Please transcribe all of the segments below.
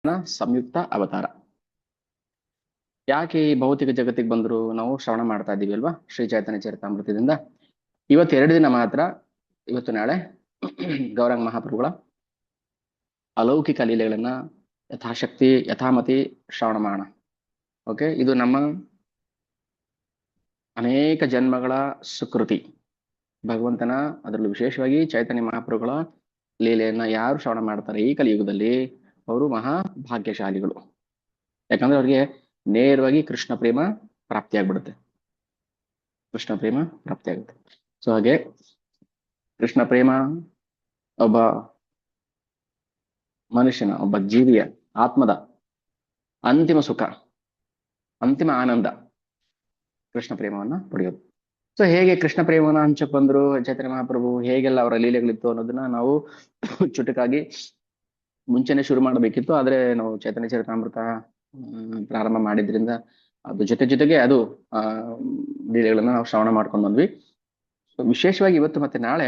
ಸಂಯುಕ್ತ ಅವತಾರ. ಯಾಕೆ ಈ ಭೌತಿಕ ಜಗತ್ತಿಗೆ ಬಂದ್ರು ನಾವು ಶ್ರವಣ ಮಾಡ್ತಾ ಇದ್ದೀವಿ ಅಲ್ವಾ, ಶ್ರೀ ಚೈತನ್ಯ ಚರಿತಾಮೃತದಿಂದ. ಇವತ್ತು 2 ದಿನ ಮಾತ್ರ, ಇವತ್ತು ನಾಳೆ ಗೌರಾಂಗ ಮಹಾಪ್ರಭುಗಳ ಅಲೌಕಿಕ ಲೀಲೆಗಳನ್ನ ಯಥಾಶಕ್ತಿ ಯಥಾಮತಿ ಶ್ರವಣ ಮಾಡೋಣ. ಓಕೆ, ಇದು ನಮ್ಮ ಅನೇಕ ಜನ್ಮಗಳ ಸುಕೃತಿ. ಭಗವಂತನ, ಅದರಲ್ಲೂ ವಿಶೇಷವಾಗಿ ಚೈತನ್ಯ ಮಹಾಪ್ರಭುಗಳ ಲೀಲೆಯನ್ನ ಯಾರು ಶ್ರವಣ ಮಾಡ್ತಾರೆ ಈ ಕಲಿಯುಗದಲ್ಲಿ ಅವರು ಮಹಾ ಭಾಗ್ಯಶಾಲಿಗಳು. ಯಾಕಂದ್ರೆ ಅವ್ರಿಗೆ ನೇರವಾಗಿ ಕೃಷ್ಣ ಪ್ರೇಮ ಪ್ರಾಪ್ತಿಯಾಗ್ಬಿಡುತ್ತೆ. ಕೃಷ್ಣ ಪ್ರೇಮ ಪ್ರಾಪ್ತಿಯಾಗುತ್ತೆ. ಸೊ ಹಾಗೆ ಕೃಷ್ಣ ಪ್ರೇಮ ಒಬ್ಬ ಮನುಷ್ಯನ, ಒಬ್ಬ ಜೀವಿಯ ಆತ್ಮದ ಅಂತಿಮ ಸುಖ, ಅಂತಿಮ ಆನಂದ ಕೃಷ್ಣ ಪ್ರೇಮವನ್ನ ಪಡೆಯೋದು. ಸೊ ಹೇಗೆ ಕೃಷ್ಣ ಪ್ರೇಮವನ್ನ ಹಂಚಕ್ ಬಂದ್ರು ಚೈತನ್ಯ ಮಹಾಪ್ರಭು, ಹೇಗೆಲ್ಲ ಅವರ ಲೀಲೆಗಳಿತ್ತು ಅನ್ನೋದನ್ನ ನಾವು ಚುಟುಕಾಗಿ ಮುಂಚೆನೆ ಶುರು ಮಾಡಬೇಕಿತ್ತು. ಆದ್ರೆ ನಾವು ಚೈತನ್ಯ ಚರಿತಾಮೃತ ಪ್ರಾರಂಭ ಮಾಡಿದ್ರಿಂದ ಅದು ಜೊತೆಗೆ ಅದು ಲೀಲೆಗಳನ್ನ ನಾವು ಶ್ರವಣ ಮಾಡ್ಕೊಂಡು ಬಂದ್ವಿ. ಸೊ ವಿಶೇಷವಾಗಿ ಇವತ್ತು ಮತ್ತೆ ನಾಳೆ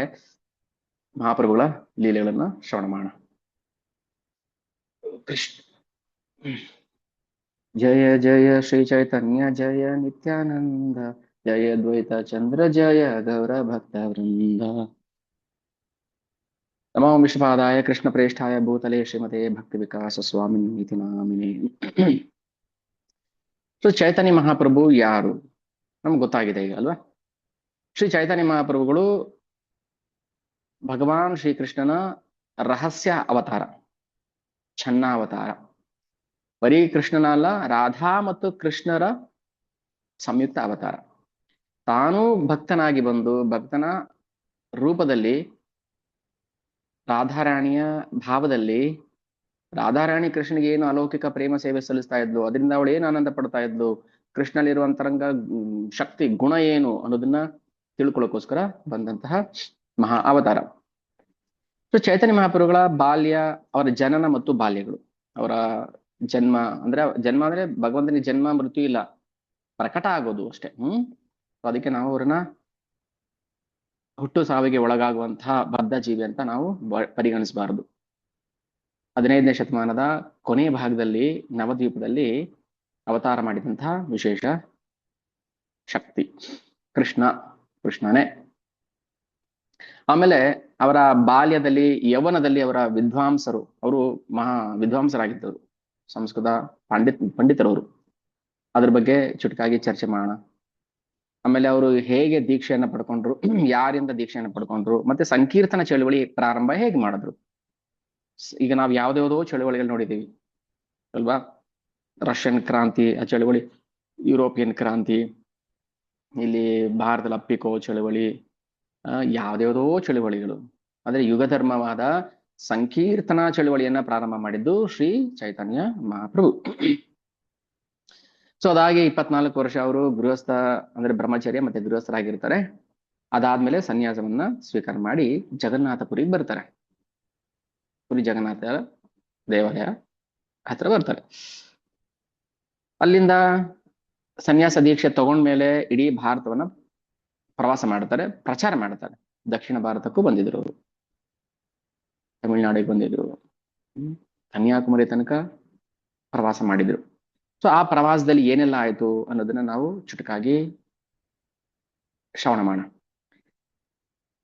ಮಹಾಪ್ರಭುಗಳ ಲೀಲೆಗಳನ್ನ ಶ್ರವಣ ಮಾಡೋಣ. ಕೃಷ್ಣ ಜಯ ಜಯ ಶ್ರೀ ಚೈತನ್ಯ ಜಯ ನಿತ್ಯಾನಂದ, ಜಯ ದ್ವೈತ ಚಂದ್ರ ಜಯ ಗೌರ ಭಕ್ತ ವೃಂದ. ನಮೋ ವಿಷ್ಣುಪಾದಾಯ ಕೃಷ್ಣ ಪ್ರೇಷ್ಠಾಯ ಭೂತಲೆ ಶ್ರೀಮತೆ ಭಕ್ತಿ ವಿಕಾಸ ಸ್ವಾಮಿನಿ ನಾಮಿನೇ. ಸೊ ಚೈತನ್ಯ ಮಹಾಪ್ರಭು ಯಾರು ನಮ್ಗೆ ಗೊತ್ತಾಗಿದೆ ಈಗ ಅಲ್ವಾ. ಶ್ರೀ ಚೈತನ್ಯ ಮಹಾಪ್ರಭುಗಳು ಭಗವಾನ್ ಶ್ರೀಕೃಷ್ಣನ ರಹಸ್ಯ ಅವತಾರ, ಛನ್ನಾವತಾರ. ಬರೀ ಕೃಷ್ಣನ ಅಲ್ಲ, ರಾಧಾ ಮತ್ತು ಕೃಷ್ಣರ ಸಂಯುಕ್ತ ಅವತಾರ. ತಾನು ಭಕ್ತನಾಗಿ ಬಂದು ಭಕ್ತನ ರೂಪದಲ್ಲಿ ರಾಧಾರಾಣಿಯ ಭಾವದಲ್ಲಿ, ರಾಧಾರಾಣಿ ಕೃಷ್ಣನಿಗೆ ಏನು ಅಲೌಕಿಕ ಪ್ರೇಮ ಸೇವೆ ಸಲ್ಲಿಸ್ತಾ ಇದ್ಲು, ಅದರಿಂದ ಅವಳು ಏನು ಆನಂದ ಪಡ್ತಾ ಇದ್ಲು, ಕೃಷ್ಣಲ್ಲಿರುವ ಅಂತರಂಗ ಶಕ್ತಿ ಗುಣ ಏನು ಅನ್ನೋದನ್ನ ತಿಳ್ಕೊಳ್ಳೋಕೋಸ್ಕರ ಬಂದಂತಹ ಮಹಾ ಅವತಾರ. ಸೊ ಚೈತನ್ಯ ಮಹಾಪ್ರಭುಗಳ ಬಾಲ್ಯ, ಅವರ ಜನನ ಮತ್ತು ಬಾಲ್ಯಗಳು, ಅವರ ಜನ್ಮ ಅಂದ್ರೆ ಭಗವಂತನಿಗೆ ಜನ್ಮ ಮೃತ್ಯು ಇಲ್ಲ, ಪ್ರಕಟ ಆಗೋದು ಅಷ್ಟೇ. ಅದಕ್ಕೆ ನಾವು ಅವ್ರನ್ನ ಹುಟ್ಟು ಸಾವಿಗೆ ಒಳಗಾಗುವಂತಹ ಬದ್ಧ ಜೀವಿ ಅಂತ ನಾವು ಪರಿಗಣಿಸಬಾರದು. 15ನೇ ಶತಮಾನದ ಕೊನೆಯ ಭಾಗದಲ್ಲಿ ನವದ್ವೀಪದಲ್ಲಿ ಅವತಾರ ಮಾಡಿದಂತಹ ವಿಶೇಷ ಶಕ್ತಿ ಕೃಷ್ಣನೇ. ಆಮೇಲೆ ಅವರ ಬಾಲ್ಯದಲ್ಲಿ, ಯೌವನದಲ್ಲಿ ಅವರ ವಿದ್ವಾಂಸರು, ಅವರು ಮಹಾ ವಿದ್ವಾಂಸರಾಗಿದ್ದರು, ಸಂಸ್ಕೃತ ಪಂಡಿತರವರು. ಅದ್ರ ಬಗ್ಗೆ ಚುಟುಕಾಗಿ ಚರ್ಚೆ ಮಾಡೋಣ. ಆಮೇಲೆ ಅವರು ಹೇಗೆ ದೀಕ್ಷೆಯನ್ನ ಪಡ್ಕೊಂಡ್ರು, ಯಾರಿಂದ ದೀಕ್ಷೆಯನ್ನ ಪಡ್ಕೊಂಡ್ರು, ಮತ್ತೆ ಸಂಕೀರ್ತನ ಚಳುವಳಿ ಪ್ರಾರಂಭ ಹೇಗೆ ಮಾಡಿದ್ರು. ಈಗ ನಾವು ಯಾವ್ದ್ಯಾವ್ದೋ ಚಳುವಳಿಗಳು ನೋಡಿದೀವಿ ಅಲ್ವಾ. ರಷ್ಯನ್ ಕ್ರಾಂತಿ ಆ ಚಳುವಳಿ, ಯುರೋಪಿಯನ್ ಕ್ರಾಂತಿ, ಇಲ್ಲಿ ಭಾರತದ ಅಪ್ಪಿಕೋ ಚಳುವಳಿ, ಯಾವ್ದ್ಯಾವ್ದೋ ಚಳುವಳಿಗಳು. ಆದ್ರೆ ಯುಗ ಧರ್ಮವಾದ ಸಂಕೀರ್ತನಾ ಚಳುವಳಿಯನ್ನ ಪ್ರಾರಂಭ ಮಾಡಿದ್ದು ಶ್ರೀ ಚೈತನ್ಯ ಮಹಾಪ್ರಭು. ಸೊ ಅದಾಗಿ 24 ವರ್ಷ ಅವರು ಗೃಹಸ್ಥ ಅಂದ್ರೆ ಬ್ರಹ್ಮಚರ್ಯ ಮತ್ತೆ ಗೃಹಸ್ಥರಾಗಿರ್ತಾರೆ. ಅದಾದ್ಮೇಲೆ ಸನ್ಯಾಸವನ್ನ ಸ್ವೀಕಾರ ಮಾಡಿ ಜಗನ್ನಾಥಪುರಿಗೆ ಬರ್ತಾರೆ. ಪುರಿ ಜಗನ್ನಾಥ ದೇವಾಲಯ ಹತ್ರ ಬರ್ತಾರೆ. ಅಲ್ಲಿಂದ ಸನ್ಯಾಸ ದೀಕ್ಷೆ ತಗೊಂಡ್ಮೇಲೆ ಇಡೀ ಭಾರತವನ್ನ ಪ್ರವಾಸ ಮಾಡ್ತಾರೆ, ಪ್ರಚಾರ ಮಾಡ್ತಾರೆ. ದಕ್ಷಿಣ ಭಾರತಕ್ಕೂ ಬಂದಿದ್ರು ಅವರು, ತಮಿಳ್ನಾಡಿಗೆ ಬಂದಿದ್ರು, ಕನ್ಯಾಕುಮಾರಿ ತನಕ ಪ್ರವಾಸ ಮಾಡಿದ್ರು. ಸೊ ಆ ಪ್ರವಾಸದಲ್ಲಿ ಏನೆಲ್ಲ ಆಯ್ತು ಅನ್ನೋದನ್ನ ನಾವು ಚುಟುಕಾಗಿ ಶ್ರವಣ ಮಾಡೋಣ.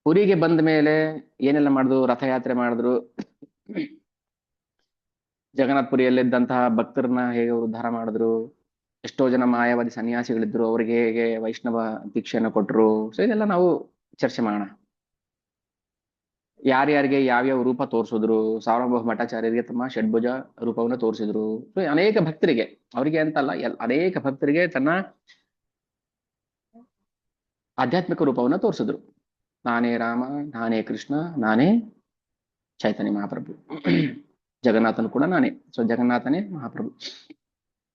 ಪುರಿಗೆ ಬಂದ ಮೇಲೆ ಏನೆಲ್ಲ ಮಾಡಿದ್ರು, ರಥಯಾತ್ರೆ ಮಾಡಿದ್ರು, ಜಗನ್ನಾಥಪುರಿಯಲ್ಲಿದ್ದಂತಹ ಭಕ್ತರನ್ನ ಹೇಗೆ ಉದ್ಧಾರ ಮಾಡಿದ್ರು, ಎಷ್ಟೋ ಜನ ಮಾಯಾವಾದಿ ಸನ್ಯಾಸಿಗಳಿದ್ರು, ಅವ್ರಿಗೆ ಹೇಗೆ ವೈಷ್ಣವ ದೀಕ್ಷೆಯನ್ನು ಕೊಟ್ಟರು. ಸೊ ಇದೆಲ್ಲ ನಾವು ಚರ್ಚೆ ಮಾಡೋಣ. ಯಾರ್ಯಾರಿಗೆ ಯಾವ್ಯಾವ ರೂಪ ತೋರಿಸಿದ್ರು, ಸಾರ್ವಭೌಮ ಭಟ್ಟಾಚಾರ್ಯರಿಗೆ ತಮ್ಮ ಷಡ್ಭುಜ ರೂಪವನ್ನು ತೋರಿಸಿದ್ರು. ಸೊ ಅನೇಕ ಭಕ್ತರಿಗೆ, ಅವರಿಗೆ ಅಂತಲ್ಲ ಅನೇಕ ಭಕ್ತರಿಗೆ ತನ್ನ ಆಧ್ಯಾತ್ಮಿಕ ರೂಪವನ್ನು ತೋರಿಸಿದ್ರು. ನಾನೇ ರಾಮ, ನಾನೇ ಕೃಷ್ಣ, ನಾನೇ ಚೈತನ್ಯ ಮಹಾಪ್ರಭು. ಜಗನ್ನಾಥನು ಕೂಡ ನಾನೇ. ಸೊ ಜಗನ್ನಾಥನೇ ಮಹಾಪ್ರಭು.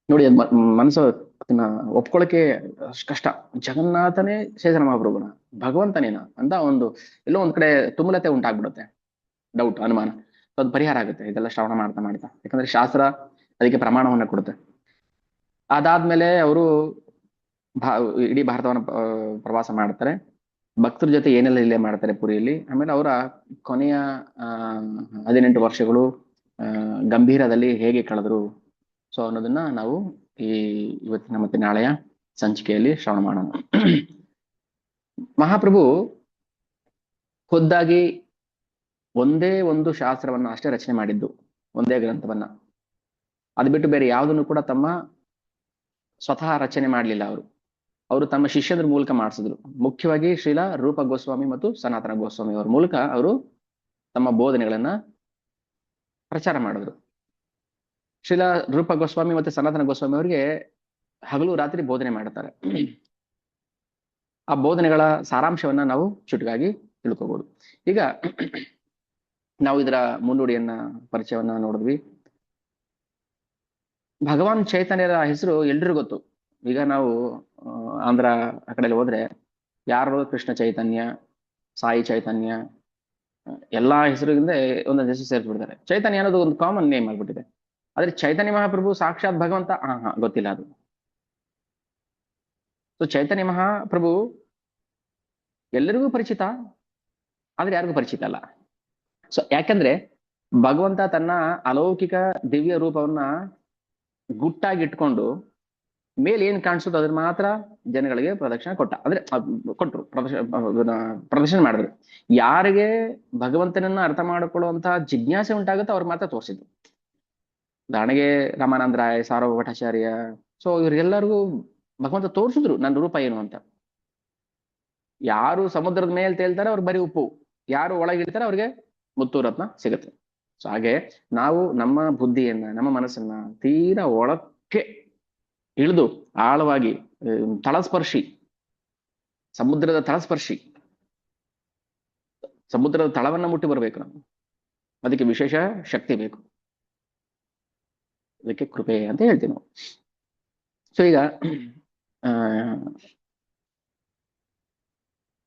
ನೋಡಿ, ಅದ್ ಮನಸ್ಸು ಒಪ್ಕೊಳಕ್ಕೆ ಕಷ್ಟ. ಜಗನ್ನಾಥನೇ ಚೈತನ್ಯ ಮಹಾಪ್ರಭುನ, ಭಗವಂತನೇನ ಅಂತ ಎಲ್ಲೋ ಒಂದ್ ಕಡೆ ತುಮುಲತೆ ಉಂಟಾಗ್ಬಿಡುತ್ತೆ, ಡೌಟ್, ಅನುಮಾನ. ಸೊ ಅದು ಪರಿಹಾರ ಆಗುತ್ತೆ ಇದೆಲ್ಲ ಶ್ರವಣ ಮಾಡ್ತಾ. ಯಾಕಂದ್ರೆ ಶಾಸ್ತ್ರ ಅದಕ್ಕೆ ಪ್ರಮಾಣವನ್ನ ಕೊಡುತ್ತೆ. ಅದಾದ್ಮೇಲೆ ಅವರು ಇಡೀ ಭಾರತವನ್ನ ಪ್ರವಾಸ ಮಾಡ್ತಾರೆ. ಭಕ್ತರ ಜೊತೆ ಏನೆಲ್ಲ ಇಲ್ಲೇ ಮಾಡ್ತಾರೆ ಪುರಿಯಲ್ಲಿ. ಆಮೇಲೆ ಅವರ ಕೊನೆಯ 18 ವರ್ಷಗಳು ಗಂಭೀರದಲ್ಲಿ ಹೇಗೆ ಕಳೆದ್ರು ಸೊ ಅನ್ನೋದನ್ನ ನಾವು ಈ ಇವತ್ತಿನ ಮತ್ತೆ ನಾಳೆಯ ಸಂಚಿಕೆಯಲ್ಲಿ ಶ್ರವಣ ಮಾಡೋಣ. ಮಹಾಪ್ರಭು ಖುದ್ದಾಗಿ ಒಂದೇ ಒಂದು ಶಾಸ್ತ್ರವನ್ನ ಅಷ್ಟೇ ರಚನೆ ಮಾಡಿದ್ದು, ಒಂದೇ ಗ್ರಂಥವನ್ನ. ಅದು ಬಿಟ್ಟು ಬೇರೆ ಯಾವುದನ್ನು ಕೂಡ ತಮ್ಮ ಸ್ವತಃ ರಚನೆ ಮಾಡಲಿಲ್ಲ. ಅವರು ತಮ್ಮ ಶಿಷ್ಯರ ಮೂಲಕ ಮಾಡಿಸಿದ್ರು. ಮುಖ್ಯವಾಗಿ ಶ್ರೀಲ ರೂಪ ಗೋಸ್ವಾಮಿ ಮತ್ತು ಸನಾತನ ಗೋಸ್ವಾಮಿ ಅವರ ಮೂಲಕ ಅವರು ತಮ್ಮ ಬೋಧನೆಗಳನ್ನ ಪ್ರಚಾರ ಮಾಡಿದ್ರು. ಶ್ರೀಲ ರೂಪ ಗೋಸ್ವಾಮಿ ಮತ್ತು ಸನಾತನ ಗೋಸ್ವಾಮಿ ಅವರಿಗೆ ಹಗಲು ರಾತ್ರಿ ಬೋಧನೆ ಮಾಡುತ್ತಾರೆ. ಆ ಬೋಧನೆಗಳ ಸಾರಾಂಶವನ್ನ ನಾವು ಚುಟುಕಾಗಿ ತಿಳ್ಕೋಬಹುದು. ಈಗ ನಾವು ಇದರ ಮುನ್ನುಡಿಯನ್ನ ಪರಿಚಯವನ್ನ ನೋಡಿದ್ವಿ. ಭಗವಾನ್ ಚೈತನ್ಯರ ಹೆಸರು ಎಲ್ರಿಗೂ ಗೊತ್ತು. ಈಗ ನಾವು ಆಂಧ್ರ ಆ ಕಡೆ ಹೋದ್ರೆ ಯಾರು ಕೃಷ್ಣ ಚೈತನ್ಯ, ಸಾಯಿ ಚೈತನ್ಯ, ಎಲ್ಲಾ ಹೆಸರಿಂದ ಒಂದೊಂದು ಹೆಸರು ಸೇರಿಸ್ಬಿಡ್ತಾರೆ. ಚೈತನ್ಯ ಅನ್ನೋದು ಒಂದು ಕಾಮನ್ ನೇಮ್ ಆಗ್ಬಿಟ್ಟಿದೆ. ಆದ್ರೆ ಚೈತನ್ಯ ಮಹಾಪ್ರಭು ಸಾಕ್ಷಾತ್ ಭಗವಂತ ಗೊತ್ತಿಲ್ಲ ಅದು. ಸೊ ಚೈತನ್ಯ ಮಹಾಪ್ರಭು ಎಲ್ಲರಿಗೂ ಪರಿಚಿತ, ಆದ್ರೆ ಯಾರಿಗೂ ಪರಿಚಿತ ಅಲ್ಲ. ಸೊ ಯಾಕಂದ್ರೆ ಭಗವಂತ ತನ್ನ ಅಲೌಕಿಕ ದಿವ್ಯ ರೂಪವನ್ನ ಗುಟ್ಟಾಗಿ ಇಟ್ಕೊಂಡು ಮೇಲೆ ಏನ್ ಕಾಣಿಸುತ್ತೋ ಅದ್ರ ಮಾತ್ರ ಜನಗಳಿಗೆ ಪ್ರದಕ್ಷಿಣೆ ಕೊಟ್ಟರು, ಪ್ರದರ್ಶನ ಮಾಡಿದ್ರು. ಯಾರಿಗೆ ಭಗವಂತನನ್ನ ಅರ್ಥ ಮಾಡಿಕೊಳ್ಳುವಂತಹ ಜಿಜ್ಞಾಸೆ ಉಂಟಾಗುತ್ತೋ ಅವ್ರು ಮಾತ್ರ ತೋರಿಸಿದ್ರು. ಉದಾಹರಣೆಗೆ ರಾಮಾನಂದ ರಾಯ್, ಸಾರ್ವಭೌಮ ಭಟ್ಟಾಚಾರ್ಯ, ಸೊ ಇವ್ರಿಗೆಲ್ಲರಿಗೂ ಭಗವಂತ ತೋರಿಸಿದ್ರು ನನ್ನ ರೂಪ ಏನು ಅಂತ. ಯಾರು ಸಮುದ್ರದ ಮೇಲೆ ತೇಲ್ತಾರೆ ಅವ್ರಿಗೆ ಬರೀ ಉಪ್ಪು, ಯಾರು ಒಳಗಿರ್ತಾರೆ ಅವ್ರಿಗೆ ಮುತ್ತು ರತ್ನ ಸಿಗುತ್ತೆ. ಸೊ ಹಾಗೆ ನಾವು ನಮ್ಮ ಬುದ್ಧಿಯನ್ನ, ನಮ್ಮ ಮನಸ್ಸನ್ನ ತೀರಾ ಒಳಕ್ಕೆ ಇಳಿದು ಆಳವಾಗಿ ತಳಸ್ಪರ್ಶಿ, ಸಮುದ್ರದ ತಳಸ್ಪರ್ಶಿ, ಸಮುದ್ರದ ತಳವನ್ನ ಮುಟ್ಟಿ ಬರ್ಬೇಕು ನಾವು. ಅದಕ್ಕೆ ವಿಶೇಷ ಶಕ್ತಿ ಬೇಕು, ಅದಕ್ಕೆ ಕೃಪೆ ಅಂತ ಹೇಳ್ತೀವಿ ನಾವು. ಸೊ ಈಗ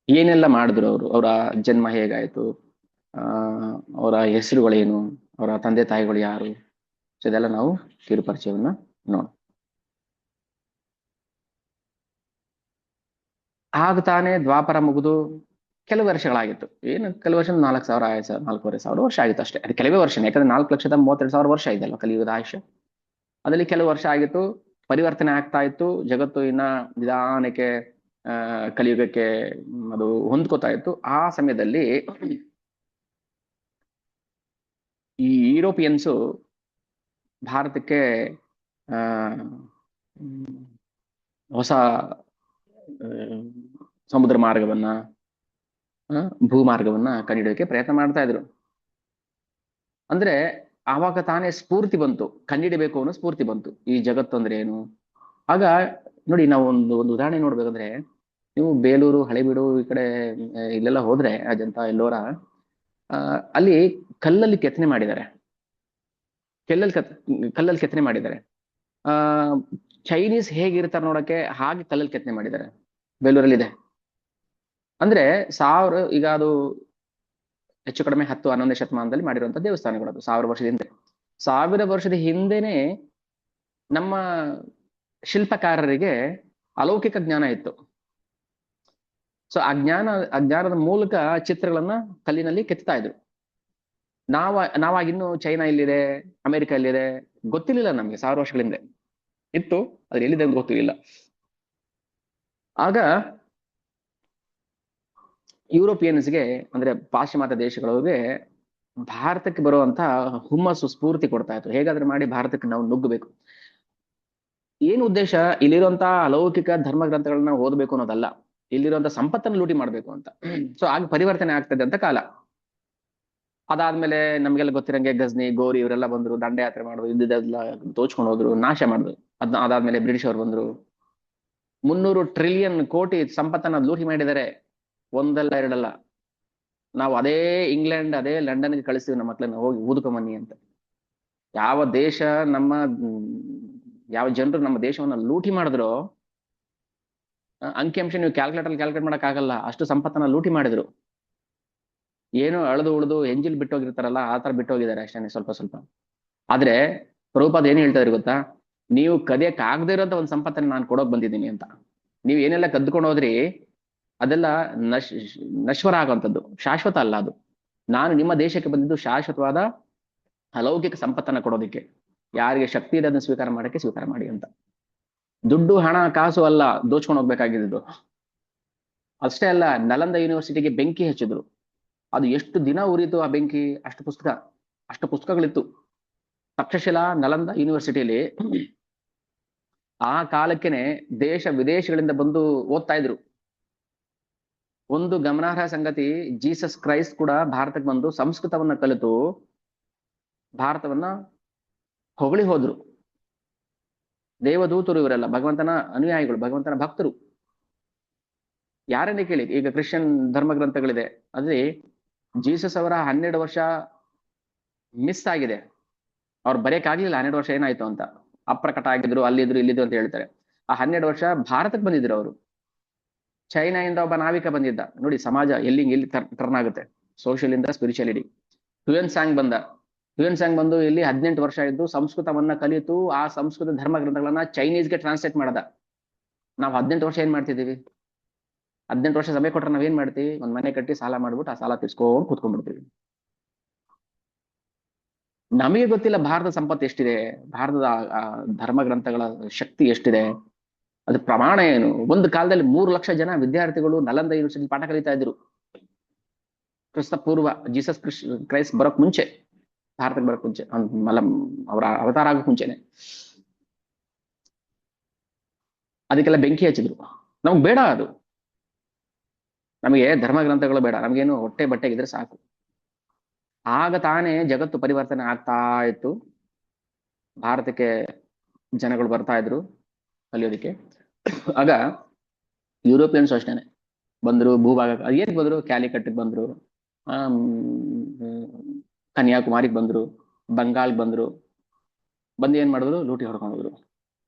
ಏನೆಲ್ಲ ಮಾಡಿದ್ರು ಅವರು, ಅವರ ಜನ್ಮ ಹೇಗಾಯ್ತು, ಅವರ ಹೆಸರುಗಳೇನು, ಅವರ ತಂದೆ ತಾಯಿಗಳು ಯಾರು, ಸೊ ಇದೆಲ್ಲ ನಾವು ಕಿರುಪರಿಚಯವನ್ನ ನೋಡ. ಆಗ ತಾನೇ ದ್ವಾಪರ ಮುಗಿದು ಕೆಲವು ವರ್ಷಗಳಾಗಿತ್ತು. ಏನು ಕೆಲವು ವರ್ಷ 4,000 4,500 ವರ್ಷ ಆಗಿತ್ತು ಅಷ್ಟೇ. ಅದು ಕೆಲವೇ ವರ್ಷ, ಯಾಕಂದ್ರೆ 4,32,000 ವರ್ಷ ಇದೆಯಲ್ಲ ಕಲಿಯುಗದ ಆಯುಷ್ಯ. ಅದರಲ್ಲಿ ಕೆಲವು ವರ್ಷ ಆಗಿತ್ತು, ಪರಿವರ್ತನೆ ಆಗ್ತಾ ಇತ್ತು, ಜಗತ್ತು ಇನ್ನ ನಿಧಾನಕ್ಕೆ ಕಲಿಯುಗಕ್ಕೆ ಅದು ಹೊಂದ್ಕೋತಾ ಇತ್ತು. ಆ ಸಮಯದಲ್ಲಿ ಈ ಯುರೋಪಿಯನ್ಸು ಭಾರತಕ್ಕೆ ಹೊಸ ಸಮುದ್ರ ಮಾರ್ಗವನ್ನ, ಭೂಮಾರ್ಗವನ್ನ ಕಂಡುಹಿಡಿಯೋಕೆ ಪ್ರಯತ್ನ ಮಾಡ್ತಾ ಇದ್ರು. ಅಂದ್ರೆ ಆವಾಗ ತಾನೇ ಸ್ಫೂರ್ತಿ ಬಂತು, ಕಂಡುಹಿಡಿಬೇಕು ಅನ್ನೋ ಸ್ಫೂರ್ತಿ ಬಂತು, ಈ ಜಗತ್ತು ಅಂದ್ರೆ ಏನು. ಆಗ ನೋಡಿ, ನಾವು ಒಂದು ಉದಾಹರಣೆ ನೋಡ್ಬೇಕಂದ್ರೆ, ನೀವು ಬೇಲೂರು, ಹಳೆಬೀಡು ಈ ಕಡೆ ಇಲ್ಲೆಲ್ಲ ಹೋದ್ರೆ, ಅಜಂತ, ಎಲ್ಲೋರ, ಅಲ್ಲಿ ಕಲ್ಲಲ್ಲಿ ಕೆತ್ತನೆ ಮಾಡಿದ್ದಾರೆ. ಕಲ್ಲಲ್ಲಿ ಕೆತ್ತನೆ ಮಾಡಿದ್ದಾರೆ. ಚೈನೀಸ್ ಹೇಗಿರ್ತಾರೆ ನೋಡಕ್ಕೆ ಹಾಗೆ ಕಲ್ಲಲ್ಲಿ ಕೆತ್ತನೆ ಮಾಡಿದ್ದಾರೆ. ಬೇಲೂರಲ್ಲಿ ಇದೆ. ಅಂದ್ರೆ ಈಗ ಅದು ಹೆಚ್ಚು ಕಡಿಮೆ 10-11ನೇ ಶತಮಾನದಲ್ಲಿ ಮಾಡಿರುವಂತ ದೇವಸ್ಥಾನಗಳು. ಅದು 1000 ವರ್ಷದ ಹಿಂದೆ, 1000 ವರ್ಷದ ಹಿಂದೆನೆ ನಮ್ಮ ಶಿಲ್ಪಕಾರರಿಗೆ ಅಲೌಕಿಕ ಜ್ಞಾನ ಇತ್ತು. ಸೊ ಆ ಜ್ಞಾನದ ಮೂಲಕ ಚಿತ್ರಗಳನ್ನ ಕಲ್ಲಿನಲ್ಲಿ ಕೆತ್ತಾ ಇದ್ರು. ನಾವಾಗಿನ್ನು ಚೈನಾ ಎಲ್ಲಿದೆ, ಅಮೆರಿಕ ಎಲ್ಲಿದೆ ಗೊತ್ತಿರ್ಲಿಲ್ಲ ನಮ್ಗೆ. 1000 ವರ್ಷಗಳ ಹಿಂದೆ ಇತ್ತು, ಅದ್ರ ಎಲ್ಲಿದೆ ಅಂತ ಗೊತ್ತಿರಲಿಲ್ಲ. ಆಗ ಯುರೋಪಿಯನ್ಸ್ಗೆ, ಅಂದ್ರೆ ಪಾಶ್ಚಿಮಾತ್ಯ ದೇಶಗಳಿಗೆ ಭಾರತಕ್ಕೆ ಬರುವಂತ ಹುಮ್ಮಸ್ಸು, ಸ್ಫೂರ್ತಿ ಕೊಡ್ತಾ ಇತ್ತು. ಹೇಗಾದ್ರೂ ಮಾಡಿ ಭಾರತಕ್ಕೆ ನಾವು ನುಗ್ಗಬೇಕು. ಏನು ಉದ್ದೇಶ, ಇಲ್ಲಿರುವಂತಹ ಅಲೌಕಿಕ ಧರ್ಮ ಗ್ರಂಥಗಳನ್ನ ಓದಬೇಕು ಅನ್ನೋದಲ್ಲ, ಇಲ್ಲಿರುವಂತ ಸಂಪತ್ತನ್ನು ಲೂಟಿ ಮಾಡ್ಬೇಕು ಅಂತ. ಸೊ ಆಗ ಪರಿವರ್ತನೆ ಆಗ್ತದೆ ಅಂತ ಕಾಲ. ಅದಾದ್ಮೇಲೆ ನಮ್ಗೆಲ್ಲ ಗೊತ್ತಿರಂಗೆ ಗಜ್ನಿ, ಗೋರಿ ಇವರೆಲ್ಲ ಬಂದ್ರು, ದಂಡಯಾತ್ರೆ ಮಾಡಿದ್ರು, ಇದ್ದಿದ್ದೆಲ್ಲ ದೋಚ್ಕೊಂಡು ಹೋದ್ರು, ನಾಶ ಮಾಡಿದ್ರು. ಅದಾದ್ಮೇಲೆ ಬ್ರಿಟಿಷ್ ಅವರು ಬಂದ್ರು, 300 ಟ್ರಿಲಿಯನ್ ಕೋಟಿ ಸಂಪತ್ತನ್ನ ಲೂಟಿ ಮಾಡಿದ್ದಾರೆ. ಒಂದಲ್ಲ ಎರಡಲ್ಲ. ನಾವು ಅದೇ ಇಂಗ್ಲೆಂಡ್, ಅದೇ ಲಂಡನ್ಗೆ ಕಳಿಸ್ತೀವಿ ನಮ್ಮ ಮಕ್ಳನ್ನ, ಹೋಗಿ ಊದ್ಕೊಂಬನ್ನಿ ಅಂತ. ಯಾವ ದೇಶ ಯಾವ ಜನರು ನಮ್ಮ ದೇಶವನ್ನ ಲೂಟಿ ಮಾಡಿದ್ರು, ಅಂಕಿಅಂಶ ನೀವು ಕ್ಯಾಲ್ಕುಲೇಟ್ ಮಾಡಕ್ ಆಗಲ್ಲ, ಅಷ್ಟು ಸಂಪತ್ತನ್ನ ಲೂಟಿ ಮಾಡಿದ್ರು. ಏನು ಅಳದು ಉಳಿದು ಎಂಜಿಲ್ ಬಿಟ್ಟೋಗಿರ್ತಾರಲ್ಲ, ಆ ತರ ಬಿಟ್ಟೋಗಿದ್ದಾರೆ ಅಷ್ಟೇ, ಸ್ವಲ್ಪ ಸ್ವಲ್ಪ. ಆದ್ರೆ ಪ್ರಭುಪಾದ ಏನ್ ಹೇಳ್ತಾ ಇದ್ರು ಗೊತ್ತಾ, ನೀವು ಕದಿಯಕ್ ಆಗದೆ ಇರೋಂತ ಒಂದು ಸಂಪತ್ತನ್ನ ನಾನು ಕೊಡೋಕ್ ಬಂದಿದ್ದೀನಿ ಅಂತ. ನೀವ್ ಏನೆಲ್ಲ ಕದ್ಕೊಂಡು ಹೋದ್ರಿ ಅದೆಲ್ಲ ನಶ್ವರ ಆಗುವಂಥದ್ದು, ಶಾಶ್ವತ ಅಲ್ಲ ಅದು. ನಾನು ನಿಮ್ಮ ದೇಶಕ್ಕೆ ಬಂದಿದ್ದು ಶಾಶ್ವತವಾದ ಅಲೌಕಿಕ ಸಂಪತ್ತನ್ನ ಕೊಡೋದಿಕ್ಕೆ. ಯಾರಿಗೆ ಶಕ್ತಿ ಇದೆ ಅದನ್ನ ಸ್ವೀಕಾರ ಮಾಡಕ್ಕೆ ಸ್ವೀಕಾರ ಮಾಡಿ ಅಂತ. ದುಡ್ಡು ಹಣ ಕಾಸು ಅಲ್ಲ ದೋಚ್ಕೊಂಡು ಹೋಗ್ಬೇಕಾಗಿದ್ದು. ಅಷ್ಟೇ ಅಲ್ಲ, ನಲಂದ ಯೂನಿವರ್ಸಿಟಿಗೆ ಬೆಂಕಿ ಹಚ್ಚಿದ್ರು. ಅದು ಎಷ್ಟು ದಿನ ಉರಿತು ಆ ಬೆಂಕಿ, ಅಷ್ಟು ಪುಸ್ತಕಗಳಿತ್ತು. ತಕ್ಷಶಿಲಾ ನಲಂದ ಯೂನಿವರ್ಸಿಟಿಯಲ್ಲಿ ಆ ಕಾಲಕ್ಕೆನೆ ದೇಶ ವಿದೇಶಗಳಿಂದ ಬಂದು ಓದ್ತಾ ಇದ್ರು. ಒಂದು ಗಮನಾರ್ಹ ಸಂಗತಿ, ಜೀಸಸ್ ಕ್ರೈಸ್ಟ್ ಕೂಡ ಭಾರತಕ್ಕೆ ಬಂದು ಸಂಸ್ಕೃತವನ್ನ ಕಲಿತು ಭಾರತವನ್ನ ಹೊಗಳಿ ಹೋದ್ರು. ದೇವದೂತರು ಇವರೆಲ್ಲ, ಭಗವಂತನ ಅನುಯಾಯಿಗಳು, ಭಗವಂತನ ಭಕ್ತರು. ಯಾರನ್ನೇ ಕೇಳಿ, ಈಗ ಕ್ರಿಶ್ಚಿಯನ್ ಧರ್ಮ ಗ್ರಂಥಗಳಿದೆ, ಅದ್ರಲ್ಲಿ ಜೀಸಸ್ ಅವರ 12 ವರ್ಷ ಮಿಸ್ ಆಗಿದೆ. ಅವ್ರು ಬರೆಯಕ್ಕಾಗ್ಲಿಲ್ಲ 12 ವರ್ಷ ಏನಾಯ್ತು ಅಂತ. ಅಪ್ರಕಟ ಆಗಿದ್ರು, ಅಲ್ಲಿದ್ರು ಇಲ್ಲಿದ್ರು ಅಂತ ಹೇಳ್ತಾರೆ. ಆ 12 ವರ್ಷ ಭಾರತಕ್ಕೆ ಬಂದಿದ್ರು ಅವರು. ಚೈನಾದಿಂದ ಒಬ್ಬ ನಾವಿಕ ಬಂದಿದ್ದ. ನೋಡಿ ಸಮಾಜ ಎಲ್ಲಿ ಟರ್ನ್ ಆಗುತ್ತೆ, ಸೋಷಿಯಲ್ ಇಂದ ಸ್ಪಿರಿಚುಯಾಲಿಟಿ. ಹ್ಯುಯೆನ್ ಸಾಂಗ್ ಬಂದು ಇಲ್ಲಿ 18 ವರ್ಷ ಇದ್ದು ಸಂಸ್ಕೃತವನ್ನ ಕಲಿತು ಆ ಸಂಸ್ಕೃತ ಧರ್ಮ ಗ್ರಂಥಗಳನ್ನ ಚೈನೀಸ್ಗೆ ಟ್ರಾನ್ಸ್ಲೇಟ್ ಮಾಡದ. ನಾವು 18 ವರ್ಷ ಏನ್ ಮಾಡ್ತಿದ್ದೀವಿ? 18 ವರ್ಷ ಸಮಯ ಕೊಟ್ರೆ ನಾವೇನ್ ಮಾಡ್ತೀವಿ? ಒಂದ್ ಮನೆ ಕಟ್ಟಿ ಸಾಲ ಮಾಡ್ಬಿಟ್ಟು ಆ ಸಾಲ ತೀರ್ಸ್ಕೊಂಡು ಕೂತ್ಕೊಂಡ್ಬಿಡ್ತೀವಿ. ನಮಗೆ ಗೊತ್ತಿಲ್ಲ ಭಾರತದ ಸಂಪತ್ತು ಎಷ್ಟಿದೆ, ಭಾರತದ ಧರ್ಮ ಗ್ರಂಥಗಳ ಶಕ್ತಿ ಎಷ್ಟಿದೆ, ಅದ್ರ ಪ್ರಮಾಣ ಏನು. ಒಂದು ಕಾಲದಲ್ಲಿ 3 ಲಕ್ಷ ಜನ ವಿದ್ಯಾರ್ಥಿಗಳು ನಲಂದ ಯೂನಿವರ್ಸಿಟಿ ಪಾಠ ಕಲಿತಾ ಇದ್ರು. ಕ್ರಿಸ್ತ ಪೂರ್ವ, ಜೀಸಸ್ ಕ್ರೈಸ್ಟ್ ಬರೋಕ್ ಮುಂಚೆ, ಭಾರತಕ್ಕೆ ಬರೋಕ್ ಮುಂಚೆ, ಅವರ ಅವತಾರ ಆಗಕ್ ಮುಂಚೆನೆ. ಅದಕ್ಕೆಲ್ಲ ಬೆಂಕಿ ಹಚ್ಚಿದ್ರು. ನಮ್ಗೆ ಬೇಡ ಅದು. ನಮಗೆ ಧರ್ಮ ಗ್ರಂಥಗಳು ಬೇಡ, ನಮ್ಗೇನು ಹೊಟ್ಟೆ ಬಟ್ಟೆಗಿದ್ರೆ ಸಾಕು. ಆಗ ತಾನೇ ಜಗತ್ತು ಪರಿವರ್ತನೆ ಆಗ್ತಾ ಇತ್ತು. ಭಾರತಕ್ಕೆ ಜನಗಳು ಬರ್ತಾ ಇದ್ರು ಕಲಿಯೋದಿಕ್ಕೆ. ಆಗ ಯುರೋಪಿಯನ್ಸ್ ಅಷ್ಟೇನೆ ಬಂದ್ರು ಭೂಭಾಗ. ಏನ್ ಬಂದ್ರು? ಕ್ಯಾಲಿಕಟ್ಗೆ ಬಂದ್ರು, ಕನ್ಯಾಕುಮಾರಿಗೆ ಬಂದ್ರು, ಬಂಗಾಲ್ಗೆ ಬಂದ್ರು. ಬಂದು ಏನ್ ಮಾಡಿದ್ರು? ಲೂಟಿ ಹೊಡ್ಕೊಂಡ್ರು.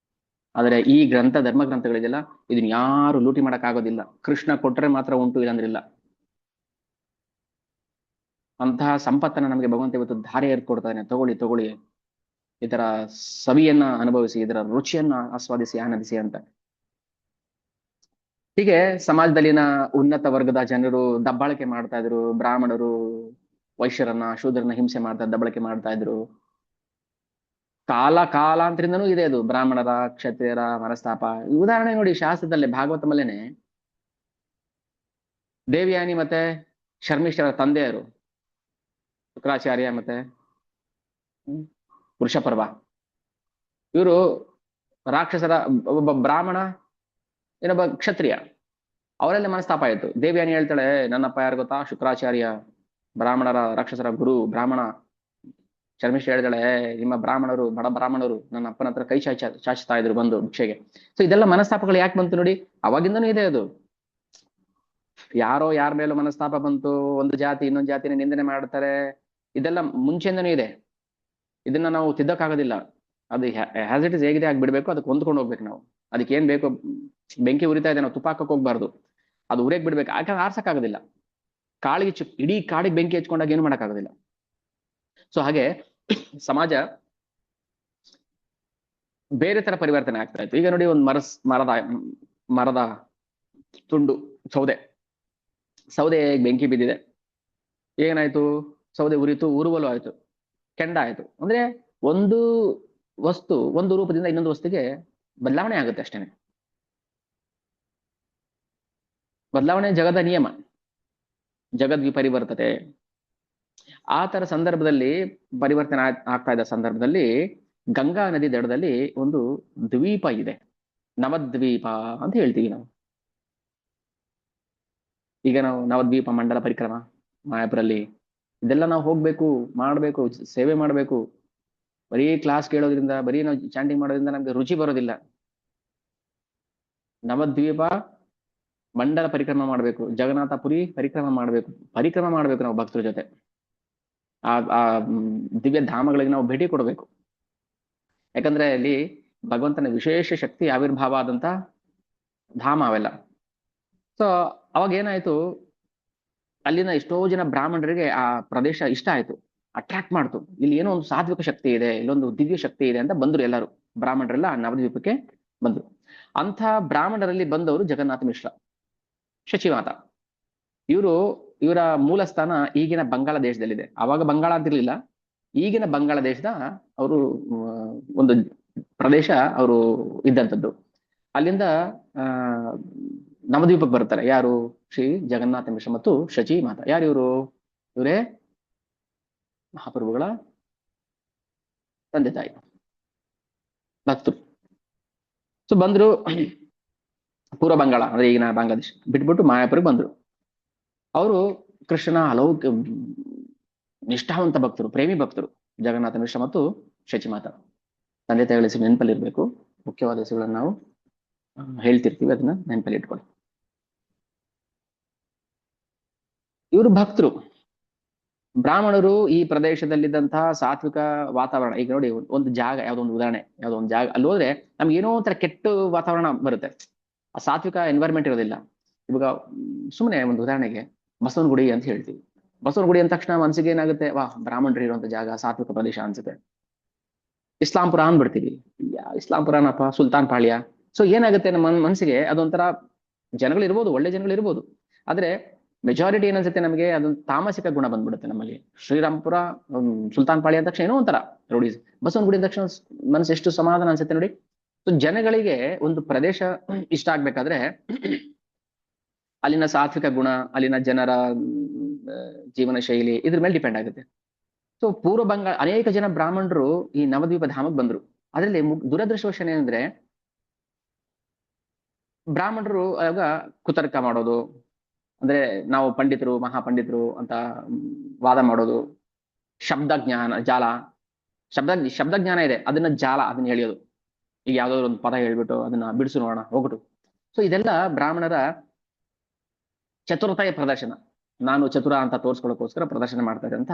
ಆದ್ರೆ ಈ ಧರ್ಮ ಗ್ರಂಥಗಳಿದೆಲ್ಲ, ಇದನ್ನ ಯಾರು ಲೂಟಿ ಮಾಡಕ್ ಆಗೋದಿಲ್ಲ. ಕೃಷ್ಣ ಕೊಟ್ರೆ ಮಾತ್ರ ಉಂಟು, ಇಲ್ಲಂದ್ರಿಲ್ಲ. ಅಂತಹ ಸಂಪತ್ತನ್ನ ನಮಗೆ ಭಗವಂತ ಇವತ್ತು ಧಾರೆ ಏರ್ಕೊಡ್ತಾನೆ. ತಗೊಳ್ಳಿ, ಇದರ ಸವಿಯನ್ನ ಅನುಭವಿಸಿ, ಇದರ ರುಚಿಯನ್ನ ಆಸ್ವಾದಿಸಿ, ಆನಂದಿಸಿ ಅಂತ. ಹೀಗೆ ಸಮಾಜದಲ್ಲಿನ ಉನ್ನತ ವರ್ಗದ ಜನರು ದಬ್ಬಾಳಿಕೆ ಮಾಡ್ತಾ ಇದ್ರು. ಬ್ರಾಹ್ಮಣರು ವೈಶ್ಯರನ್ನ, ಶೂದ್ರನ್ನ ಹಿಂಸೆ ಮಾಡ್ತಾ ದಬ್ಬಾಳಿಕೆ ಮಾಡ್ತಾ ಇದ್ರು. ಕಾಲಾಂತರಿಂದನೂ ಇದೆ ಅದು, ಬ್ರಾಹ್ಮಣರ ಕ್ಷತ್ರಿಯರ ಮನಸ್ತಾಪ. ಉದಾಹರಣೆ ನೋಡಿ, ಶಾಸ್ತ್ರದಲ್ಲೇ ಭಾಗವತಮಲ್ಲೇನೆ ದೇವಯಾನಿ ಮತ್ತೆ ಶರ್ಮಿಷ್ಠರ ತಂದೆಯರು, ಶುಕ್ರಾಚಾರ್ಯ ಮತ್ತೆ ವೃಷಪರ್ವ, ಇವರು ರಾಕ್ಷಸರ, ಒಬ್ಬ ಬ್ರಾಹ್ಮಣ ಇನ್ನೊಬ್ಬ ಕ್ಷತ್ರಿಯ, ಅವರೆಲ್ಲ ಮನಸ್ತಾಪ ಆಯ್ತು. ದೇವಯಾನಿ ಹೇಳ್ತಾಳೆ, ನನ್ನಪ್ಪ ಯಾರು ಗೊತ್ತಾ? ಶುಕ್ರಾಚಾರ್ಯ, ಬ್ರಾಹ್ಮಣರ ರಾಕ್ಷಸರ ಗುರು ಬ್ರಾಹ್ಮಣ. ಶರ್ಮಿಷ್ಠ ಹೇಳ್ತಾಳೆ, ನಿಮ್ಮ ಬ್ರಾಹ್ಮಣರು, ಬಡ ಬ್ರಾಹ್ಮಣರು ನನ್ನ ಅಪ್ಪನ ಹತ್ರ ಕೈ ಚಾಚ್ತಾ ಇದ್ರು ಬಂದು ಭಿಕ್ಷೆಗೆ. ಸೊ ಇದೆಲ್ಲ ಮನಸ್ತಾಪಗಳು ಯಾಕೆ ಬಂತು ನೋಡಿ? ಅವಾಗಿಂದನೂ ಇದೆ ಅದು. ಯಾರೋ ಯಾರ ಮೇಲೂ ಮನಸ್ತಾಪ ಬಂತು, ಒಂದು ಜಾತಿ ಇನ್ನೊಂದು ಜಾತಿನ ನಿಂದನೆ ಮಾಡ್ತಾರೆ, ಇದೆಲ್ಲ ಮುಂಚೆಯಿಂದನೂ ಇದೆ. ಇದನ್ನ ನಾವು ತಿದ್ದಕ್ಕಾಗೋದಿಲ್ಲ. ಅದು ಹ್ಯಾಸ್ ಇಟ್ ಇಸ್ ಹೇಗಿದೆ ಆಗ್ಬಿಡ್ಬೇಕು, ಅದಕ್ಕೆ ಹೊಂದ್ಕೊಂಡು ಹೋಗ್ಬೇಕು ನಾವು. ಅದಕ್ಕೆ ಏನ್ ಬೇಕು, ಬೆಂಕಿ ಉರಿತಾ ಇದೆ, ನಾವು ತುಪ್ಪ ಹಾಕಕ್ ಹೋಗ್ಬಾರ್ದು, ಅದು ಉರಿಯಕ್ ಬಿಡ್ಬೇಕು. ಯಾಕಂದ್ರೆ ಆರ್ಸಕ್ಕಾಗೋದಿಲ್ಲ. ಕಾಳಿಗೆ ಇಡೀ ಕಾಡಿಗೆ ಬೆಂಕಿ ಹಚ್ಕೊಂಡಾಗ ಏನು ಮಾಡೋಕ್ಕಾಗೋದಿಲ್ಲ. ಸೊ ಹಾಗೆ ಸಮಾಜ ಬೇರೆ ತರ ಪರಿವರ್ತನೆ ಆಗ್ತಾ ಇತ್ತು. ಈಗ ನೋಡಿ, ಒಂದು ಮರದ ತುಂಡು, ಸೌದೆ ಬೆಂಕಿ ಬಿದ್ದಿದೆ. ಏನಾಯ್ತು? ಸೌದೆ ಉರಿತು, ಉರುವಲು ಆಯ್ತು, ಕೆಂಡ ಆಯ್ತು. ಅಂದ್ರೆ ಒಂದು ವಸ್ತು ಒಂದು ರೂಪದಿಂದ ಇನ್ನೊಂದು ವಸ್ತುಗೆ ಬದಲಾವಣೆ ಆಗುತ್ತೆ ಅಷ್ಟೇನೆ. ಬದಲಾವಣೆ ಜಗದ ನಿಯಮ, ಜಗದ್ವಿಪರಿವರ್ತತೆ. ಆ ತರ ಸಂದರ್ಭದಲ್ಲಿ, ಪರಿವರ್ತನೆ ಆಗ್ತಾ ಇದ್ದ ಸಂದರ್ಭದಲ್ಲಿ, ಗಂಗಾ ನದಿ ದಡದಲ್ಲಿ ಒಂದು ದ್ವೀಪ ಇದೆ, ನವದ್ವೀಪ ಅಂತ ಹೇಳ್ತೀವಿ ನಾವು. ಈಗ ನಾವು ನವದ್ವೀಪ ಮಂಡಲ ಪರಿಕ್ರಮ ಮಾಯಾಪುರಲ್ಲಿ ಇದೆಲ್ಲ ನಾವು ಹೋಗ್ಬೇಕು, ಮಾಡ್ಬೇಕು, ಸೇವೆ ಮಾಡ್ಬೇಕು. ಬರೀ ಕ್ಲಾಸ್ ಕೇಳೋದ್ರಿಂದ, ಬರೀ ನಾವು ಚಾಂಟಿಂಗ್ ಮಾಡೋದ್ರಿಂದ ನಮ್ಗೆ ರುಚಿ ಬರೋದಿಲ್ಲ. ನವದ್ವೀಪ ಮಂಡಲ ಪರಿಕ್ರಮ ಮಾಡ್ಬೇಕು, ಜಗನ್ನಾಥಪುರಿ ಪರಿಕ್ರಮ ಮಾಡ್ಬೇಕು ನಾವು ಭಕ್ತರ ಜೊತೆ. ಆ ದಿವ್ಯ ಧಾಮಗಳಿಗೆ ನಾವು ಭೇಟಿ ಕೊಡಬೇಕು. ಯಾಕಂದ್ರೆ ಅಲ್ಲಿ ಭಗವಂತನ ವಿಶೇಷ ಶಕ್ತಿ ಆವಿರ್ಭಾವ ಆದಂತ ಧಾಮ ಅವೆಲ್ಲ. ಸೊ ಅವಾಗ ಏನಾಯ್ತು, ಅಲ್ಲಿನ ಎಷ್ಟೋ ಜನ ಬ್ರಾಹ್ಮಣರಿಗೆ ಆ ಪ್ರದೇಶ ಇಷ್ಟ ಆಯ್ತು, ಅಟ್ರಾಕ್ಟ್ ಮಾಡ್ತು. ಇಲ್ಲಿ ಏನೋ ಒಂದು ಸಾತ್ವಿಕ ಶಕ್ತಿ ಇದೆ, ಇಲ್ಲೊಂದು ದಿವ್ಯ ಶಕ್ತಿ ಇದೆ ಅಂತ ಬಂದ್ರು ಎಲ್ಲರೂ. ಬ್ರಾಹ್ಮಣರೆಲ್ಲ ಆ ನವದ್ವೀಪಕ್ಕೆ ಬಂದ್ರು. ಅಂಥ ಬ್ರಾಹ್ಮಣರಲ್ಲಿ ಬಂದವರು ಜಗನ್ನಾಥ ಮಿಶ್ರ, ಶಚಿಮಾತ. ಇವರ ಮೂಲ ಸ್ಥಾನ ಈಗಿನ ಬಂಗಾಳ ದೇಶದಲ್ಲಿದೆ. ಅವಾಗ ಬಂಗಾಳ ಅಂತಿರ್ಲಿಲ್ಲ, ಈಗಿನ ಬಾಂಗ್ಲಾದೇಶದ ಅವರು ಒಂದು ಪ್ರದೇಶ ಅವರು ಇದ್ದಂಥದ್ದು. ಅಲ್ಲಿಂದ ಆ ನವದ್ವೀಪಕ್ಕೆ ಬರ್ತಾರೆ. ಯಾರು? ಶ್ರೀ ಜಗನ್ನಾಥ ಮಿಶ್ರ ಮತ್ತು ಶಚಿ ಮಾತಾ. ಯಾರು ಇವರು? ಇವರೇ ಮಹಾಪ್ರಭುಗಳ ತಂದೆ ತಾಯಿ, ಭಕ್ತರು. ಸೊ ಬಂದ್ರು, ಪೂರ್ವ ಬಂಗಾಳ ಅಂದ್ರೆ ಈಗಿನ ಬಾಂಗ್ಲಾದೇಶ ಬಿಟ್ಬಿಟ್ಟು ಮಾಯಾಪುರಿಗೆ ಬಂದ್ರು. ಅವರು ಕೃಷ್ಣನ ಅಲೌಕ ನಿಷ್ಠಾವಂತ ಭಕ್ತರು, ಪ್ರೇಮಿ ಭಕ್ತರು, ಜಗನ್ನಾಥ ಮಿಶ್ರ ಮತ್ತು ಶಚಿಮಾತಾ. ತಂದೆ ತಾಯಿಗಳ ಹೆಸರು ನೆನಪಲ್ಲಿ ಇರಬೇಕು. ಮುಖ್ಯವಾದ ಹೆಸರುಗಳನ್ನ ನಾವು ಹೇಳ್ತಿರ್ತೀವಿ, ಅದನ್ನ ನೆನಪಲ್ಲಿ ಇಟ್ಕೊಳ್ಳಿ. ಇವರು ಭಕ್ತರು. ಬ್ರಾಹ್ಮಣರು ಈ ಪ್ರದೇಶದಲ್ಲಿದ್ದಂತಹ ಸಾತ್ವಿಕ ವಾತಾವರಣ, ಈಗ ನೋಡಿ ಒಂದು ಜಾಗ, ಯಾವ್ದೋ ಒಂದು ಉದಾಹರಣೆ, ಯಾವ್ದೋ ಒಂದು ಜಾಗ ಅಲ್ಲಿ ಹೋದ್ರೆ ನಮ್ಗೆ ಏನೋ ಒಂಥರ ಕೆಟ್ಟ ವಾತಾವರಣ ಬರುತ್ತೆ, ಆ ಸಾತ್ವಿಕ ಎನ್ವೈರ್ಮೆಂಟ್ ಇರೋದಿಲ್ಲ. ಇವಾಗ ಸುಮ್ಮನೆ ಒಂದು ಉದಾಹರಣೆಗೆ ಬಸವನಗುಡಿ ಅಂತ ಹೇಳ್ತೀವಿ. ಬಸವನಗುಡಿ ಅಂದ ತಕ್ಷಣ ಮನಸ್ಸಿಗೆ ಏನಾಗುತ್ತೆ? ವಾಹ್, ಬ್ರಾಹ್ಮಣರು ಇರುವಂತ ಜಾಗ, ಸಾತ್ವಿಕ ಪ್ರದೇಶ ಅನ್ಸುತ್ತೆ. ಇಸ್ಲಾಂಪುರ ಅಂದ್ಬಿಡ್ತೀವಿ. ಇಸ್ಲಾಂಪುರನಪ್ಪ, ಸುಲ್ತಾನ್ ಪಾಳ್ಯ. ಸೊ ಏನಾಗುತ್ತೆ, ನಮ್ಮ ಮನಸ್ಸಿಗೆ ಅದೊಂಥರ ಜನಗಳಿರ್ಬೋದು, ಒಳ್ಳೆ ಜನಗಳಿರ್ಬೋದು, ಆದ್ರೆ ಮೆಜಾರಿಟಿ ಏನನ್ಸುತ್ತೆ ನಮಗೆ, ಅದೊಂದು ತಾಮಸಿಕ ಗುಣ ಬಂದ್ಬಿಡುತ್ತೆ ನಮ್ಮಲ್ಲಿ. ಶ್ರೀರಾಮ್ಪುರ, ಸುಲ್ತಾನ್ ಪಾಳ್ಯ ಅಂದ ತಕ್ಷಣ ಏನೋ ಒಂಥರ ರೂಢೀಸ್. ಬಸವನಗುಡಿ ಅಂದ ತಕ್ಷಣ ಮನಸ್ಸು ಎಷ್ಟು ಸಮಾಧಾನ ಅನ್ಸುತ್ತೆ ನೋಡಿ. ಸೊ ಜನಗಳಿಗೆ ಒಂದು ಪ್ರದೇಶ ಇಷ್ಟ ಆಗ್ಬೇಕಾದ್ರೆ ಅಲ್ಲಿನ ಸಾತ್ವಿಕ ಗುಣ, ಅಲ್ಲಿನ ಜನರ ಜೀವನ ಶೈಲಿ, ಇದ್ರ ಮೇಲೆ ಡಿಪೆಂಡ್ ಆಗುತ್ತೆ. ಸೊ ಪೂರ್ವ ಬಂಗಾಳ ಅನೇಕ ಜನ ಬ್ರಾಹ್ಮಣರು ಈ ನವದ್ವೀಪ ಧಾಮಕ್ಕೆ ಬಂದ್ರು. ಅದರಲ್ಲಿ ದುರದೃಷ್ಟವಶ ಏನಂದ್ರೆ, ಬ್ರಾಹ್ಮಣರು ಆಗ ಕುತರ್ಕ ಮಾಡೋದು, ಅಂದ್ರೆ ನಾವು ಪಂಡಿತರು, ಮಹಾಪಂಡಿತರು ಅಂತ ವಾದ ಮಾಡೋದು, ಶಬ್ದ ಜ್ಞಾನ ಜಾಲ, ಶಬ್ದ ಜ್ಞಾನ ಇದೆ, ಅದನ್ನ ಜಾಲ, ಅದನ್ನ ಹೇಳಿಯೋದು. ಈಗ ಯಾವ್ದಾದ್ರು ಒಂದು ಪದ ಹೇಳ್ಬಿಟ್ಟು ಅದನ್ನ ಬಿಡಿಸು ನೋಡೋಣ ಹೋಗ್ಬಿಟ್ಟು. ಸೊ ಇದೆಲ್ಲ ಬ್ರಾಹ್ಮಣರ ಚತುರತೆಯ ಪ್ರದರ್ಶನ. ನಾನು ಚತುರ ಅಂತ ತೋರ್ಸ್ಕೊಳ್ಳೋಕೋಸ್ಕರ ಪ್ರದರ್ಶನ ಮಾಡ್ತಾರೆ ಅಂತ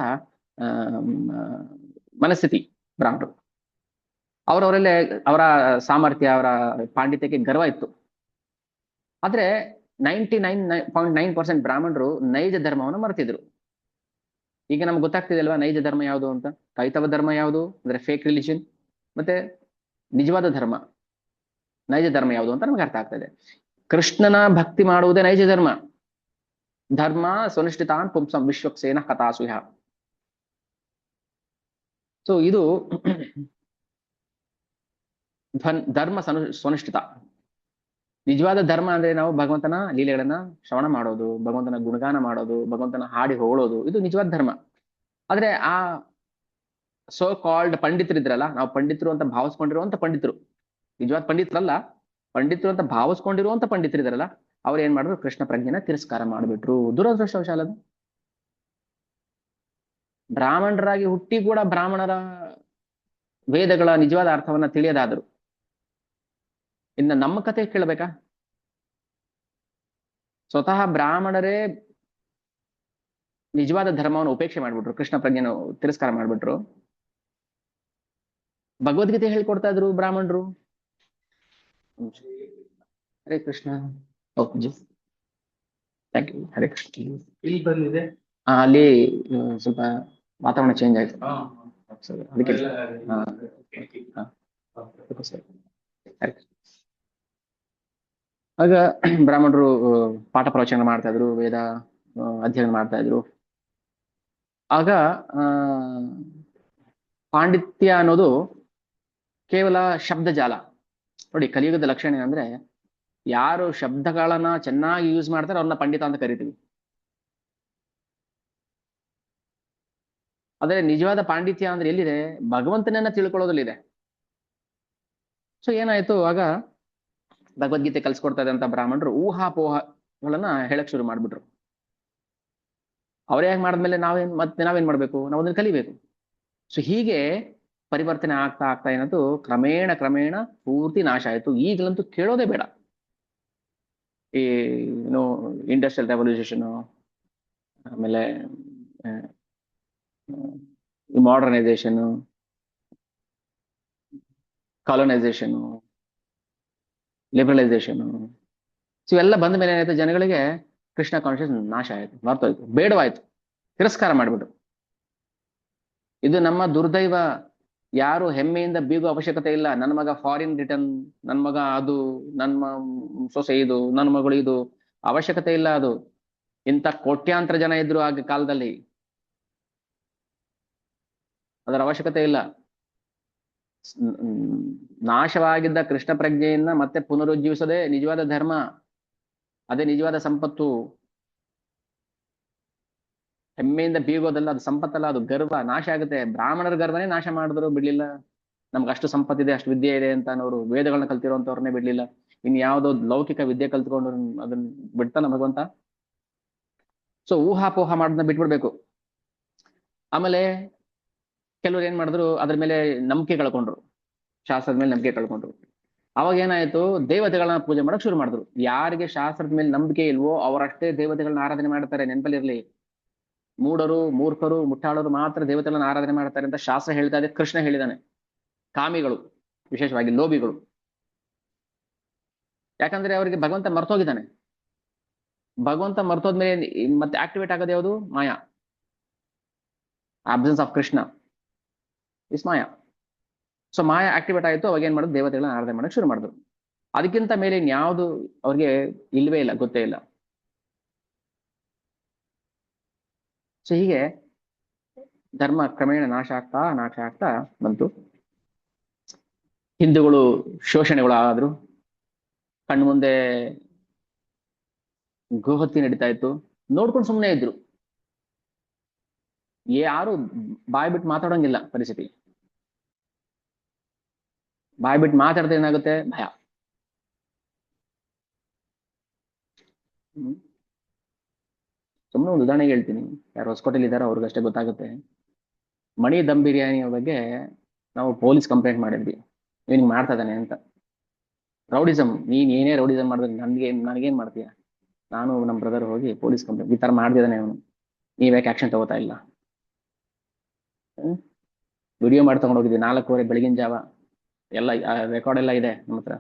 ಮನಸ್ಥಿತಿ ಬ್ರಾಹ್ಮಣರು. ಅವರವರಲ್ಲೇ ಅವರ ಸಾಮರ್ಥ್ಯ, ಅವರ ಪಾಂಡಿತ್ಯಕ್ಕೆ ಗರ್ವ ಇತ್ತು. ಆದ್ರೆ 99.9% ಬ್ರಾಹ್ಮಣರು ನೈಜ ಧರ್ಮವನ್ನು ಮರೆತಿದ್ರು. ಈಗ ನಮ್ಗೆ ಗೊತ್ತಾಗ್ತಿದೆ ಅಲ್ವಾ ನೈಜ ಧರ್ಮ ಯಾವುದು ಅಂತ. ಕೈತವ ಧರ್ಮ ಯಾವುದು ಅಂದ್ರೆ ಫೇಕ್ ರಿಲಿಜನ್, ಮತ್ತೆ ನಿಜವಾದ ಧರ್ಮ, ನೈಜ ಧರ್ಮ ಯಾವುದು ಅಂತ ನಮ್ಗೆ ಅರ್ಥ ಆಗ್ತದೆ. ಕೃಷ್ಣನ ಭಕ್ತಿ ಮಾಡುವುದೇ ನೈಜ ಧರ್ಮ. ಧರ್ಮ ಸುನಿಷ್ಠಿತಾನ್ ಪುಂಸಂ ವಿಶ್ವಕ್ಸೇನ ಕಥಾಸುಹ. ಸೊ ಇದು ಧರ್ಮ ಸುನಿಷ್ಠಿತ. ನಿಜವಾದ ಧರ್ಮ ಅಂದ್ರೆ ನಾವು ಭಗವಂತನ ಲೀಲೆಗಳನ್ನ ಶ್ರವಣ ಮಾಡೋದು, ಭಗವಂತನ ಗುಣಗಾನ ಮಾಡೋದು, ಭಗವಂತನ ಹಾಡಿ ಹೊಗಳೋದು, ಇದು ನಿಜವಾದ ಧರ್ಮ. ಆದ್ರೆ ಆ ಸೋ ಕಾಲ್ಡ್ ಪಂಡಿತರಿದ್ರಲ್ಲ, ನಾವು ಪಂಡಿತರು ಅಂತ ಭಾವಿಸ್ಕೊಂಡಿರುವಂತ ಪಂಡಿತರು, ನಿಜವಾದ ಪಂಡಿತರಲ್ಲ, ಪಂಡಿತರು ಅಂತ ಭಾವಿಸ್ಕೊಂಡಿರುವಂತ ಪಂಡಿತರಿದ್ರಲ್ಲ, ಅವ್ರು ಏನ್ ಮಾಡಿದ್ರು? ಕೃಷ್ಣ ಪ್ರಜ್ಞೆನ ತಿರಸ್ಕಾರ ಮಾಡಿಬಿಟ್ರು. ದುರದೃಷ್ಟವಶಾಲದು. ಬ್ರಾಹ್ಮಣರಾಗಿ ಹುಟ್ಟಿ ಕೂಡ ಬ್ರಾಹ್ಮಣರ ವೇದಗಳ ನಿಜವಾದ ಅರ್ಥವನ್ನ ತಿಳಿಯದಾದ್ರು. ಇನ್ನ ನಮ್ಮ ಕತೆ ಕೇಳಬೇಕಾ? ಸ್ವತಃ ಬ್ರಾಹ್ಮಣರೇ ನಿಜವಾದ ಧರ್ಮವನ್ನು ಉಪೇಕ್ಷೆ ಮಾಡ್ಬಿಟ್ರು, ಕೃಷ್ಣ ಪ್ರಜ್ಞೆನ ತಿರಸ್ಕಾರ ಮಾಡ್ಬಿಟ್ರು. ಭಗವದ್ಗೀತೆ ಹೇಳ್ಕೊಡ್ತಾ ಇದ್ರು ಬ್ರಾಹ್ಮಣರು. Hare Krishna. Okay, thank you. Hare Krishna. ಇಲ್ಲಿ ಬಂದಿದೆ. ಅಲ್ಲಿ ಸ್ವಲ್ಪ ವಾತಾವರಣ ಚೇಂಜ್ ಆಯ್ತು, ಅದಕ್ಕೆ ಆಗ ಬ್ರಾಹ್ಮಣರು ಪಾಠ ಪ್ರವಚನ ಮಾಡ್ತಾ ಇದ್ರು, ವೇದ ಅಧ್ಯಯನ ಮಾಡ್ತಾ ಇದ್ರು. ಆಗ ಪಾಂಡಿತ್ಯ ಅನ್ನೋದು ಕೇವಲ ಶಬ್ದ ಜಾಲ. ನೋಡಿ, ಕಲಿಯುಗದ ಲಕ್ಷಣ ಏನಂದ್ರೆ, ಯಾರು ಶಬ್ದಗಳನ್ನ ಚೆನ್ನಾಗಿ ಯೂಸ್ ಮಾಡ್ತಾರೆ ಅವ್ರನ್ನ ಪಂಡಿತ ಅಂತ ಕರಿತೀವಿ. ಆದ್ರೆ ನಿಜವಾದ ಪಾಂಡಿತ್ಯ ಅಂದ್ರೆ ಎಲ್ಲಿದೆ? ಭಗವಂತನನ್ನ ತಿಳ್ಕೊಳ್ಳೋದಲ್ಲಿದೆ. ಸೊ ಏನಾಯ್ತು, ಆಗ ಭಗವದ್ಗೀತೆ ಕಲ್ಸ್ಕೊಡ್ತಾ ಇದ್ದಂತ ಬ್ರಾಹ್ಮಣರು ಊಹಾಪೋಹಗಳನ್ನ ಹೇಳಕ್ ಶುರು ಮಾಡ್ಬಿಟ್ರು. ಅವರೇ ಹೇಗೆ ಮಾಡಿದ್ಮೇಲೆ ನಾವೇನ್ ಮಾಡ್ಬೇಕು? ನಾವು ಅದನ್ನ ಕಲಿಬೇಕು. ಸೊ ಹೀಗೆ ಪರಿವರ್ತನೆ ಆಗ್ತಾ ಆಗ್ತಾ ಏನಂತೂ ಕ್ರಮೇಣ ಕ್ರಮೇಣ ಪೂರ್ತಿ ನಾಶ ಆಯ್ತು. ಈಗಲಂತೂ ಕೇಳೋದೇ ಬೇಡ. ಈ ಏನು ಇಂಡಸ್ಟ್ರಿಯಲ್ ರೆವಲ್ಯೂಷನ್, ಆಮೇಲೆ ಮಾಡರ್ನೈಸೇಷನ್, ಕಾಲೋನೈಸೇಷನ್, ಲಿಬರಲೈಸೇಷನ್, ಇವೆಲ್ಲ ಬಂದ ಮೇಲೆ ಏನಾಯ್ತು, ಜನಗಳಿಗೆ ಕೃಷ್ಣ ಕಾನ್ಶಿಯಸ್ ನಾಶ ಆಯ್ತು, ಮರ್ತೋಯ್ತು, ಬೇಡವಾಯ್ತು, ತಿರಸ್ಕಾರ ಮಾಡ್ಬಿಟ್ಟು. ಇದು ನಮ್ಮ ದುರ್ದೈವ. ಯಾರು ಹೆಮ್ಮೆಯಿಂದ ಬೀಗೋ ಅವಶ್ಯಕತೆ ಇಲ್ಲ. ನನ್ನ ಮಗ ಫಾರಿನ್ ರಿಟರ್ನ್, ನನ್ನ ಮಗ ಅದು, ನನ್ನ ಸೊಸೆ ಇದು, ನನ್ನ ಮಗಳು ಇದು, ಅವಶ್ಯಕತೆ ಇಲ್ಲ. ಅದು ಇಂಥ ಕೋಟ್ಯಾಂತರ ಜನ ಇದ್ರು ಆಗ ಕಾಲದಲ್ಲಿ. ಅದರ ಅವಶ್ಯಕತೆ ಇಲ್ಲ. ನಾಶವಾಗಿದ್ದ ಕೃಷ್ಣ ಪ್ರಜ್ಞೆಯನ್ನ ಮತ್ತೆ ಪುನರುಜ್ಜೀವಿಸೋದೇ ನಿಜವಾದ ಧರ್ಮ, ಅದೇ ನಿಜವಾದ ಸಂಪತ್ತು. ಹೆಮ್ಮೆಯಿಂದ ಬೀಗೋದಲ್ಲ, ಅದು ಸಂಪತ್ತಲ್ಲ, ಅದು ಗರ್ವ. ನಾಶ ಆಗುತ್ತೆ. ಬ್ರಾಹ್ಮಣರ ಗರ್ವನೇ ನಾಶ ಮಾಡಿದ್ರು ಬಿಡ್ಲಿಲ್ಲ. ನಮ್ಗೆ ಅಷ್ಟು ಸಂಪತ್ತಿದೆ, ಅಷ್ಟು ವಿದ್ಯೆ ಇದೆ ಅಂತ ಅನ್ನೋರು, ವೇದಗಳನ್ನ ಕಲ್ತಿರುವಂತವ್ರನ್ನೇ ಬಿಡ್ಲಿಲ್ಲ. ಇನ್ ಯಾವ್ದೋ ಲೌಕಿಕ ವಿದ್ಯೆ ಕಲ್ತ್ಕೊಂಡು ಅದನ್ನ ಬಿಡ್ತಾನ ಭಗವಂತ? ಸೊ ಊಹಾಪೋಹ ಮಾಡೋದನ್ನ ಬಿಟ್ಬಿಡ್ಬೇಕು. ಆಮೇಲೆ ಕೆಲವ್ರು ಏನ್ ಮಾಡಿದ್ರು, ಅದ್ರ ಮೇಲೆ ನಂಬಿಕೆ ಕಳ್ಕೊಂಡ್ರು, ಶಾಸ್ತ್ರದ ಮೇಲೆ ನಂಬಿಕೆ ಕಳ್ಕೊಂಡ್ರು. ಅವಾಗ ಏನಾಯ್ತು, ದೇವತೆಗಳನ್ನ ಪೂಜೆ ಮಾಡಕ್ ಶುರು ಮಾಡಿದ್ರು. ಯಾರಿಗೆ ಶಾಸ್ತ್ರದ ಮೇಲೆ ನಂಬಿಕೆ ಇಲ್ವೋ ಅವರಷ್ಟೇ ದೇವತೆಗಳನ್ನ ಆರಾಧನೆ ಮಾಡ್ತಾರೆ, ನೆನಪಲ್ಲಿರ್ಲಿ. ಮೂಢರು, ಮೂರ್ಖರು, ಮುಟ್ಟಾಳರು ಮಾತ್ರ ದೇವತೆಗಳನ್ನ ಆರಾಧನೆ ಮಾಡ್ತಾರೆ ಅಂತ ಶಾಸ್ತ್ರ ಹೇಳ್ತಾ ಇದೆ, ಕೃಷ್ಣ ಹೇಳಿದಾನೆ. ಕಾಮಿಗಳು, ವಿಶೇಷವಾಗಿ ಲೋಭಿಗಳು. ಯಾಕಂದ್ರೆ ಅವರಿಗೆ ಭಗವಂತ ಮರ್ತೋಗಿದ್ದಾನೆ. ಭಗವಂತ ಮರ್ತೋದ್ಮೇಲೆ ಮತ್ತೆ ಆಕ್ಟಿವೇಟ್ ಆಗೋದು ಯಾವುದು? Maya. Absence of Krishna is Maya. So Maya activate ಆಯಿತು. ಅವಾಗ ಏನ್ ಮಾಡೋದು, ದೇವತೆಗಳನ್ನ ಆರಾಧನೆ ಮಾಡಕ್ ಶುರು ಮಾಡಿದ್ರು. ಅದಕ್ಕಿಂತ ಮೇಲೆ ಇನ್ಯಾವುದು ಅವ್ರಿಗೆ ಇಲ್ವೇ ಇಲ್ಲ, ಗೊತ್ತೇ ಇಲ್ಲ. ಸೊ ಹೀಗೆ ಧರ್ಮ ಕ್ರಮೇಣ ನಾಶ ಆಗ್ತಾ ಬಂತು. ಹಿಂದೂಗಳು ಶೋಷಣೆಗಳಾದ್ರು, ಕಣ್ಣು ಮುಂದೆ ಗೋಹತ್ಯೆ ನಡೀತಾ ಇತ್ತು, ನೋಡ್ಕೊಂಡು ಸುಮ್ಮನೆ ಇದ್ರು. ಯಾರು ಬಾಯ್ ಬಿಟ್ಟು ಮಾತಾಡೋಂಗಿಲ್ಲ ಪರಿಸ್ಥಿತಿ. ಬಾಯ್ ಬಿಟ್ಟು ಮಾತಾಡ್ತಾ ಏನಾಗುತ್ತೆ, ಭಯ. ಸುಮ್ಮನೆ ಒಂದು ಉದಾಹರಣೆಗೆ ಹೇಳ್ತೀನಿ, ಯಾರು ಹೊಸಕೋಟೆಯಲ್ಲಿ ಇದ್ದಾರೋ ಅವ್ರಿಗಷ್ಟೇ ಗೊತ್ತಾಗುತ್ತೆ. ಮಣಿ ದಮ್ ಬಿರಿಯಾನಿಯ ಬಗ್ಗೆ ನಾವು ಪೊಲೀಸ್ ಕಂಪ್ಲೇಂಟ್ ಮಾಡಿದ್ವಿ, ಇವನಿಗೆ ಮಾಡ್ತಾ ಇದ್ದಾನೆ ಅಂತ. ರೌಡಿಸಮ್, ನೀನ್ ಏನೇ ರೌಡಿಸಮ್ ಮಾಡಿದ್ರೆ ನನಗೇನ್ ಮಾಡ್ತೀಯ? ನಾನು ನಮ್ಮ ಬ್ರದರ್ ಹೋಗಿ ಪೊಲೀಸ್ ಕಂಪ್ಲೇಂಟ್, ಈ ತರ ಮಾಡ್ತಿದ್ದಾನೆ ಅವನು, ನೀವ್ಯಾಕೆ ಆಕ್ಷನ್ ತಗೋತಾ ಇಲ್ಲ? ವಿಡಿಯೋ ಮಾಡಿ ತಗೊಂಡು ಹೋಗಿದ್ವಿ 4:15 ಬೆಳಗಿನ ಜಾವ. ಎಲ್ಲ ರೆಕಾರ್ಡ್ ಎಲ್ಲ ಇದೆ ನಮ್ಮ ಹತ್ರ.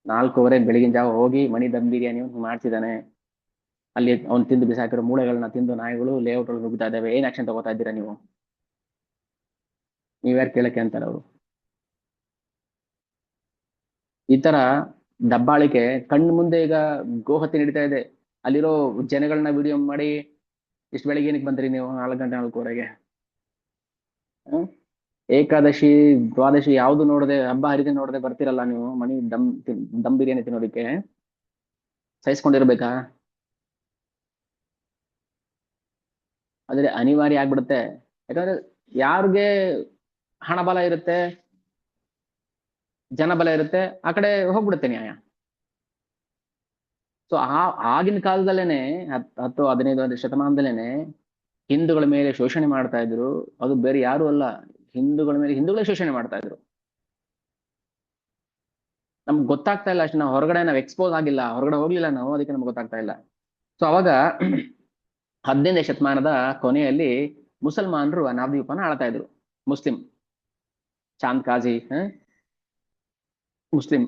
4:15 ಬೆಳಗಿನ ಜಾವ ಹೋಗಿ ಮಣಿ ದಮ್ ಬಿರಿಯಾನಿ ಮಾಡ್ತಿದ್ದಾನೆ. ಅಲ್ಲಿ ಅವ್ನು ತಿಂದು ಬಿಸಾಕಿರೋ ಮೂಳೆಗಳನ್ನ ತಿಂದು ನಾಯಿಗಳು ಲೇಔಟ್ ಒಳಗೆ ನುಗ್ತಾ ಇದ್ದಾವೆ. ಏನ್ ಆಕ್ಷನ್ ತಗೋತಾ ಇದ್ದೀರಾ ನೀವು? ನೀವ್ಯಾರು ಕೇಳಕ್ಕೆ ಅಂತಾರೆ ಅವರು. ಈ ತರ ದಬ್ಬಾಳಿಕೆ ಕಣ್ಣು ಮುಂದೆ ಈಗ ಗೋಹತ್ಯೆ ನಡೀತಾ ಇದೆ. ಅಲ್ಲಿರೋ ಜನಗಳನ್ನ ವಿಡಿಯೋ ಮಾಡಿ, ಇಷ್ಟು ಬೆಳಿಗ್ಗೆ ಏನಕ್ಕೆ ಬಂದ್ರಿ ನೀವು 4 ಗಂಟೆ 4:15ಗೆ? ಏಕಾದಶಿ ದ್ವಾದಶಿ ಯಾವ್ದು ನೋಡದೆ, ಹಬ್ಬ ಹರಿದಿನ ನೋಡದೆ ಬರ್ತಿರಲ್ಲ ನೀವು ಮಣಿ ದಮ್ ಬಿರಿಯಾನಿ ತಿನ್ನೋದಕ್ಕೆ. ಸಹಿಸ್ಕೊಂಡಿರ್ಬೇಕಾ? ಆದ್ರೆ ಅನಿವಾರ್ಯ ಆಗ್ಬಿಡುತ್ತೆ. ಯಾಕಂದ್ರೆ ಯಾರಿಗೆ ಹಣ ಬಲ ಇರುತ್ತೆ, ಜನ ಬಲ ಇರುತ್ತೆ, ಆ ಕಡೆ ಹೋಗ್ಬಿಡುತ್ತೆ ನ್ಯಾಯ. ಸೊ ಆಗಿನ ಕಾಲದಲ್ಲೇನೆ 10-15 ಶತಮಾನದಲ್ಲೇನೆ ಹಿಂದೂಗಳ ಮೇಲೆ ಶೋಷಣೆ ಮಾಡ್ತಾ ಇದ್ರು. ಅದು ಬೇರೆ ಯಾರು ಅಲ್ಲ, ಹಿಂದೂಗಳ ಮೇಲೆ ಹಿಂದೂಗಳೇ ಶೋಷಣೆ ಮಾಡ್ತಾ ಇದ್ರು. ನಮ್ಗೆ ಗೊತ್ತಾಗ್ತಾ ಇಲ್ಲ ಅಷ್ಟೇ. ನಾವು ಹೊರಗಡೆ ನಾವು ಎಕ್ಸ್ಪೋಸ್ ಆಗಿಲ್ಲ, ಹೊರಗಡೆ ಹೋಗ್ಲಿಲ್ಲ ನಾವು, ಅದಕ್ಕೆ ನಮ್ಗೆ ಗೊತ್ತಾಗ್ತಾ ಇಲ್ಲ. ಸೊ ಅವಾಗ 15ನೇ ಶತಮಾನದ ಕೊನೆಯಲ್ಲಿ ಮುಸಲ್ಮಾನರು ನವದ್ವೀಪನ ಆಳ್ತಾ ಇದ್ರು. Muslim Chand Kazi Muslim.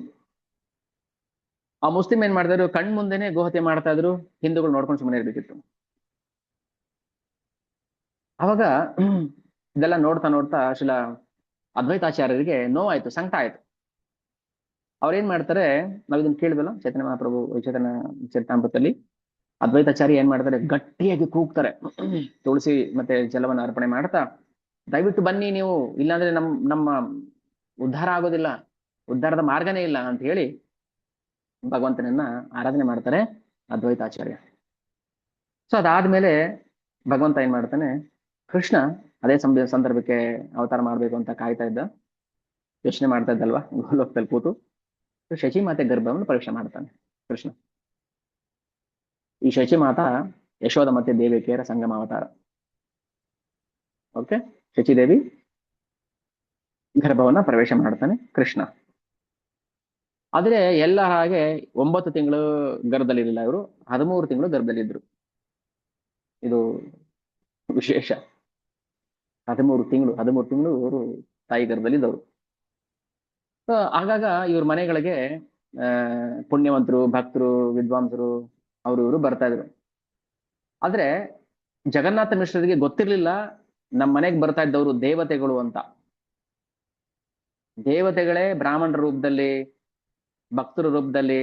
ಆ ಮುಸ್ಲಿಂ ಏನ್ ಮಾಡ್ತಾ ಇದ್ರು, ಕಣ್ ಮುಂದೆನೆ ಗೋಹತ್ಯೆ ಮಾಡ್ತಾ ಇದ್ರು. ಹಿಂದೂಗಳು ನೋಡ್ಕೊಂಡು ಸುಮ್ಮನೆ ಇರ್ಬೇಕಿತ್ತು. ಅವಾಗ ಇದೆಲ್ಲ ನೋಡ್ತಾ ನೋಡ್ತಾ ಶಿಲ ಅದ್ವೈತಾಚಾರ್ಯರಿಗೆ ನೋವಾಯ್ತು, ಸಂಕಟ ಆಯ್ತು. ಅವ್ರೇನ್ ಮಾಡ್ತಾರೆ, ನಾವ್ ಇದನ್ನ ಕೇಳಿದ್ವಲ್ಲ ಚೈತನ್ಯ ಮಹಾಪ್ರಭು ಚೈತನ್ಯ ಚರಿತಾಮೃತದಲ್ಲಿ. ಅದ್ವೈತಾಚಾರ್ಯ ಏನ್ ಮಾಡ್ತಾರೆ, ಗಟ್ಟಿಯಾಗಿ ಕೂಗ್ತಾರೆ. ತುಳಸಿ ಮತ್ತೆ ಜಲವನ್ನು ಅರ್ಪಣೆ ಮಾಡ್ತಾ, ದಯವಿಟ್ಟು ಬನ್ನಿ ನೀವು, ಇಲ್ಲಾಂದ್ರೆ ನಮ್ಮ ಉದ್ಧಾರ ಆಗೋದಿಲ್ಲ, ಉದ್ಧಾರದ ಮಾರ್ಗನೇ ಇಲ್ಲ ಅಂತ ಹೇಳಿ ಭಗವಂತನನ್ನ ಆರಾಧನೆ ಮಾಡ್ತಾರೆ ಅದ್ವೈತಾಚಾರ್ಯ. ಸೊ ಅದಾದ್ಮೇಲೆ ಭಗವಂತ ಏನ್ ಮಾಡ್ತಾನೆ, ಕೃಷ್ಣ ಅದೇ ಸಂದರ್ಭಕ್ಕೆ ಅವತಾರ ಮಾಡ್ಬೇಕು ಅಂತ ಕಾಯ್ತಾ ಇದ್ದ, ಯೋಚನೆ ಮಾಡ್ತಾ ಇದ್ದಲ್ವಾ ಗೋಲೋಕದಲ್ಲಿ ಕೂತು. ಶಚಿ ಮಾತೆ ಗರ್ಭವನ್ನು ಪರೀಕ್ಷೆ ಮಾಡ್ತಾನೆ ಕೃಷ್ಣ. ಈ ಶಚಿ ಮಾತಾ ಯಶೋಧ ಮತ್ತೆ ದೇವಿಕೆಯರ ಸಂಗಮ ಅವತಾರ. ಓಕೆ, ಶಚಿದೇವಿ ಗರ್ಭವನ್ನ ಪ್ರವೇಶ ಮಾಡ್ತಾನೆ ಕೃಷ್ಣ. ಆದ್ರೆ ಎಲ್ಲ ಹಾಗೆ 9 ತಿಂಗಳು ಗರ್ಭದಲ್ಲಿರಲಿಲ್ಲ ಇವರು, 13 ತಿಂಗಳು ಗರ್ಭದಲ್ಲಿದ್ರು. ಇದು ವಿಶೇಷ. 13 ತಿಂಗಳು ಇವರು ತಾಯಿ ಗರ್ಭದಲ್ಲಿದ್ದವರು. ಆಗಾಗ ಇವ್ರ ಮನೆಗಳಿಗೆ ಪುಣ್ಯವಂತರು, ಭಕ್ತರು, ವಿದ್ವಾಂಸರು ಅವರು ಇವರು ಬರ್ತಾ ಇದ್ರು. ಆದ್ರೆ ಜಗನ್ನಾಥ ಮಿಶ್ರರಿಗೆ ಗೊತ್ತಿರ್ಲಿಲ್ಲ ನಮ್ಮ ಮನೆಗೆ ಬರ್ತಾ ಇದ್ದವರು ದೇವತೆಗಳು ಅಂತ. ದೇವತೆಗಳೇ ಬ್ರಾಹ್ಮಣರ ರೂಪದಲ್ಲಿ, ಭಕ್ತರ ರೂಪದಲ್ಲಿ,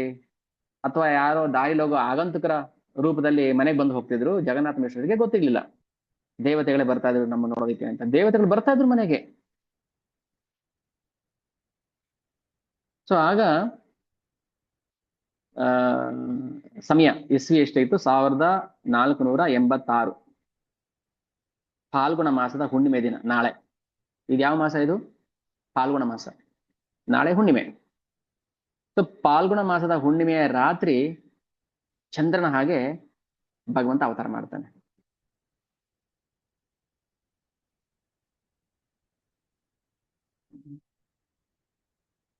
ಅಥವಾ ಯಾರೋ ದಾರಿಲೋಗೋ ಆಗಂತುಕರ ರೂಪದಲ್ಲಿ ಮನೆಗೆ ಬಂದು ಹೋಗ್ತಿದ್ರು. ಜಗನ್ನಾಥ ಮಿಶ್ರರಿಗೆ ಗೊತ್ತಿರ್ಲಿಲ್ಲ. ದೇವತೆಗಳೇ ಬರ್ತಾ ಇದ್ರು ನಮ್ಮ ನೋಡೋದಕ್ಕೆ ಅಂತ. ದೇವತೆಗಳು ಬರ್ತಾ ಇದ್ರು ಮನೆಗೆ. ಸೊ ಆಗ ಆ ಸಮಯ ಇಸ್ವಿ ಎಷ್ಟಾಯ್ತು? 1486. ಫಾಲ್ಗುಣ ಮಾಸದ ಹುಣ್ಣಿಮೆ ದಿನ ನಾಳೆ. ಇದು ಯಾವ ಮಾಸ ಇದು? ಫಾಲ್ಗುಣ ಮಾಸ. ನಾಳೆ ಹುಣ್ಣಿಮೆ. ಸೊ ಫಾಲ್ಗುಣ ಮಾಸದ ಹುಣ್ಣಿಮೆಯ ರಾತ್ರಿ ಚಂದ್ರನ ಹಾಗೆ ಭಗವಂತ ಅವತಾರ ಮಾಡ್ತಾನೆ.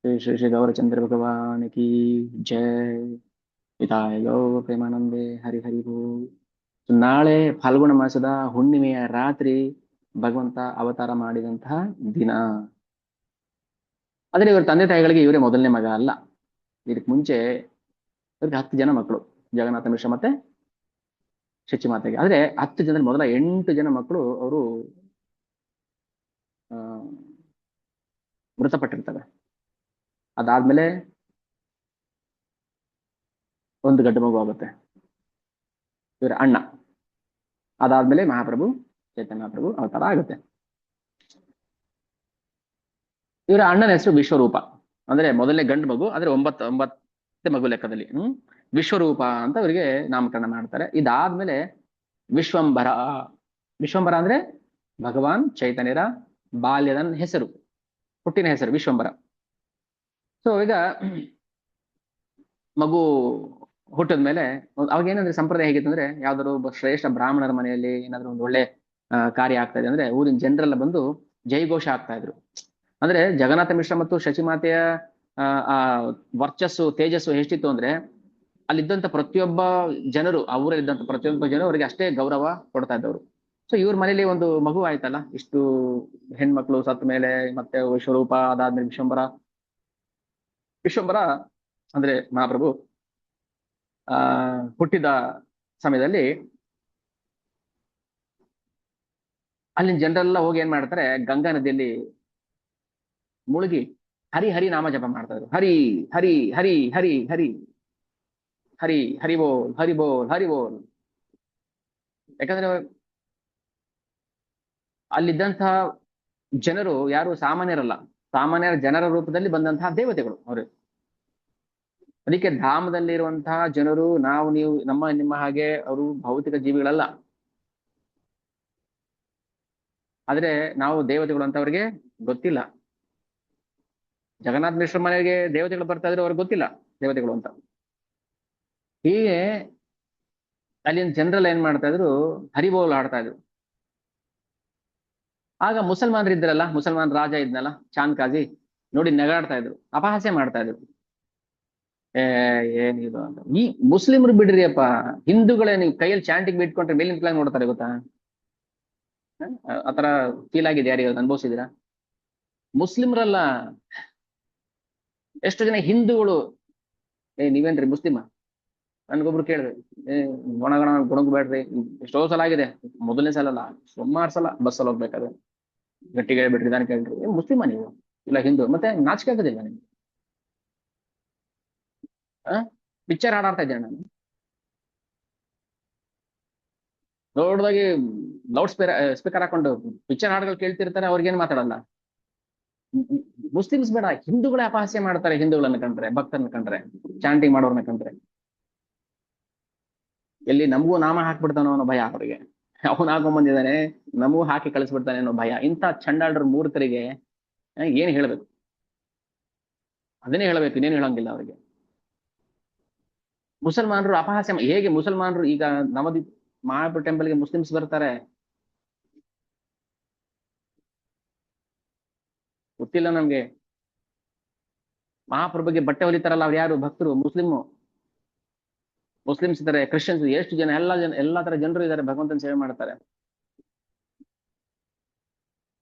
ಶ್ರೀ ಶ್ರೀ ಶ್ರೀ ಗೌರಚಂದ್ರ ಭಗವಾನ್ ಕಿ ಜಯ. ಹಿತಾಯ ಗೌರ ಪ್ರೇಮಾನಂದೇ ಹರಿ ಹರಿ ಬೋಲ್. ನಾಳೆ ಫಾಲ್ಗುಣ ಮಾಸದ ಹುಣ್ಣಿಮೆಯ ರಾತ್ರಿ ಭಗವಂತ ಅವತಾರ ಮಾಡಿದಂತಹ ದಿನ. ಆದ್ರೆ ಇವ್ರ ತಂದೆ ತಾಯಿಗಳಿಗೆ ಇವರೇ ಮೊದಲನೇ ಮಗ ಅಲ್ಲ. ಇದಕ್ಕೆ ಮುಂಚೆ ಇವ್ರಿಗೆ 10 ಜನ ಮಕ್ಕಳು, ಜಗನ್ನಾಥ ಮಿಶ್ರ ಮತ್ತೆ ಶಚಿಮಾತೆಗೆ. ಆದ್ರೆ 10 ಜನರಲ್ಲಿ ಮೊದಲ 8 ಜನ ಮಕ್ಕಳು ಅವರು ಮೃತಪಟ್ಟಿರ್ತಾರೆ. ಅದಾದ್ಮೇಲೆ ಒಂದು ಗಂಡು ಮಗು ಆಗುತ್ತೆ, ಇವರ ಅಣ್ಣ. ಅದಾದ್ಮೇಲೆ ಮಹಾಪ್ರಭು ಚೈತನ್ಯ ಮಹಾಪ್ರಭು ಅವತಾರ ಆಗುತ್ತೆ. ಇವರ ಅಣ್ಣನ ಹೆಸರು ವಿಶ್ವರೂಪ. ಅಂದ್ರೆ ಮೊದಲನೇ ಗಂಡು ಮಗು, ಆದ್ರೆ 9ನೇ ಮಗು ಲೆಕ್ಕದಲ್ಲಿ. ವಿಶ್ವರೂಪ ಅಂತ ಅವರಿಗೆ ನಾಮಕರಣ ಮಾಡ್ತಾರೆ. ಇದಾದ್ಮೇಲೆ ವಿಶ್ವಂಬರ. ವಿಶ್ವಂಬರ ಅಂದ್ರೆ ಭಗವಾನ್ ಚೈತನ್ಯರ ಬಾಲ್ಯದ ಹೆಸರು, ಹುಟ್ಟಿನ ಹೆಸರು ವಿಶ್ವಂಬರ. ಸೊ ಈಗ ಮಗು ಹುಟ್ಟಿದ್ಮೇಲೆ ಅವಾಗ ಏನಂದ್ರೆ ಸಂಪ್ರದಾಯ ಹೇಗಿತ್ತು ಅಂದ್ರೆ, ಯಾವ್ದಾದ್ರು ಒಬ್ಬ ಶ್ರೇಷ್ಠ ಬ್ರಾಹ್ಮಣರ ಮನೆಯಲ್ಲಿ ಏನಾದ್ರು ಒಂದು ಒಳ್ಳೆ ಕಾರ್ಯ ಆಗ್ತಾ ಇದೆ ಅಂದ್ರೆ ಊರಿನ ಜನರೆಲ್ಲ ಬಂದು ಜೈಘೋಷ ಆಗ್ತಾ ಇದ್ರು. ಅಂದ್ರೆ ಜಗನ್ನಾಥ ಮಿಶ್ರ ಮತ್ತು ಶಚಿಮಾತೆಯ ಆ ವರ್ಚಸ್ಸು ತೇಜಸ್ಸು ಎಷ್ಟಿತ್ತು ಅಂದ್ರೆ, ಅಲ್ಲಿದ್ದಂತ ಪ್ರತಿಯೊಬ್ಬ ಜನರು, ಆ ಊರಲ್ಲಿದ್ದಂತ ಪ್ರತಿಯೊಬ್ಬ ಜನರು ಅವರಿಗೆ ಅಷ್ಟೇ ಗೌರವ ಕೊಡ್ತಾ ಇದ್ದವರು. ಸೊ ಇವ್ರ ಮನೇಲಿ ಒಂದು ಮಗು ಆಯ್ತಲ್ಲ, ಇಷ್ಟು ಹೆಣ್ಮಕ್ಳು ಸತ್ತ ಮೇಲೆ, ಮತ್ತೆ ವಿಶ್ವರೂಪ, ಅದಾದ್ಮೇಲೆ ವಿಶ್ವಂಬರ. ವಿಶ್ವಂಬರ ಅಂದ್ರೆ ಮಹಾಪ್ರಭು ಹುಟ್ಟಿದ ಸಮಯದಲ್ಲಿ ಅಲ್ಲಿನ ಜನರೆಲ್ಲ ಹೋಗಿ ಏನ್ ಮಾಡ್ತಾರೆ, ಗಂಗಾ ನದಿಯಲ್ಲಿ ಮುಳುಗಿ ಹರಿ ಹರಿ ನಾಮ ಜಪ ಮಾಡ್ತಾ ಇದ್ರು. ಹರಿ ಹರಿ ಹರಿ ಹರಿ ಹರಿ ಹರಿ ಹರಿ ಬೋಲ್ ಹರಿ ಬೋಲ್ ಹರಿ ಬೋಲ್. ಯಾಕಂದ್ರೆ ಅಲ್ಲಿದ್ದಂತಹ ಜನರು ಯಾರು ಸಾಮಾನ್ಯರಲ್ಲ, ಸಾಮಾನ್ಯರ ಜನರ ರೂಪದಲ್ಲಿ ಬಂದಂತಹ ದೇವತೆಗಳು ಅವರು. ಅದಕ್ಕೆ ಧಾಮದಲ್ಲಿರುವಂತಹ ಜನರು ನಾವು ನೀವು ನಿಮ್ಮ ಹಾಗೆ ಅವರು ಭೌತಿಕ ಜೀವಿಗಳಲ್ಲ. ಆದ್ರೆ ನಾವು ದೇವತೆಗಳು ಅಂತ ಅವ್ರಿಗೆ ಗೊತ್ತಿಲ್ಲ. ಜಗನ್ನಾಥ ಮಿಶ್ರ ಮನೆಗೆ ದೇವತೆಗಳು ಬರ್ತಾ ಇದ್ರು, ಅವ್ರಿಗೆ ಗೊತ್ತಿಲ್ಲ ದೇವತೆಗಳು ಅಂತ. ಹೀಗೆ ಅಲ್ಲಿನ ಜನರೆಲ್ಲ ಏನ್ ಮಾಡ್ತಾ ಇದ್ರು, ಹರಿಬೋಲ್ ಆಡ್ತಾ ಇದ್ರು. ಆಗ ಮುಸಲ್ಮಾನರು ಇದ್ರಲ್ಲ, ಮುಸಲ್ಮಾನ್ ರಾಜ ಇದ್ನಲ್ಲ ಚಾಂದ್ ಕಾಜಿ, ನೋಡಿ ನಗಾಡ್ತಾ ಇದ್ರು, ಅಪಹಾಸ್ಯ ಮಾಡ್ತಾ ಇದ್ರು. ಏನಿದು ಅಂತ. ಈ ಮುಸ್ಲಿಮ್ರು ಬಿಡ್ರಿ ಅಪ್ಪ, ಹಿಂದೂಗಳೇ ನೀವು ಕೈಯಲ್ಲಿ ಚಾಂಟಿಗೆ ಬಿಟ್ಕೊಂಡ್ರೆ ಮೇಲಿನ ಕ್ಲಾಗ್ ನೋಡ್ತಾರೆ ಗೊತ್ತಾ? ಆತರ ಫೀಲ್ ಆಗಿದೆ ಯಾರಿಗೆ ಅನುಭವಿಸಿದಿರಾ? ಮುಸ್ಲಿಮ್ರಲ್ಲ, ಎಷ್ಟು ಜನ ಹಿಂದೂಗಳು ನೀವೇನ್ರಿ ಮುಸ್ಲಿಮ ನನ್ಗೊಬ್ರು ಕೇಳಿದ್ರೆ, ಗುಣಗಣ ಗುಣಗ್ಬೇಡ್ರಿ. ಎಷ್ಟೋ ಸಲ ಆಗಿದೆ, ಮೊದಲನೇ ಸಲ ಅಲ್ಲ, ಸುಮಾರು ಸಲ ಬಸ್ಸಲ್ಲಿ ಹೋಗ್ಬೇಕಾದ್ರೆ ಗಟ್ಟಿಗೆ ಹೇಳ್ಬಿಟ್ರಿ, ನಾನು ಕೇಳ್ರಿ ಮುಸ್ಲಿಮ ನೀವು ಇಲ್ಲ ಹಿಂದೂ, ಮತ್ತೆ ನಾಚಿಕೆ ಆಗೋದಿಲ್ಲ ನಿಮ್ಗೆ? ಪಿಕ್ಚರ್ ಹಾಡಾಡ್ತಾ ಇದ್ದೇನೆ ನಾನು, ದೊಡ್ಡದಾಗಿ ಲೌಡ್ ಸ್ಪೀಕರ್ ಹಾಕೊಂಡು ಪಿಕ್ಚರ್ ಹಾಡುಗಳು ಕೇಳ್ತಿರ್ತಾರೆ, ಅವ್ರಿಗೇನು ಮಾತಾಡಲ್ಲ. ಮುಸ್ಲಿಮ್ಸ್ ಬೇಡ, ಹಿಂದೂಗಳೇ ಅಪಹಾಸ್ಯ ಮಾಡ್ತಾರೆ ಹಿಂದೂಗಳನ್ನ ಕಂಡ್ರೆ, ಭಕ್ತರನ್ನ ಕಂಡ್ರೆ, ಚಾಂಟಿಂಗ್ ಮಾಡೋರ್ನ ಕಂಡ್ರೆ. ಎಲ್ಲಿ ನಮಗೂ ನಾಮ ಹಾಕ್ಬಿಡ್ತಾನೋ ಅನ್ನೋ ಭಯ ಅವರಿಗೆ. ಅವನು ಹಾಕೊಂಡ್ ನಮಗೂ ಹಾಕಿ ಕಳಿಸ್ಬಿಡ್ತಾನೆ ಅನ್ನೋ ಭಯ. ಇಂಥ ಚಂಡಾಳರ ಮೂರ್ಖರಿಗೆ ಏನ್ ಹೇಳ್ಬೇಕು? ಅದನ್ನೇ ಹೇಳ್ಬೇಕು, ಇನ್ನೇನು ಹೇಳಂಗಿಲ್ಲ ಅವರಿಗೆ. ಮುಸಲ್ಮಾನರು ಅಪಹಾಸ್ಯ ಹೇಗೆ? ಮುಸಲ್ಮಾನರು ಈಗ ನವದೀಪ್ ಮಹಾಪುರ ಟೆಂಪಲ್ಗೆ ಮುಸ್ಲಿಮ್ಸ್ ಬರ್ತಾರೆ, ಗೊತ್ತಿಲ್ಲ ನಮ್ಗೆ. ಮಹಾಪ್ರಭುಗೆ ಬಟ್ಟೆ ಹೊಲಿತಾರಲ್ಲ ಅವ್ರು ಯಾರು? ಭಕ್ತರು, ಮುಸ್ಲಿಮ್ಸ್ ಇದ್ದಾರೆ, ಕ್ರಿಶ್ಚಿಯನ್ಸ್, ಎಷ್ಟು ಜನ, ಎಲ್ಲಾ ತರ ಜನರು ಇದ್ದಾರೆ, ಭಗವಂತನ ಸೇವೆ ಮಾಡ್ತಾರೆ.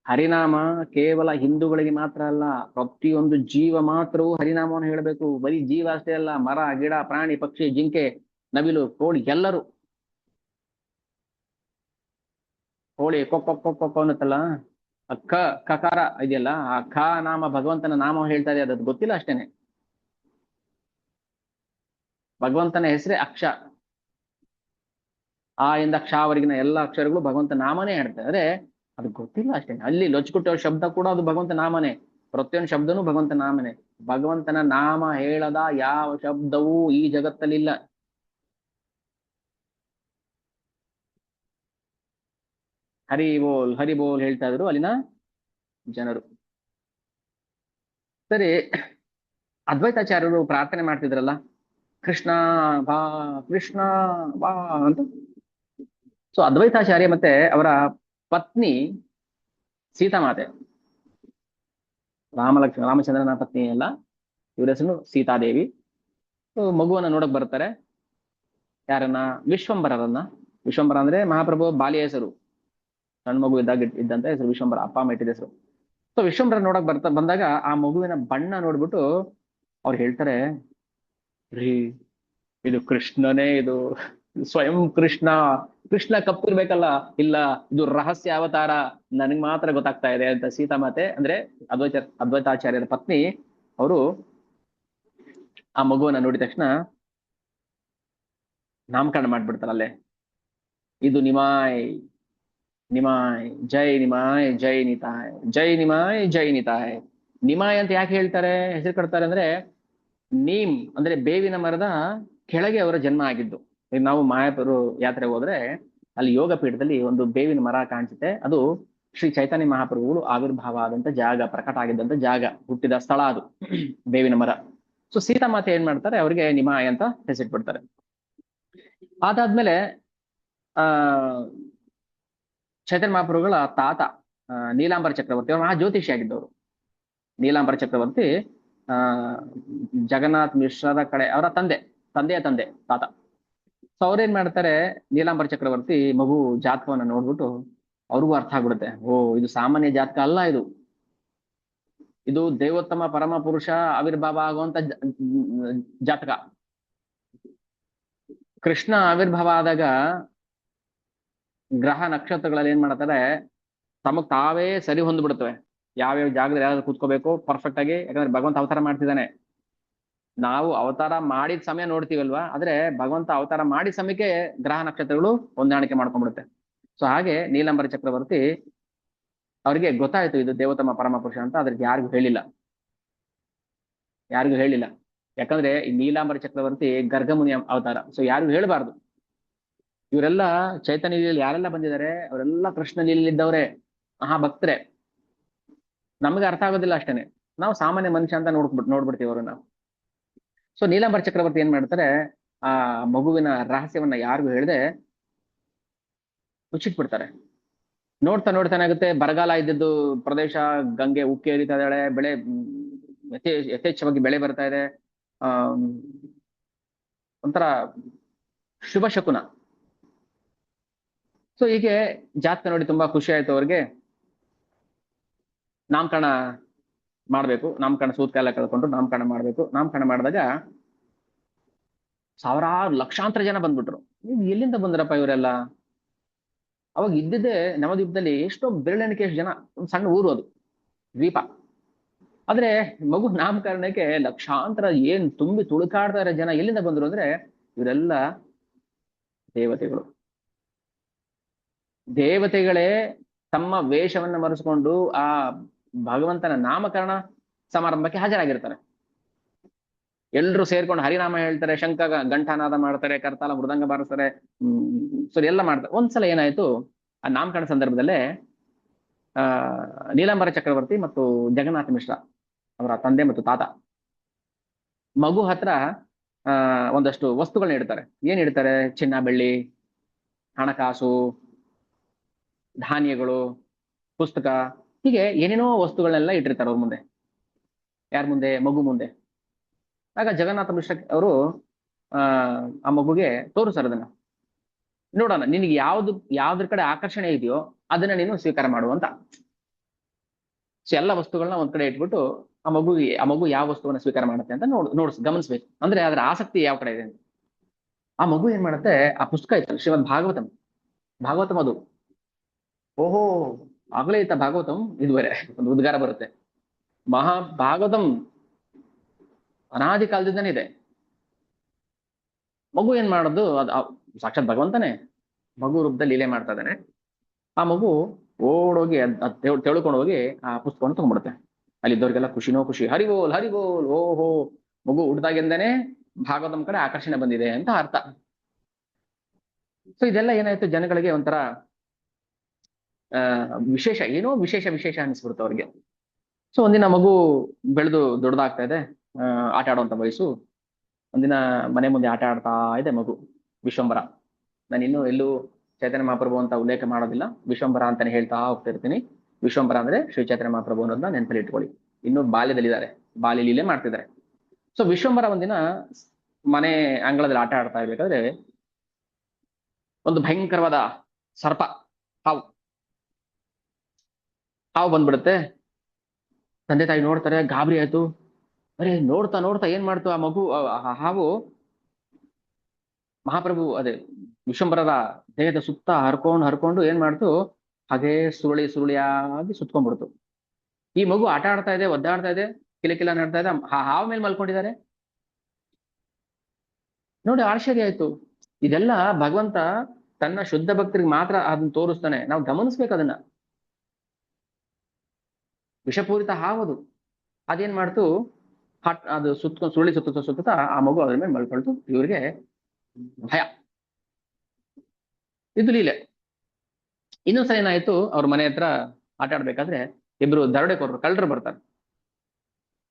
ಹರಿನಾಮ ಕೇವಲ ಹಿಂದೂಗಳಿಗೆ ಮಾತ್ರ ಅಲ್ಲ, ಪ್ರತಿಯೊಂದು ಜೀವ ಮಾತ್ರವೂ ಹರಿನಾಮವನ್ನು ಹೇಳಬೇಕು. ಬರೀ ಜೀವ ಅಷ್ಟೇ ಅಲ್ಲ, ಮರ ಗಿಡ ಪ್ರಾಣಿ ಪಕ್ಷಿ ಜಿಂಕೆ ನವಿಲು ಕೋಳಿ ಎಲ್ಲರೂ. ಕೋಳಿ ಕೊಕ್ಕೊ ಅನ್ನತ್ತಲ್ಲ, ಕಕಾರ ಇದೆಯಲ್ಲ, ಆ ನಾಮ ಭಗವಂತನ ನಾಮ ಹೇಳ್ತಾ ಇದೆ, ಅದು ಗೊತ್ತಿಲ್ಲ ಅಷ್ಟೇನೆ. ಭಗವಂತನ ಹೆಸರೇ ಅಕ್ಷ. ಆ ಇಂದ ಕ್ಷವರೆಗಿನ ಎಲ್ಲ ಅಕ್ಷರಗಳು ಭಗವಂತ ನಾಮನೇ ಹೇಳ್ತಾರೆ. ಅಂದ್ರೆ ಅದು ಗೊತ್ತಿಲ್ಲ ಅಷ್ಟೇ. ಅಲ್ಲಿ ಲೊಚ್ಕೊಟ್ಟೋ ಶಬ್ದ ಕೂಡ ಅದು ಭಗವಂತ ನಾಮನೇ. ಪ್ರತಿಯೊಂದು ಶಬ್ದನೂ ಭಗವಂತ ನಾಮನೇ. ಭಗವಂತನ ನಾಮ ಹೇಳದ ಯಾವ ಶಬ್ದವೂ ಈ ಜಗತ್ತಲ್ಲಿಲ್ಲ. ಹರಿ ಬೋಲ್ ಹೇಳ್ತಾ ಇದ್ರು ಅಲ್ಲಿನ ಜನರು. ಸರಿ, ಅದ್ವೈತಾಚಾರ್ಯರು ಪ್ರಾರ್ಥನೆ ಮಾಡ್ತಿದ್ರಲ್ಲ, ಕೃಷ್ಣ ಬಾ, ಕೃಷ್ಣ ಬಾ ಅಂತ. ಸೊ ಅದ್ವೈತಾಚಾರ್ಯ ಮತ್ತೆ ಅವರ ಪತ್ನಿ ಸೀತಾಮಾತೆ, ರಾಮಚಂದ್ರನ ಪತ್ನಿ ಅಲ್ಲ, ಇವರ ಹೆಸರು ಸೀತಾದೇವಿ. ಮಗುವನ್ನ ನೋಡಕ್ ಬರ್ತಾರೆ. ಯಾರನ್ನ? ವಿಶ್ವಂಬರರನ್ನ. ವಿಶ್ವಂಬರ ಅಂದ್ರೆ ಮಹಾಪ್ರಭು ಬಾಲ್ಯ ಹೆಸರು. ಸಣ್ಣ ಮಗು ಇದ್ದಂತ ಹೆಸರು ವಿಶ್ವಂಬರ, ಅಪ್ಪ ಅಮ್ಮ ಇಟ್ಟಿದ ಹೆಸರು. ಸೊ ವಿಶ್ವಂಬರ ನೋಡಕ್ ಬಂದಾಗ ಆ ಮಗುವಿನ ಬಣ್ಣ ನೋಡ್ಬಿಟ್ಟು ಅವ್ರು ಹೇಳ್ತಾರೆ, ರೀ ಇದು ಕೃಷ್ಣನೇ, ಇದು ಸ್ವಯಂ ಕೃಷ್ಣ. ಕೃಷ್ಣ ಕಪ್ಪಿರ್ಬೇಕಲ್ಲ, ಇಲ್ಲ ಇದು ರಹಸ್ಯ ಅವತಾರ, ನನಗ್ ಮಾತ್ರ ಗೊತ್ತಾಗ್ತಾ ಇದೆ ಅಂತ ಸೀತಾಮಾತೆ ಅಂದ್ರೆ ಅದ್ವೈತಾಚಾರ್ಯರ ಪತ್ನಿ ಅವರು ಆ ಮಗುವನ್ನ ನೋಡಿದ ತಕ್ಷಣ ನಾಮಕರಣ ಮಾಡ್ಬಿಡ್ತಾರಲ್ಲೇ, ಇದು ನಿಮಾಯ್, ನಿಮಾಯ್ ಜೈ ನಿಮಾಯ್ ಜೈ ನಿತಾಯ್, ಜೈ ನಿಮಾಯ್ ಜೈ ನಿತಾಯ್. ನಿಮಾಯ್ ಅಂತ ಯಾಕೆ ಹೇಳ್ತಾರೆ, ಹೆಸರು ಕೊಡ್ತಾರೆ ಅಂದ್ರೆ, ನೀಮ್ ಅಂದ್ರೆ ಬೇವಿನ ಮರದ ಕೆಳಗೆ ಅವರ ಜನ್ಮ ಆಗಿದ್ದು. ಈಗ ನಾವು ಮಾಯಾಪುರ ಯಾತ್ರೆ ಹೋದ್ರೆ ಅಲ್ಲಿ ಯೋಗ ಪೀಠದಲ್ಲಿ ಒಂದು ಬೇವಿನ ಮರ ಕಾಣಿಸುತ್ತೆ. ಅದು ಶ್ರೀ ಚೈತನ್ಯ ಮಹಾಪ್ರಭುಗಳು ಆವಿರ್ಭಾವ ಆದಂತ ಜಾಗ, ಪ್ರಕಟ ಆಗಿದ್ದಂತ ಜಾಗ, ಹುಟ್ಟಿದ ಸ್ಥಳ ಅದು ಬೇವಿನ ಮರ. ಸೊ ಸೀತಾಮಾತೆ ಏನ್ ಮಾಡ್ತಾರೆ, ಅವ್ರಿಗೆ ನಿಮಾಯ್ ಅಂತ ಹೆಸರಿಟ್ಬಿಡ್ತಾರೆ. ಅದಾದ್ಮೇಲೆ ಆ ಚೈತನ್ಯ ಮಹಾಪ್ರಭುಗಳ ತಾತ ನೀಲಾಂಬರ ಚಕ್ರವರ್ತಿ, ಅವರು ಮಹಾ ಜ್ಯೋತಿಷಿ ಆಗಿದ್ದವರು. ನೀಲಾಂಬರ ಚಕ್ರವರ್ತಿ ಆ ಜಗನ್ನಾಥ್ ಮಿಶ್ರದ ಕಡೆ ಅವರ ತಂದೆಯ ತಂದೆ ತಾತ. ಸೊ ಅವ್ರೇನ್ ಮಾಡ್ತಾರೆ, ನೀಲಾಂಬರ ಚಕ್ರವರ್ತಿ ಮಗು ಜಾತಕವನ್ನ ನೋಡ್ಬಿಟ್ಟು ಅವ್ರಿಗೂ ಅರ್ಥ ಆಗ್ಬಿಡುತ್ತೆ, ಓ ಇದು ಸಾಮಾನ್ಯ ಜಾತಕ ಅಲ್ಲ, ಇದು ದೇವೋತ್ತಮ ಪರಮ ಪುರುಷ ಆವಿರ್ಭಾವ ಆಗುವಂತ ಜಾತಕ. ಕೃಷ್ಣ ಆವಿರ್ಭಾವ ಆದಾಗ ಗ್ರಹ ನಕ್ಷತ್ರಗಳಲ್ಲಿ ಏನ್ ಮಾಡ್ತಾರೆ, ತಮಗ್ ತಾವೇ ಸರಿ ಹೊಂದ್ಬಿಡ್ತವೆ. ಯಾವ್ಯಾವ ಜಾಗದಲ್ಲಿ ಯಾವ್ದು ಕೂತ್ಕೋಬೇಕು ಪರ್ಫೆಕ್ಟ್ ಆಗಿ. ಯಾಕಂದ್ರೆ ಭಗವಂತ ಅವತಾರ ಮಾಡ್ತಿದ್ದಾನೆ. ನಾವು ಅವತಾರ ಮಾಡಿದ ಸಮಯ ನೋಡ್ತೀವಲ್ವಾ, ಆದ್ರೆ ಭಗವಂತ ಅವತಾರ ಮಾಡಿದ ಸಮಯಕ್ಕೆ ಗ್ರಹ ನಕ್ಷತ್ರಗಳು ಹೊಂದಾಣಿಕೆ ಮಾಡ್ಕೊಂಡ್ಬಿಡುತ್ತೆ. ಸೊ ಹಾಗೆ ನೀಲಾಂಬರ ಚಕ್ರವರ್ತಿ ಅವರಿಗೆ ಗೊತ್ತಾಯ್ತು ಇದು ದೇವೋತ್ತಮ ಪರಮ ಪುರುಷ ಅಂತ, ಅದ್ರಿಗೆ ಯಾರಿಗೂ ಹೇಳಿಲ್ಲ. ಯಾಕಂದ್ರೆ ಈ ನೀಲಾಂಬರ ಚಕ್ರವರ್ತಿ ಗರ್ಗಮುನಿ ಅವತಾರ. ಸೊ ಯಾರಿಗೂ ಹೇಳಬಾರ್ದು. ಇವರೆಲ್ಲ ಚೈತನ್ಯ ಲೀಲೆಯಲ್ಲಿ ಯಾರೆಲ್ಲ ಬಂದಿದ್ದಾರೆ ಅವರೆಲ್ಲ ಕೃಷ್ಣ ಲೀಲೆಯಲ್ಲಿದ್ದವ್ರೆ, ಮಹಾಭಕ್ತರೆ. ನಮ್ಗೆ ಅರ್ಥ ಆಗೋದಿಲ್ಲ ಅಷ್ಟೇನೆ, ನಾವು ಸಾಮಾನ್ಯ ಮನುಷ್ಯ ಅಂತ ನೋಡ್ಬಿಡ್ತೀವಿ ಅವ್ರನ್ನ. ಸೊ ನೀಲಾಂಬರ ಚಕ್ರವರ್ತಿ ಏನ್ ಮಾಡ್ತಾರೆ, ಆ ಮಗುವಿನ ರಹಸ್ಯವನ್ನ ಯಾರಿಗೂ ಹೇಳದೆ ಮುಚ್ಚಿಟ್ಬಿಡ್ತಾರೆ. ನೋಡ್ತಾ ಏನಾಗುತ್ತೆ, ಬರಗಾಲ ಇದ್ದದ್ದು ಪ್ರದೇಶ, ಗಂಗೆ ಉಕ್ಕಿ ಹರಿತಾ ಇದ್ದಾಳೆ, ಬೆಳೆ ಯಥೇಚ್ಛವಾಗಿ ಬೆಳೆ ಬರ್ತಾ ಇದೆ. ಆ ಒಂಥರ ಶುಭ ಶಕುನ. ಸೊ ಹೀಗೆ ಜಾತಕ ನೋಡಿ ತುಂಬಾ ಖುಷಿ ಆಯ್ತು ಅವ್ರಿಗೆ. ನಾಮಕರಣ ಮಾಡ್ಬೇಕು, ನಾಮಕರಣ ಸೂತ್ಕ ಎಲ್ಲ ಕಳ್ಕೊಂಡು ನಾಮಕರಣ ಮಾಡ್ಬೇಕು. ನಾಮಕರಣ ಮಾಡಿದಾಗ ಸಾವಿರಾರು ಲಕ್ಷಾಂತರ ಜನ ಬಂದ್ಬಿಟ್ರು. ಎಲ್ಲಿಂದ ಬಂದ್ರಪ್ಪ ಇವರೆಲ್ಲ? ಅವಾಗ ಇದ್ದಿದ್ದೆ ನವದ್ವೀಪದಲ್ಲಿ ಎಷ್ಟೋ ಬೆರಳೆಣಿಕೆ ಎಷ್ಟು ಜನ, ಒಂದು ಸಣ್ಣ ಊರು ಅದು, ದ್ವೀಪ. ಆದ್ರೆ ಮಗು ನಾಮಕರಣಕ್ಕೆ ಲಕ್ಷಾಂತರ ಏನ್ ತುಂಬಿ ತುಳುಕಾಡ್ತಾ ಇರೋ ಜನ ಎಲ್ಲಿಂದ ಬಂದ್ರು ಅಂದ್ರೆ, ಇವರೆಲ್ಲ ದೇವತೆಗಳೇ ತಮ್ಮ ವೇಷವನ್ನ ಮರೆಸ್ಕೊಂಡು ಆ ಭಗವಂತನ ನಾಮಕರಣ ಸಮಾರಂಭಕ್ಕೆ ಹಾಜರಾಗಿರ್ತಾರೆ. ಎಲ್ರು ಸೇರ್ಕೊಂಡು ಹರಿನಾಮ ಹೇಳ್ತಾರೆ, ಶಂಖ ಗಂಠಾನಾದ ಮಾಡ್ತಾರೆ, ಕರ್ತಾಲ ಮೃದಂಗ ಬಾರಿಸ್ತಾರೆ. ಸರಿ ಎಲ್ಲ ಮಾಡ್ತಾರೆ. ಒಂದ್ಸಲ ಏನಾಯ್ತು, ಆ ನಾಮಕರಣ ಸಂದರ್ಭದಲ್ಲೇ ನೀಲಾಂಬರ ಚಕ್ರವರ್ತಿ ಮತ್ತು ಜಗನ್ನಾಥ ಮಿಶ್ರ ಅವರ ತಂದೆ ಮತ್ತು ತಾತ ಮಗು ಹತ್ರ ಒಂದಷ್ಟು ವಸ್ತುಗಳನ್ನ ಇಡ್ತಾರೆ. ಏನ್ ಇಡ್ತಾರೆ? ಚಿನ್ನ, ಬೆಳ್ಳಿ, ಹಣಕಾಸು, ಧಾನ್ಯಗಳು, ಪುಸ್ತಕ, ಹೀಗೆ ಏನೇನೋ ವಸ್ತುಗಳನ್ನೆಲ್ಲ ಇಟ್ಟಿರ್ತಾರೆ ಅವ್ರ ಮುಂದೆ. ಯಾರ ಮುಂದೆ? ಮಗು ಮುಂದೆ. ಆಗ ಜಗನ್ನಾಥ ಮಿಶ್ರ ಅವರು ಆ ಮಗುಗೆ ತೋರಿಸ್ತಾರೆ, ಅದನ್ನ ನೋಡೋಣ, ನಿನಗೆ ಯಾವ್ದ್ರ ಕಡೆ ಆಕರ್ಷಣೆ ಇದೆಯೋ ಅದನ್ನ ನೀನು ಸ್ವೀಕಾರ ಮಾಡುವಂತ. ಸೊ ಎಲ್ಲ ವಸ್ತುಗಳನ್ನ ಒಂದ್ ಕಡೆ ಇಟ್ಬಿಟ್ಟು ಆ ಮಗು ಯಾವ ವಸ್ತುವನ್ನ ಸ್ವೀಕಾರ ಮಾಡುತ್ತೆ ಅಂತ ಗಮನಿಸ್ಬೇಕು. ಅಂದ್ರೆ ಅದರ ಆಸಕ್ತಿ ಯಾವ ಕಡೆ ಇದೆ ಅಂತ. ಆ ಮಗು ಏನ್ ಮಾಡುತ್ತೆ, ಆ ಪುಸ್ತಕ ಇತ್ತು ಶ್ರೀಮದ್ ಭಾಗವತಂ ಅದು. ಓಹೋ, ಆಗ್ಲೇ ಇತ್ತ ಭಾಗವತಂ? ಇದುವರೆ ಒಂದು ಉದ್ಗಾರ ಬರುತ್ತೆ. ಭಾಗವತಂ ಅನಾದಿ ಕಾಲದಿಂದನೇ ಇದೆ. ಮಗು ಏನ್ ಮಾಡೋದು, ಅದು ಸಾಕ್ಷಾತ್ ಭಗವಂತನೇ ಮಗು ರೂಪದಲ್ಲಿ ಲೀಲೆ ಮಾಡ್ತಾ ಇದ್ದಾನೆ. ಆ ಮಗು ಓಡೋಗಿ ತೆಳ್ಕೊಂಡು ಹೋಗಿ ಆ ಪುಸ್ತಕವನ್ನು ತಗೊಂಡ್ಬಿಡುತ್ತೆ. ಅಲ್ಲಿ ಇದ್ದವ್ರಿಗೆಲ್ಲ ಖುಷಿನೋ ಖುಷಿ, ಹರಿಬೋಲ್ ಹರಿಬೋಲ್, ಓಹೋ ಮಗು ಹುಡ್ದಾಗಿಂದಾನೆ ಭಾಗವತಂ ಕಡೆ ಆಕರ್ಷಣೆ ಬಂದಿದೆ ಅಂತ ಅರ್ಥ. ಸೊ ಇದೆಲ್ಲ ಏನಾಯ್ತು, ಜನಗಳಿಗೆ ಒಂಥರ ವಿಶೇಷ, ಏನೋ ವಿಶೇಷ ವಿಶೇಷ ಅನಿಸ್ಬಿಡ್ತು ಅವ್ರಿಗೆ. ಸೊ ಒಂದಿನ ಮಗು ಬೆಳೆದು ದೊಡ್ಡದಾಗ್ತಾ ಇದೆ, ಆಟ ಆಡುವಂತ ವಯಸ್ಸು. ಒಂದಿನ ಮನೆ ಮುಂದೆ ಆಟ ಆಡ್ತಾ ಇದೆ ಮಗು, ವಿಶ್ವಂಬರ. ನಾನು ಇನ್ನೂ ಎಲ್ಲೂ ಚೈತನ್ಯ ಮಹಾಪ್ರಭು ಅಂತ ಉಲ್ಲೇಖ ಮಾಡೋದಿಲ್ಲ, ವಿಶ್ವಂಬರ ಅಂತಾನೆ ಹೇಳ್ತಾ ಹೋಗ್ತಾ ಇರ್ತೀನಿ. ವಿಶ್ವಂಬರ ಅಂದ್ರೆ ಶ್ರೀ ಚೈತನ್ಯ ಮಹಾಪ್ರಭು ಅನ್ನೋದನ್ನ ನೆನಪಲ್ಲಿ ಇಟ್ಕೊಳ್ಳಿ. ಇನ್ನು ಬಾಲ್ಯದಲ್ಲಿದ್ದಾರೆ, ಬಾಲ್ಯ ಲೀಲೆ ಮಾಡ್ತಿದ್ದಾರೆ. ಸೊ ವಿಶ್ವಂಬರ ಒಂದಿನ ಮನೆ ಅಂಗಳದಲ್ಲಿ ಆಟ ಆಡ್ತಾ ಇರ್ಬೇಕಾದ್ರೆ ಒಂದು ಭಯಂಕರವಾದ ಸರ್ಪ, ಹಾವು ಹಾವು ಬಂದ್ಬಿಡುತ್ತೆ. ತಂದೆ ತಾಯಿ ನೋಡ್ತಾರೆ, ಗಾಬರಿ ಆಯ್ತು. ಅರೆ ನೋಡ್ತಾ ನೋಡ್ತಾ ಏನ್ ಮಾಡ್ತು ಆ ಮಗು, ಆ ಹಾವು ಮಹಾಪ್ರಭು ಅದೇ ವಿಶ್ವಂಬರರ ದೇಹದ ಸುತ್ತ ಹರ್ಕೊಂಡು ಏನ್ ಮಾಡ್ತು, ಹಾಗೆ ಸುರುಳಿಯಾಗಿ ಸುತ್ಕೊಂಡ್ಬಿಡ್ತು. ಈ ಮಗು ಆಟ ಆಡ್ತಾ ಇದೆ, ಒದ್ದಾಡ್ತಾ ಇದೆ, ಕಿಲ ನಡ್ತಾ ಇದೆ, ಹಾವು ಮೇಲೆ ಮಲ್ಕೊಂಡಿದ್ದಾರೆ. ನೋಡಿ ಆಶ್ಚರ್ಯ ಆಯ್ತು. ಇದೆಲ್ಲ ಭಗವಂತ ತನ್ನ ಶುದ್ಧ ಭಕ್ತರಿಗೆ ಮಾತ್ರ ಅದನ್ನ ತೋರಿಸ್ತಾನೆ, ನಾವು ಗಮನಿಸ್ಬೇಕು ಅದನ್ನ. ವಿಷಪೂರಿತ ಹಾವದು. ಅದೇನ್ ಮಾಡ್ತು, ಅದು ಸುರುಳಿ ಸುತ್ತ ಆ ಮಗು ಅದ್ರ ಮೇಲೆ ಮಲ್ಕೊಳ್ತು. ಇವ್ರಿಗೆ ಭಯ. ಇದು ಲೀಲೆ. ಇನ್ನೊಂದ್ಸಲ ಏನಾಯ್ತು, ಅವ್ರ ಮನೆ ಹತ್ರ ಆಟ ಆಡ್ಬೇಕಾದ್ರೆ ಇಬ್ರು ದರೋಡೆಕೋರರು, ಕಳ್ಳರು ಬರ್ತಾರೆ.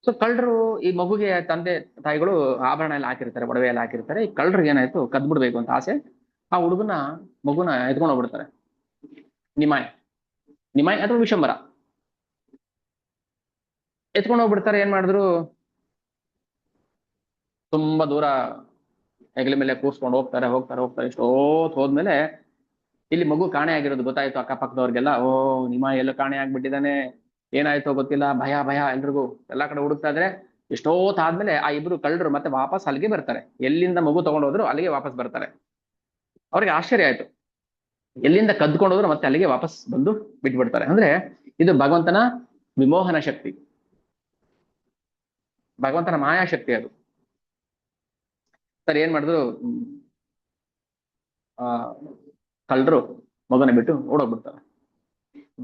ಸೊ ಕಳ್ಳರು ಈ ಮಗುಗೆ ತಂದೆ ತಾಯಿಗಳು ಆಭರಣ ಎಲ್ಲ ಹಾಕಿರ್ತಾರೆ, ಒಡವೆ ಎಲ್ಲ ಹಾಕಿರ್ತಾರೆ. ಈ ಕಳ್ಳರಿಗೆ ಏನಾಯ್ತು, ಕದ್ಬಿಡ್ಬೇಕು ಅಂತ ಆಸೆ. ಆ ಮಗುನ ಎತ್ಕೊಂಡು ಹೋಗ್ಬಿಡ್ತಾರೆ. ನಿಮಾಯ್ ಅಥವಾ ವಿಶ್ವಂಬರ ಎತ್ಕೊಂಡು ಹೋಗ್ಬಿಡ್ತಾರೆ. ಏನ್ ಮಾಡಿದ್ರು, ತುಂಬಾ ದೂರ ಹೆಗಲ ಮೇಲೆ ಕೂರ್ಸ್ಕೊಂಡು ಹೋಗ್ತಾರೆ. ಎಷ್ಟೋತ್ ಹೋದ್ಮೇಲೆ ಇಲ್ಲಿ ಮಗು ಕಾಣೆ ಆಗಿರೋದು ಗೊತ್ತಾಯ್ತು ಅಕ್ಕಪಕ್ಕದವ್ರಿಗೆಲ್ಲ. ಓ ನಿಮಾಯ್ ಎಲ್ಲೋ ಕಾಣೆ ಆಗ್ಬಿಟ್ಟಿದ್ದಾನೆ, ಏನಾಯ್ತೋ ಗೊತ್ತಿಲ್ಲ, ಭಯ ಎಲ್ರಿಗೂ. ಎಲ್ಲಾ ಕಡೆ ಹುಡುಕ್ತಾ ಇದ್ರೆ ಎಷ್ಟೋತ್ ಆದ್ಮೇಲೆ ಆ ಇಬ್ರು ಕಳ್ಳರು ಮತ್ತೆ ವಾಪಸ್ ಅಲ್ಲಿಗೆ ಬರ್ತಾರೆ. ಎಲ್ಲಿಂದ ಮಗು ತಗೊಂಡೋದ್ರು ಅಲ್ಲಿಗೆ ವಾಪಸ್ ಬರ್ತಾರೆ. ಅವ್ರಿಗೆ ಆಶ್ಚರ್ಯ ಆಯ್ತು, ಎಲ್ಲಿಂದ ಕದ್ಕೊಂಡೋದ್ರು ಮತ್ತೆ ಅಲ್ಲಿಗೆ ವಾಪಸ್ ಬಂದು ಬಿಟ್ಬಿಡ್ತಾರೆ. ಅಂದ್ರೆ ಇದು ಭಗವಂತನ ವಿಮೋಹನ ಶಕ್ತಿ, ಭಗವಂತನ ಮಾಯಾಶಕ್ತಿ ಅದು. ಸರ್ ಏನ್ ಮಾಡಿದ್ರು, ಆ ಕಳ್ಳರು ಮಗನ ಬಿಟ್ಟು ಓಡೋಗ್ಬಿಡ್ತಾರೆ.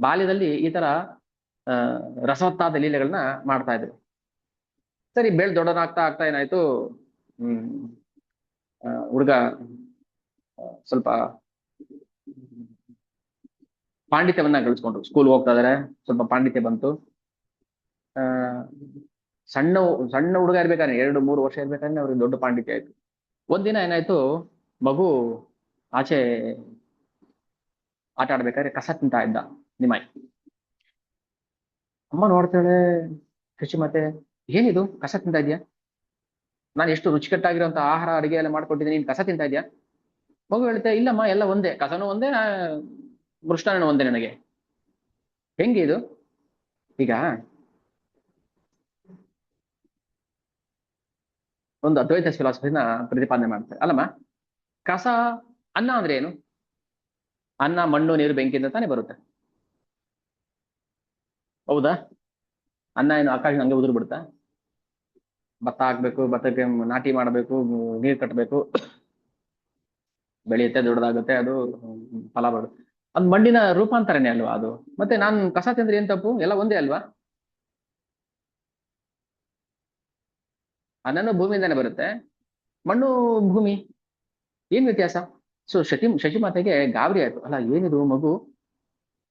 ಬಾಲ್ಯದಲ್ಲಿ ಈ ತರ ರಸವತ್ತಾದ ಲೀಲೆಗಳನ್ನ ಮಾಡ್ತಾ ಇದ್ರು. ಸರಿ ದೊಡ್ಡನಾಗ್ತಾ ಏನಾಯ್ತು, ಹುಡುಗ ಸ್ವಲ್ಪ ಪಾಂಡಿತ್ಯವನ್ನ ಗಳಿಸ್ಕೊಂಡ್ರು. ಸ್ಕೂಲ್ ಹೋಗ್ತಾ ಇದಾರೆ, ಸ್ವಲ್ಪ ಪಾಂಡಿತ್ಯ ಬಂತು. ಸಣ್ಣ ಹುಡುಗ ಇರ್ಬೇಕಾದ್ರೆ, 2-3 ವರ್ಷ ಇರ್ಬೇಕಾದ್ರೆ ಅವ್ರಿಗೆ ದೊಡ್ಡ ಪಾಂಡಿತ್ಯ ಆಯ್ತು. ಒಂದಿನ ಏನಾಯ್ತು, ಮಗು ಆಚೆ ಆಟ ಆಡ್ಬೇಕಾದ್ರೆ ಕಸ ತಿಂತಾ ಇದ್ದ ನಿಮಾಯ್. ಅಮ್ಮ ನೋಡ್ತಾಳೆ, ಮತ್ತೆ ಏನಿದು ಕಸ ತಿಂತಾ ಇದ್ಯಾ, ನಾನು ಎಷ್ಟು ರುಚಿಕಟ್ಟಾಗಿರುವಂತ ಆಹಾರ ಅಡಿಗೆ ಎಲ್ಲ ಮಾಡ್ಕೊಟ್ಟಿದ್ದೀನಿ, ನೀನ್ ಕಸ ತಿಂತಾ ಇದ್ಯಾ? ಮಗು ಹೇಳ್ತೆ, ಇಲ್ಲಮ್ಮ ಎಲ್ಲ ಒಂದೇ, ಕಸನೂ ಒಂದೇ, ಮೃಷ್ಟಾನ್ನೂ ಒಂದೇ ನನಗೆ. ಹೆಂಗೆ ಇದು? ಈಗ ಒಂದು ಅದ್ವೈತ ಫಿಲಾಸಫಿನ ಪ್ರತಿಪಾದನೆ ಮಾಡ್ತಾರೆ. ಅಲ್ಲಮ್ಮ, ಕಸ, ಅನ್ನ ಅಂದ್ರೆ ಏನು? ಅನ್ನ ಮಣ್ಣು ನೀರು ಬೆಂಕಿಯಿಂದ ತಾನೇ ಬರುತ್ತೆ, ಹೌದಾ? ಅನ್ನ ಏನು ಆಕಾಶ ಹಂಗೆ ಉದುರು ಬಿಡುತ್ತಾ? ಭತ್ತ ಹಾಕ್ಬೇಕು, ಭತ್ತಕ್ಕೆ ನಾಟಿ ಮಾಡಬೇಕು, ನೀರ್ ಕಟ್ಟಬೇಕು, ಬೆಳೆಯುತ್ತೆ, ದೊಡ್ಡದಾಗುತ್ತೆ, ಅದು ಫಲ ಬರುತ್ತೆ. ಅದು ಮಣ್ಣಿನ ರೂಪಾಂತರನೇ ಅಲ್ವಾ ಅದು? ಮತ್ತೆ ನಾನು ಕಸ ತಿಂದ್ರೆ ಏನ್ ತಪ್ಪು? ಎಲ್ಲ ಒಂದೇ ಅಲ್ವಾ? ಅನ್ನನೂ ಭೂಮಿಯಿಂದಾನೆ ಬರುತ್ತೆ, ಮಣ್ಣು ಭೂಮಿ, ಏನ್ ವ್ಯತ್ಯಾಸ? ಸೊ ಶಚಿಮಾತೆಗೆ ಗಾಬರಿ ಆಯ್ತು. ಅಲ್ಲ ಏನಿದು ಮಗು,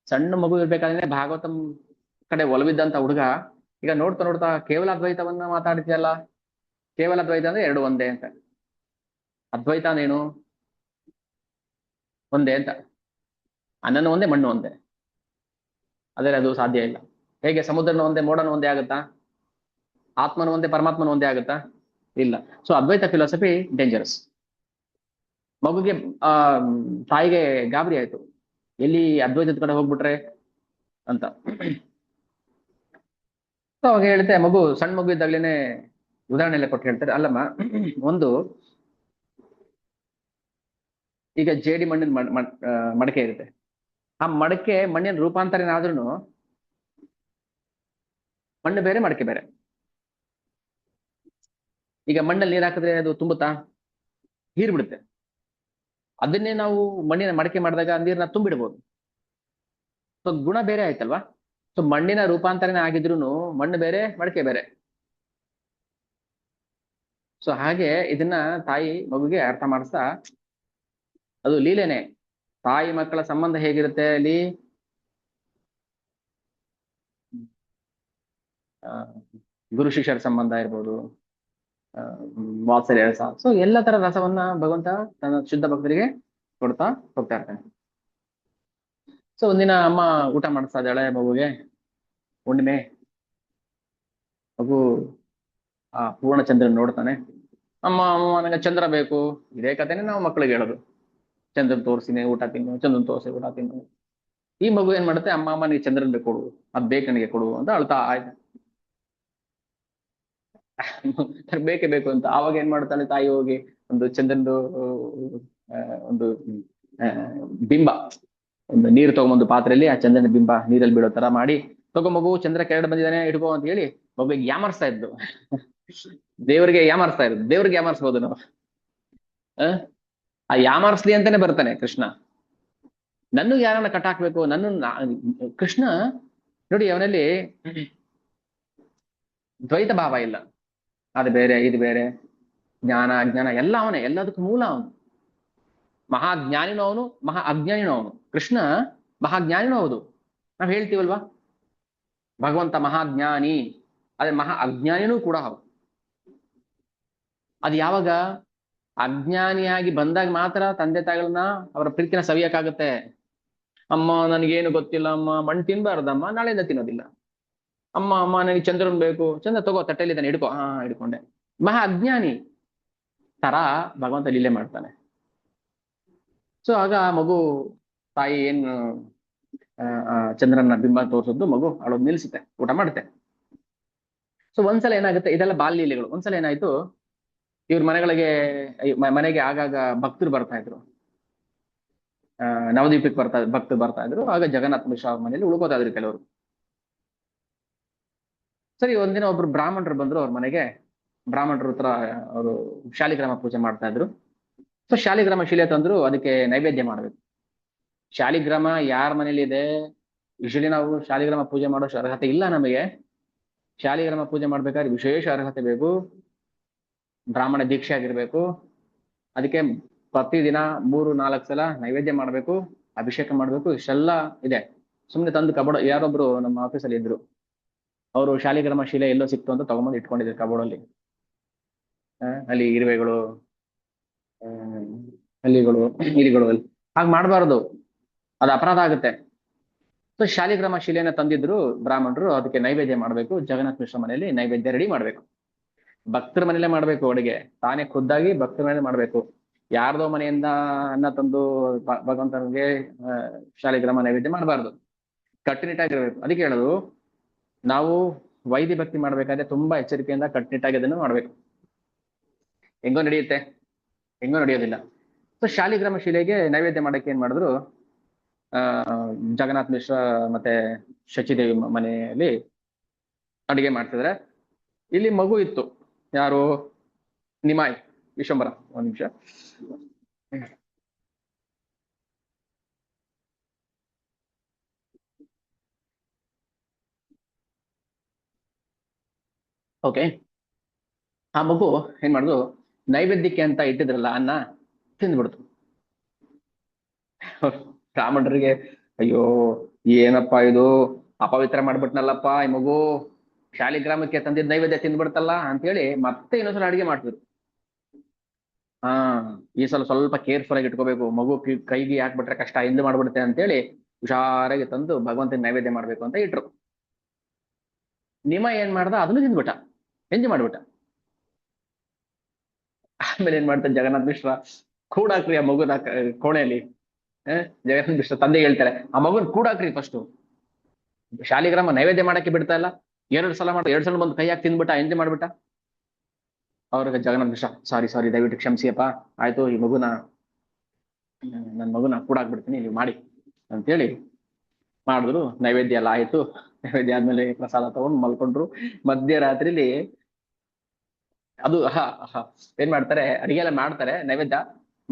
ಸಣ್ಣ ಮಗು ಇರ್ಬೇಕಾದ್ರೆ ಭಾಗವತಂ ಕಡೆ ಒಲವಿದ್ದಂತ ಹುಡುಗ ಈಗ ನೋಡ್ತಾ ನೋಡ್ತಾ ಕೇವಲ ಅದ್ವೈತವನ್ನ ಮಾತಾಡ್ತೀಯಲ್ಲ. ಕೇವಲ ಅದ್ವೈತ ಅಂದ್ರೆ ಎರಡು ಒಂದೇ ಅಂತ, ಅದ್ವೈತ ಅಂದ್ರೇನು? ಒಂದೇ ಅಂತ. ಅನ್ನನೂ ಒಂದೇ, ಮಣ್ಣು ಒಂದೇ, ಆದರೆ ಅದು ಸಾಧ್ಯ ಇಲ್ಲ. ಹೇಗೆ ಸಮುದ್ರನ ಒಂದೇ, ಮೋಡನ ಒಂದೇ ಆಗುತ್ತಾ? ಆತ್ಮನು ಒಂದೇ, ಪರಮಾತ್ಮನ ಒಂದೇ ಆಗುತ್ತಾ? ಇಲ್ಲ. ಸೊ ಅದ್ವೈತ ಫಿಲಾಸಫಿ ಡೇಂಜರಸ್. ಮಗುಗೆ ತಾಯಿಗೆ ಗಾಬರಿ ಆಯ್ತು, ಎಲ್ಲಿ ಅದ್ವೈತದ ಕಡೆ ಹೋಗ್ಬಿಟ್ರೆ ಅಂತ. ಸೊ ಅವಾಗ ಹೇಳ್ತೆ, ಮಗು ಸಣ್ಣ ಮಗು ಇದ್ದಾಗ್ಲೇನೆ ಉದಾಹರಣೆ ಎಲ್ಲ ಕೊಟ್ಟು ಹೇಳ್ತಾರೆ. ಅಲ್ಲಮ್ಮ, ಒಂದು ಈಗ ಜೇಡಿ ಮಣ್ಣಿನ ಮಡಕೆ ಇರುತ್ತೆ. ಆ ಮಡಕೆ ಮಣ್ಣಿನ ರೂಪಾಂತರ ಏನಾದ್ರೂ ಮಣ್ಣು ಬೇರೆ, ಮಡಕೆ ಬೇರೆ. ಈಗ ಮಣ್ಣಲ್ಲಿ ನೀರ್ ಹಾಕಿದ್ರೆ ಅದು ತುಂಬುತ್ತಾ? ಹೀರ್ ಬಿಡುತ್ತೆ. ಅದನ್ನೇ ನಾವು ಮಣ್ಣಿನ ಮಡಕೆ ಮಾಡಿದಾಗ ನೀರನ್ನ ತುಂಬಿಡ್ಬೋದು. ಸೊ ಗುಣ ಬೇರೆ ಆಯ್ತಲ್ವಾ. ಸೊ ಮಣ್ಣಿನ ರೂಪಾಂತರನೇ ಆಗಿದ್ರು ಮಣ್ಣು ಬೇರೆ ಮಡಕೆ ಬೇರೆ. ಸೊ ಹಾಗೆ ಇದನ್ನ ತಾಯಿ ಮಗುಗೆ ಅರ್ಥ ಮಾಡಿಸ್ತಾ, ಅದು ಲೀಲೆನೆ. ತಾಯಿ ಮಕ್ಕಳ ಸಂಬಂಧ ಹೇಗಿರುತ್ತೆ ಅಲ್ಲಿ, ಆ, ಗುರು ಶಿಷ್ಯರ ಸಂಬಂಧ ಇರ್ಬೋದು, ಆ, ವಾತ್ಸಲ್ಯ ರಸ. ಸೊ ಎಲ್ಲ ತರ ರಸವನ್ನ ಭಗವಂತ ತನ್ನ ಶುದ್ಧ ಭಕ್ತರಿಗೆ ಕೊಡ್ತಾ ಹೋಗ್ತಾ ಇರ್ತಾನೆ. ಸೊ ಒಂದಿನ ಅಮ್ಮ ಊಟ ಮಾಡಿಸ್ತಾ ಇದ್ದಾಳೆ ಮಗುಗೆ, ಹುಣ್ಣಿಮೆ. ಮಗು ಆ ಪೂರ್ಣಚಂದ್ರನ್ ನೋಡ್ತಾನೆ. ಅಮ್ಮ ಅಮ್ಮ ನನಗೆ ಚಂದ್ರ ಬೇಕು. ಇದೇ ಕಥೆನೆ ನಾವು ಮಕ್ಕಳಿಗೆ ಹೇಳೋದು, ಚಂದ್ರನ್ ತೋರಿಸಿನಿ ಊಟ ತಿನ್ನು, ಚಂದ್ರನ್ ತೋರಿಸಿ ಊಟ ತಿನ್ನು. ಈ ಮಗು ಏನ್ ಮಾಡುತ್ತೆ, ಅಮ್ಮ ಅಮ್ಮ ನೀ ಚಂದ್ರನ್ ಬೇಕು ಕೊಡು, ಅದ್ ಬೇಕು ನನಗೆ ಕೊಡು ಅಂತ ಅಳ್ತಾ ಆಯ್ತು. ಬೇಕೇ ಬೇಕು ಅಂತ. ಆವಾಗ ಏನ್ ಮಾಡ್ತಾಳೆ ತಾಯಿ, ಹೋಗಿ ಒಂದು ಚಂದ್ರನ್ದು ಆ, ಒಂದು ಆ, ಬಿಂಬ, ಒಂದು ನೀರು ತಗೊಂಬಂದು ಪಾತ್ರೆಯಲ್ಲಿ ಆ ಚಂದ್ರನ ಬಿಂಬ ನೀರಲ್ಲಿ ಬೀಳೋ ತರ ಮಾಡಿ, ತಗೋ ಮಗು ಚಂದ್ರ ಕೆರಡು ಬಂದಿದ್ದಾನೆ ಇಟ್ಕೋ ಅಂತ ಹೇಳಿ ಮಗುವಿಗೆ ಯಾಮರ್ಸ್ತಾ ಇದ್ದು. ದೇವರಿಗೆ ಯಾಮರ್ಸ್ತಾ ಇರೋದು, ದೇವ್ರಿಗೆ ಯಾಮರ್ಸ್ಬೋದು ನಾವು. ಆ ಯಾಮರ್ಸ್ಲಿ ಅಂತಾನೆ ಬರ್ತಾನೆ ಕೃಷ್ಣ. ನನ್ನ ಯಾರನ್ನ ಕಟ್ಟಾಕ್ಬೇಕು, ಕೃಷ್ಣ ನೋಡಿ, ಅವನಲ್ಲಿ ದ್ವೈತ ಭಾವ ಇಲ್ಲ. ಅದು ಬೇರೆ ಇದು ಬೇರೆ, ಜ್ಞಾನ ಅಜ್ಞಾನ ಎಲ್ಲ ಅವನೇ, ಎಲ್ಲದಕ್ಕೂ ಮೂಲ ಅವನು. ಮಹಾಜ್ಞಾನಿನೂ ಅವನು, ಮಹಾ ಅಜ್ಞಾನಿನೂ ಅವನು. ಕೃಷ್ಣ ಮಹಾಜ್ಞಾನಿನೂ ಹೌದು, ನಾವ್ ಹೇಳ್ತೀವಲ್ವಾ ಭಗವಂತ ಮಹಾಜ್ಞಾನಿ, ಅದೇ ಮಹಾ ಅಜ್ಞಾನಿನೂ ಕೂಡ ಹೌದು. ಅದು ಯಾವಾಗ ಅಜ್ಞಾನಿಯಾಗಿ ಬಂದಾಗ ಮಾತ್ರ ತಂದೆ ತಾಯಿಗಳನ್ನ, ಅವರ ಪ್ರೀತಿನ ಸವಿಯಕ್ಕಾಗತ್ತೆ. ಅಮ್ಮ ನನಗೇನು ಗೊತ್ತಿಲ್ಲ ಅಮ್ಮ, ಮಣ್ಣು ತಿನ್ಬಾರ್ದಮ್ಮ, ನಾಳೆಯಿಂದ ತಿನ್ನೋದಿಲ್ಲ. ಅಮ್ಮ ಅಮ್ಮ ನನಗೆ ಚಂದ್ರನ್ ಬೇಕು, ಚಂದ್ರ ತಗೋ ತಟ್ಟೆಯಲ್ಲಿ ತಾನೆ ಹಿಡ್ಕೋ, ಹಾ ಹಿಡ್ಕೊಂಡೆ. ಮಹಾ ಅಜ್ಞಾನಿ ತರ ಭಗವಂತ ಲೀಲೆ ಮಾಡ್ತಾನೆ. ಸೊ ಆಗ ಮಗು ತಾಯಿ ಏನು ಚಂದ್ರನ ಬಿಂಬ ತೋರಿಸಿದ್ದು ಮಗು ಅಳೋದು ನಿಲ್ಸುತ್ತೆ, ಊಟ ಮಾಡುತ್ತೆ. ಸೊ ಒಂದ್ಸಲ ಏನಾಗುತ್ತೆ, ಇದೆಲ್ಲ ಬಾಲ್ಯಲೀಲೆಗಳು. ಒಂದ್ಸಲ ಏನಾಯ್ತು, ಇವ್ರ ಮನೆಗೆ ಆಗಾಗ ಭಕ್ತರು ಬರ್ತಾ ಇದ್ರು. ನವದ್ವೀಪಕ್ಕೆ ಭಕ್ತರು ಬರ್ತಾ ಇದ್ರು. ಆಗ ಜಗನ್ನಾಥ ಮಿಶ್ರ ಅವ್ರ ಮನೇಲಿ ಉಳ್ಕೋತಾ ಇದ್ರು ಕೆಲವರು. ಸರಿ, ಒಂದಿನ ಒಬ್ರು ಬ್ರಾಹ್ಮಣರು ಬಂದ್ರು ಅವ್ರ ಮನೆಗೆ. ಬ್ರಾಹ್ಮಣರ ಹತ್ರ ಅವರು ಶಾಲಿಗ್ರಾಮ ಪೂಜೆ ಮಾಡ್ತಾ ಇದ್ರು. ಸೊ ಶಾಲಿಗ್ರಾಮ ಶಿಲೆ ತಂದ್ರು, ಅದಕ್ಕೆ ನೈವೇದ್ಯ ಮಾಡ್ಬೇಕು. ಶಾಲಿಗ್ರಾಮ ಯಾರ ಮನೇಲಿ ಇದೆ, ಯೂಶಲಿ ನಾವು ಶಾಲಿಗ್ರಾಮ ಪೂಜೆ ಮಾಡೋ ಅರ್ಹತೆ ಇಲ್ಲ ನಮಗೆ. ಶಾಲಿಗ್ರಾಮ ಪೂಜೆ ಮಾಡ್ಬೇಕಾದ್ರೆ ವಿಶೇಷ ಅರ್ಹತೆ ಬೇಕು, ಬ್ರಾಹ್ಮಣ ದೀಕ್ಷೆ ಆಗಿರ್ಬೇಕು. ಅದಕ್ಕೆ ಪ್ರತಿದಿನ 3-4 ಸಲ ನೈವೇದ್ಯ ಮಾಡ್ಬೇಕು, ಅಭಿಷೇಕ ಮಾಡ್ಬೇಕು, ಇಷ್ಟೆಲ್ಲ ಇದೆ. ಸುಮ್ನೆ ತಂದು ಕಬೋರ್ಡ್, ಯಾರೊಬ್ರು ನಮ್ಮ ಆಫೀಸಲ್ಲಿ ಇದ್ರು, ಅವರು ಶಾಲಿಗ್ರಾಮ ಶಿಲೆ ಎಲ್ಲೋ ಸಿಕ್ತು ಅಂತ ತಗೊಂಬಂದು ಇಟ್ಕೊಂಡಿದ್ರು ಕಬೋರ್ಡಲ್ಲಿ. ಅಲ್ಲಿ ಇರುವೆಗಳು, ಹಲ್ಲಿಗಳು, ಇಲಿಗಳು, ಹಾಗೆ ಮಾಡಬಾರ್ದು, ಅದು ಅಪರಾಧ ಆಗುತ್ತೆ. ಸೊ ಶಾಲಿಗ್ರಾಮ ಶಿಲೆನ ತಂದಿದ್ರು ಬ್ರಾಹ್ಮಣರು, ಅದಕ್ಕೆ ನೈವೇದ್ಯ ಮಾಡ್ಬೇಕು. ಜಗನ್ನಾಥ ಮಿಶ್ರ ಮನೆಯಲ್ಲಿ ನೈವೇದ್ಯ ರೆಡಿ ಮಾಡ್ಬೇಕು. ಭಕ್ತರ ಮನೇಲೆ ಮಾಡ್ಬೇಕು ಅಡುಗೆ, ತಾನೇ ಖುದ್ದಾಗಿ ಭಕ್ತರ ಮನೇಲೆ ಮಾಡ್ಬೇಕು. ಯಾರ್ದೋ ಮನೆಯಿಂದ ಅನ್ನ ತಂದು ಭಗವಂತನಿಗೆ ಶಾಲಿಗ್ರಾಮ ನೈವೇದ್ಯ ಮಾಡಬಾರ್ದು, ಕಟ್ಟುನಿಟ್ಟಾಗಿರ್ಬೇಕು. ಅದಕ್ಕೆ ಹೇಳೋದು, ನಾವು ವೈದ್ಯ ಭಕ್ತಿ ಮಾಡ್ಬೇಕಾದ್ರೆ ತುಂಬಾ ಎಚ್ಚರಿಕೆಯಿಂದ ಕಟ್ಟುನಿಟ್ಟಾಗಿ ಅದನ್ನು ಮಾಡ್ಬೇಕು. ಹೆಂಗೋ ನಡೆಯುತ್ತೆ, ಹೆಂಗೋ ನಡೆಯೋದಿಲ್ಲ. ಸೊ ಶಾಲಿಗ್ರಾಮ ಶಿಲೆಗೆ ನೈವೇದ್ಯ ಮಾಡಕ್ಕೆ ಏನ್ ಮಾಡಿದ್ರು, ಜಗನ್ನಾಥ್ ಮಿಶ್ರ ಮತ್ತೆ ಶಚಿದೇವಿ ಮನೆಯಲ್ಲಿ ಅಡಿಗೆ ಮಾಡ್ತಿದ್ರೆ, ಇಲ್ಲಿ ಮಗು ಇತ್ತು. ಯಾರು, ನಿಮಾಯ್, ವಿಶ್ವಂಬರ. ಒಂದ್ ನಿಮಿಷ. ಓಕೆ, ಆ ಮಗು ಏನ್ ಮಾಡುದು, ನೈವೇದ್ಯಕ್ಕೆ ಅಂತ ಇಟ್ಟಿದ್ರಲ್ಲ ಅನ್ನ ತಿಂದ್ಬಿಡ್ತು. ಬ್ರಾಹ್ಮಣರಿಗೆ ಅಯ್ಯೋ ಏನಪ್ಪಾ ಇದು, ಅಪವಿತ್ರ ಮಾಡ್ಬಿಟ್ನಲ್ಲಪ್ಪ ಈ ಮಗು, ಶಾಲಿಗ್ರಾಮಕ್ಕೆ ತಂದಿದ್ ನೈವೇದ್ಯ ತಿಂದ್ಬಿಡ್ತಲ್ಲ ಅಂತ ಹೇಳಿ ಮತ್ತೆ ಇನ್ನೊಂದ್ಸಲ ಅಡಿಗೆ ಮಾಡ್ತಿದ್ರು. ಹಾ, ಈ ಸಲ ಸ್ವಲ್ಪ ಕೇರ್ಫುಲ್ ಆಗಿ ಇಟ್ಕೋಬೇಕು, ಮಗು ಕೈಗೆ ಹಾಕ್ಬಿಟ್ರೆ ಕಷ್ಟ, ಹಿಂದೆ ಮಾಡ್ಬಿಡುತ್ತೆ ಅಂತೇಳಿ ಹುಷಾರಾಗಿ ತಂದು ಭಗವಂತನ ನೈವೇದ್ಯ ಮಾಡ್ಬೇಕು ಅಂತ ಇಟ್ರು. ನಿಮ ಏನ್ ಮಾಡ್ದ, ಅದನ್ನು ತಿಂದ್ಬಿಟ್ಟ, ಎಂಜಾಯ್ ಮಾಡ್ಬಿಟ್ಟ. ಆಮೇಲೆ ಏನ್ ಮಾಡ್ತಾನೆ ಜಗನ್ನಾಥ್ ಮಿಶ್ರ, ಕೂಡಾಕ್ರಿ ಆ ಮಗುನ ಕೋಣೆಯಲ್ಲಿ. ಜಗನ್ನಾಥ್ ಮಿಶ್ರ ತಂದೆ ಹೇಳ್ತಾರೆ, ಆ ಮಗುನ್ ಕೂಡಾಕ್ರಿ ಫಸ್ಟ್, ಶಾಲಿಗ್ರಾಮ ನೈವೇದ್ಯ ಮಾಡಕ್ಕೆ ಬಿಡ್ತಾ ಇಲ್ಲ, 2 ಸಲ ಬಂದು ಕೈ ಹಾಕಿ ತಿಂದ್ಬಿಟ್ಟ, ಎಂಜಾಯ್ ಮಾಡ್ಬಿಟ್ಟ. ಅವ್ರಿಗೆ ಜಗನ್ನಾಥ್ ಮಿಶ್ರ, ಸಾರಿ ದಯವಿಟ್ಟು ಕ್ಷಮಿಸಿಯಪ್ಪ, ಆಯ್ತು ಈ ಮಗುನ, ನನ್ನ ಮಗುನ ಕೂಡಾಕ್ಬಿಡ್ತೀನಿ, ನೀವು ಮಾಡಿ ಅಂತೇಳಿ ಮಾಡಿದ್ರು. ನೈವೇದ್ಯ ಎಲ್ಲ ಆಯ್ತು. ನೈವೇದ್ಯ ಆದ್ಮೇಲೆ ಪ್ರಸಾದ ತಗೊಂಡು ಮಲ್ಕೊಂಡ್ರು. ಮಧ್ಯರಾತ್ರಿಲಿ ಅದು ಏನ್ ಮಾಡ್ತಾರೆ, ಅಡಿಗೆ ಎಲ್ಲ ಮಾಡ್ತಾರೆ, ನೈವೇದ್ಯ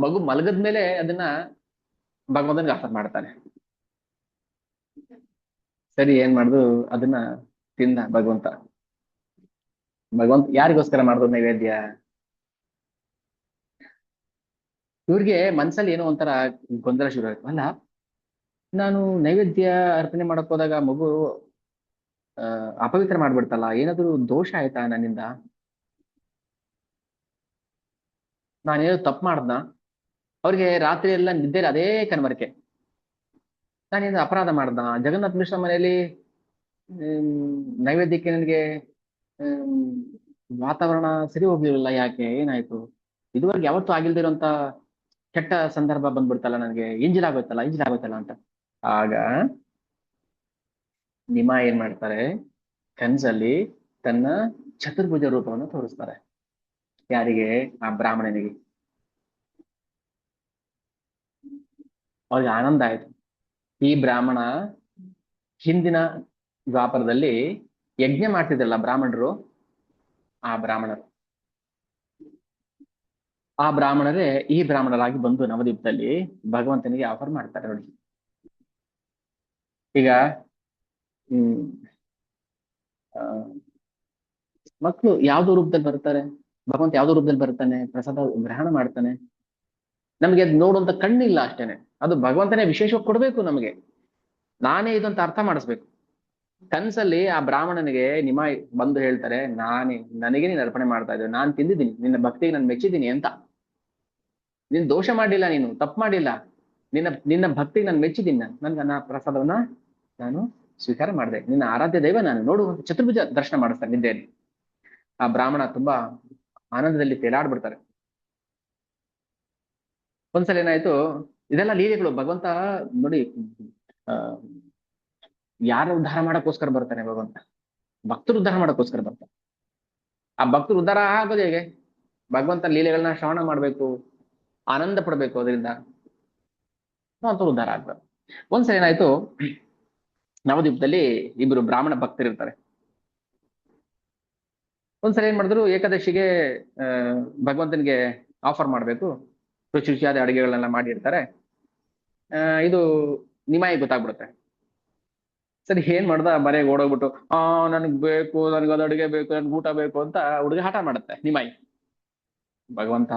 ಮಗು ಮಲಗದ್ಮೇಲೆ ಅದನ್ನ ಭಗವಂತನಿಗೆ ಆಫರ್ ಮಾಡ್ತಾನೆ. ಸರಿ, ಏನ್ ಮಾಡುದು, ಅದನ್ನ ತಿಂದ ಭಗವಂತ. ಭಗವಂತ ಯಾರಿಗೋಸ್ಕರ ಮಾಡುದು ನೈವೇದ್ಯ? ಇವ್ರಿಗೆ ಮನ್ಸಲ್ಲಿ ಏನೋ ಒಂಥರ ಗೊಂದಲ ಶುರು ಆಯ್ತು. ಅಲ್ಲ, ನಾನು ನೈವೇದ್ಯ ಅರ್ಪಣೆ ಮಾಡಕ್ ಹೋದಾಗ ಮಗು ಅಪವಿತ್ರ ಮಾಡ್ಬಿಡ್ತಲ್ಲ, ಏನಾದ್ರು ದೋಷ ಆಯ್ತಾ ನನ್ನಿಂದ? ನಾನೇನೋ ತಪ್ಪು ಮಾಡ್ದ? ಅವ್ರಿಗೆ ರಾತ್ರಿ ಎಲ್ಲ ನಿದ್ದೆ ಅದೇ ಕನವರಿಕೆ. ನಾನೇನು ಅಪರಾಧ ಮಾಡ್ದ? ಜಗನ್ನಾಥ ಮಿಶ್ರ ಮನೆಯಲ್ಲಿ ನೈವೇದ್ಯಕ್ಕೆ ನನಗೆ ಹ್ಮ್, ವಾತಾವರಣ ಸರಿ ಹೋಗ್ಲಿಲ್ಲ, ಯಾಕೆ, ಏನಾಯ್ತು? ಇದುವರೆಗೆ ಯಾವತ್ತೂ ಆಗಿಲ್ದಿರೋಂತ ಕೆಟ್ಟ ಸಂದರ್ಭ ಬಂದ್ಬಿಡ್ತಲ್ಲ ನನಗೆ, ಇಂಜಿಲ್ ಆಗೋಯ್ತಲ್ಲ ಅಂತ. ಆಗ ನಿಮ ಏನ್ ಮಾಡ್ತಾರೆ, ಕನ್ಸಲ್ಲಿ ತನ್ನ ಚತುರ್ಭುಜ ರೂಪವನ್ನು ತೋರಿಸ್ತಾರೆ. ಯಾರಿಗೆ? ಆ ಬ್ರಾಹ್ಮಣನಿಗೆ. ಅವ್ರಿಗೆ ಆನಂದ ಆಯ್ತು. ಈ ಬ್ರಾಹ್ಮಣ ಹಿಂದಿನ ದ್ವಾಪರದಲ್ಲಿ ಯಜ್ಞ ಮಾಡ್ತಿದ್ರಲ್ಲ ಬ್ರಾಹ್ಮಣರು, ಆ ಬ್ರಾಹ್ಮಣರು ಆ ಬ್ರಾಹ್ಮಣರೇ ಈ ಬ್ರಾಹ್ಮಣರಾಗಿ ಬಂದು ನವದ್ವೀಪದಲ್ಲಿ ಭಗವಂತನಿಗೆ ಆಫರ್ ಮಾಡ್ತಾರೆ ನೋಡಿ. ಈಗ ಹ್ಮ್ ಆ, ಮಕ್ಕಳು ಯಾವ್ದೋ ರೂಪದಲ್ಲಿ ಬರ್ತಾರೆ, ಭಗವಂತ ಯಾವ್ದೋ ರೂಪದಲ್ಲಿ ಬರ್ತಾನೆ, ಪ್ರಸಾದ ಗ್ರಹಣ ಮಾಡ್ತಾನೆ. ನಮ್ಗೆ ಅದ್ ನೋಡುವಂತ ಕಣ್ಣಿಲ್ಲ ಅಷ್ಟೇನೆ. ಅದು ಭಗವಂತನೇ ವಿಶೇಷವಾಗಿ ಕೊಡ್ಬೇಕು ನಮಗೆ. ನಾನೇ ಇದಂತ ಅರ್ಥ ಮಾಡಿಸ್ಬೇಕು. ಕನ್ಸಲ್ಲಿ ಆ ಬ್ರಾಹ್ಮಣನಿಗೆ ನಿಮಾಯ್ ಬಂದು ಹೇಳ್ತಾರೆ, ನನಗೆ ನೀನು ಅರ್ಪಣೆ ಮಾಡ್ತಾ ಇದ್ದೇವೆ, ನಾನ್ ತಿಂದಿದ್ದೀನಿ, ನಿನ್ನ ಭಕ್ತಿಗೆ ನಾನು ಮೆಚ್ಚಿದ್ದೀನಿ ಅಂತ. ನೀನ್ ದೋಷ ಮಾಡಿಲ್ಲ, ನೀನು ತಪ್ಪು ಮಾಡಿಲ್ಲ, ನಿನ್ನ ನಿನ್ನ ಭಕ್ತಿಗೆ ನಾನು ಮೆಚ್ಚಿದ್ದೀನಿ. ನನ್ನ ಪ್ರಸಾದವನ್ನ ನಾನು ಸ್ವೀಕಾರ ಮಾಡಿದೆ, ನಿನ್ನ ಆರಾಧ್ಯ ದೈವ ನಾನು, ನೋಡು ಚತುರ್ಭುಜ ದರ್ಶನ ಮಾಡಿಸ್ತಾರೆ ನಿದ್ದೆಯಲ್ಲಿ. ಆ ಬ್ರಾಹ್ಮಣ ತುಂಬಾ ಆನಂದದಲ್ಲಿ ತೇಲಾಡ್ಬಿಡ್ತಾರೆ. ಒಂದ್ಸಲ ಏನಾಯ್ತು, ಇದೆಲ್ಲ ಲೀಲೆಗಳು ಭಗವಂತ ನೋಡಿ. ಆ ಯಾರ ಉದ್ಧಾರ ಮಾಡಕ್ಕೋಸ್ಕರ ಬರ್ತಾನೆ ಭಗವಂತ? ಭಕ್ತರು ಉದ್ಧಾರ ಮಾಡಕ್ಕೋಸ್ಕರ ಬರ್ತಾನೆ. ಆ ಭಕ್ತರು ಉದ್ಧಾರ ಆಗೋದು ಹೇಗೆ? ಭಗವಂತ ಲೀಲೆಗಳನ್ನ ಶ್ರವಣ ಮಾಡ್ಬೇಕು, ಆನಂದ ಪಡ್ಬೇಕು, ಅದರಿಂದ ಅಂತ ಉದ್ಧಾರ ಆಗ್ಬೇಕು. ಒಂದ್ಸಲ ಏನಾಯ್ತು, ನವದ್ವೀಪದಲ್ಲಿ ಇಬ್ರು ಬ್ರಾಹ್ಮಣ ಭಕ್ತರಿರ್ತಾರೆ. ಒಂದ್ಸಲ ಏನ್ ಮಾಡಿದ್ರು, ಏಕಾದಶಿಗೆ ಆ ಭಗವಂತನಿಗೆ ಆಫರ್ ಮಾಡ್ಬೇಕು, ರುಚಿ ರುಚಿಯಾದ ಅಡಿಗೆಗಳನ್ನೆಲ್ಲ ಮಾಡಿರ್ತಾರೆ. ಇದು ನಿಮಾಯಿ ಗೊತ್ತಾಗ್ಬಿಡುತ್ತೆ. ಸರಿ, ಏನ್ ಮಾಡ್ದ, ಮನೆಗೆ ಓಡೋಗ್ಬಿಟ್ಟು, ನನ್ಗ್ ಬೇಕು, ನನ್ಗೆ ಅದು ಅಡುಗೆ ಬೇಕು, ನನ್ಗೆ ಊಟ ಬೇಕು ಅಂತ ಹುಡುಗ ಹಠ ಮಾಡುತ್ತೆ ನಿಮಾಯಿ. ಭಗವಂತ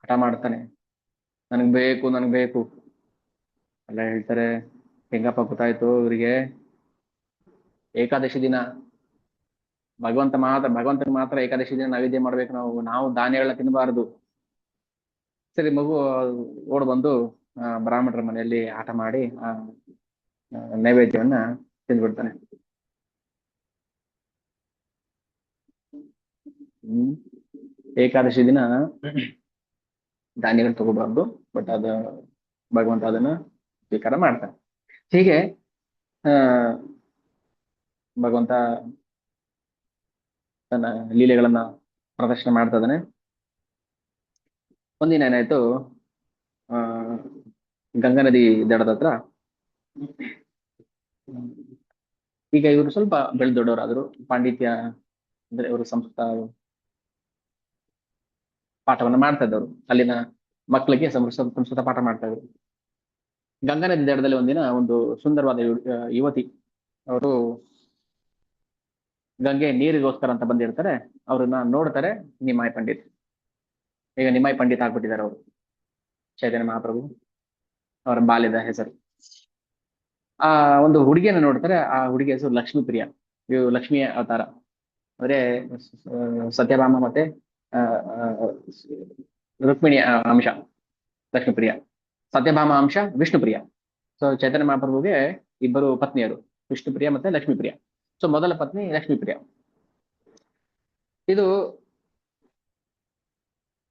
ಹಠ ಮಾಡ್ತಾನೆ, ನನ್ಗ್ ಬೇಕು ಎಲ್ಲ ಹೇಳ್ತಾರೆ. ಹೆಂಗಪ್ಪ ಗೊತ್ತಾಯ್ತು ಇವರಿಗೆ? ಏಕಾದಶಿ ದಿನ ಭಗವಂತನಿಗೆ ಮಾತ್ರ ಏಕಾದಶಿ ದಿನ ನೈವೇದ್ಯ ಮಾಡ್ಬೇಕು, ನಾವು ಧಾನ್ಯಗಳನ್ನ ತಿನ್ನಬಾರದು. ಸರಿ, ಮಗು ಓಡ್ ಬಂದು ಬ್ರಾಹ್ಮಣರ ಮನೆಯಲ್ಲಿ ಆಟ ಮಾಡಿ ನೈವೇದ್ಯವನ್ನ ತಿಂದ್ಬಿಡ್ತಾನೆ. ಹ್ಮ್ ಏಕಾದಶಿ ದಿನ ಧಾನ್ಯಗಳು ತಗೋಬಾರ್ದು, ಬಟ್ ಭಗವಂತ ಅದನ್ನ ಸ್ವೀಕಾರ ಮಾಡ್ತಾನೆ. ಹೀಗೆ ಆ ಭಗವಂತ ತನ್ನ ಲೀಲೆಗಳನ್ನ ಪ್ರದರ್ಶನ ಮಾಡ್ತಾ ಇದ್ದಾನೆ. ಒಂದಿನ ಏನಾಯ್ತು, ಆ ಗಂಗಾ ನದಿ ದಡದ ಹತ್ರ, ಈಗ ಇವರು ಸ್ವಲ್ಪ ದೊಡ್ಡವರಾದ್ರು, ಪಾಂಡಿತ್ಯ ಅಂದ್ರೆ ಇವರು ಸಂಸ್ಕೃತ ಪಾಠವನ್ನ ಮಾಡ್ತಾ ಇದ್ದವರು, ಅಲ್ಲಿನ ಮಕ್ಕಳಿಗೆ ಸಂಸ್ಕೃತ ಪಾಠ ಮಾಡ್ತಾ ಇದ್ರು. ಗಂಗಾ ನದಿ ದಡದಲ್ಲಿ ಒಂದಿನ ಒಂದು ಸುಂದರವಾದ ಯುವತಿ, ಅವರು ಗಂಗೆ ನೀರಿಗೋಸ್ಕರ ಅಂತ ಬಂದಿರ್ತಾರೆ. ಅವ್ರನ್ನ ನೋಡ್ತಾರೆ ನಿಮಾಯ್ ಪಂಡಿತ್. ಈಗ ನಿಮಾಯ್ ಪಂಡಿತ್ ಆಗ್ಬಿಟ್ಟಿದ್ದಾರೆ ಅವರು, ಚೈತನ್ಯ ಮಹಾಪ್ರಭು ಅವರ ಬಾಲ್ಯದ ಹೆಸರು. ಆ ಒಂದು ಹುಡುಗಿಯನ್ನ ನೋಡ್ತಾರೆ, ಆ ಹುಡುಗಿ ಹೆಸರು ಲಕ್ಷ್ಮೀ ಪ್ರಿಯ. ಇವು ಲಕ್ಷ್ಮಿಯ ಅವತಾರ, ಅಂದ್ರೆ ಸತ್ಯಭಾಮ ಮತ್ತೆ ಆ ಆ, ರುಕ್ಮಿಣಿಯ ಅಂಶ ಲಕ್ಷ್ಮೀಪ್ರಿಯ, ಸತ್ಯಭಾಮ ಅಂಶ ವಿಷ್ಣುಪ್ರಿಯ. ಸೊ ಚೈತನ್ಯ ಮಹಾಪ್ರಭುಗೆ ಇಬ್ಬರು ಪತ್ನಿಯರು, ವಿಷ್ಣುಪ್ರಿಯ ಮತ್ತೆ ಲಕ್ಷ್ಮೀಪ್ರಿಯ. ಸೊ ಮೊದಲ ಪತ್ನಿ ಲಕ್ಷ್ಮೀಪ್ರಿಯ. ಇದು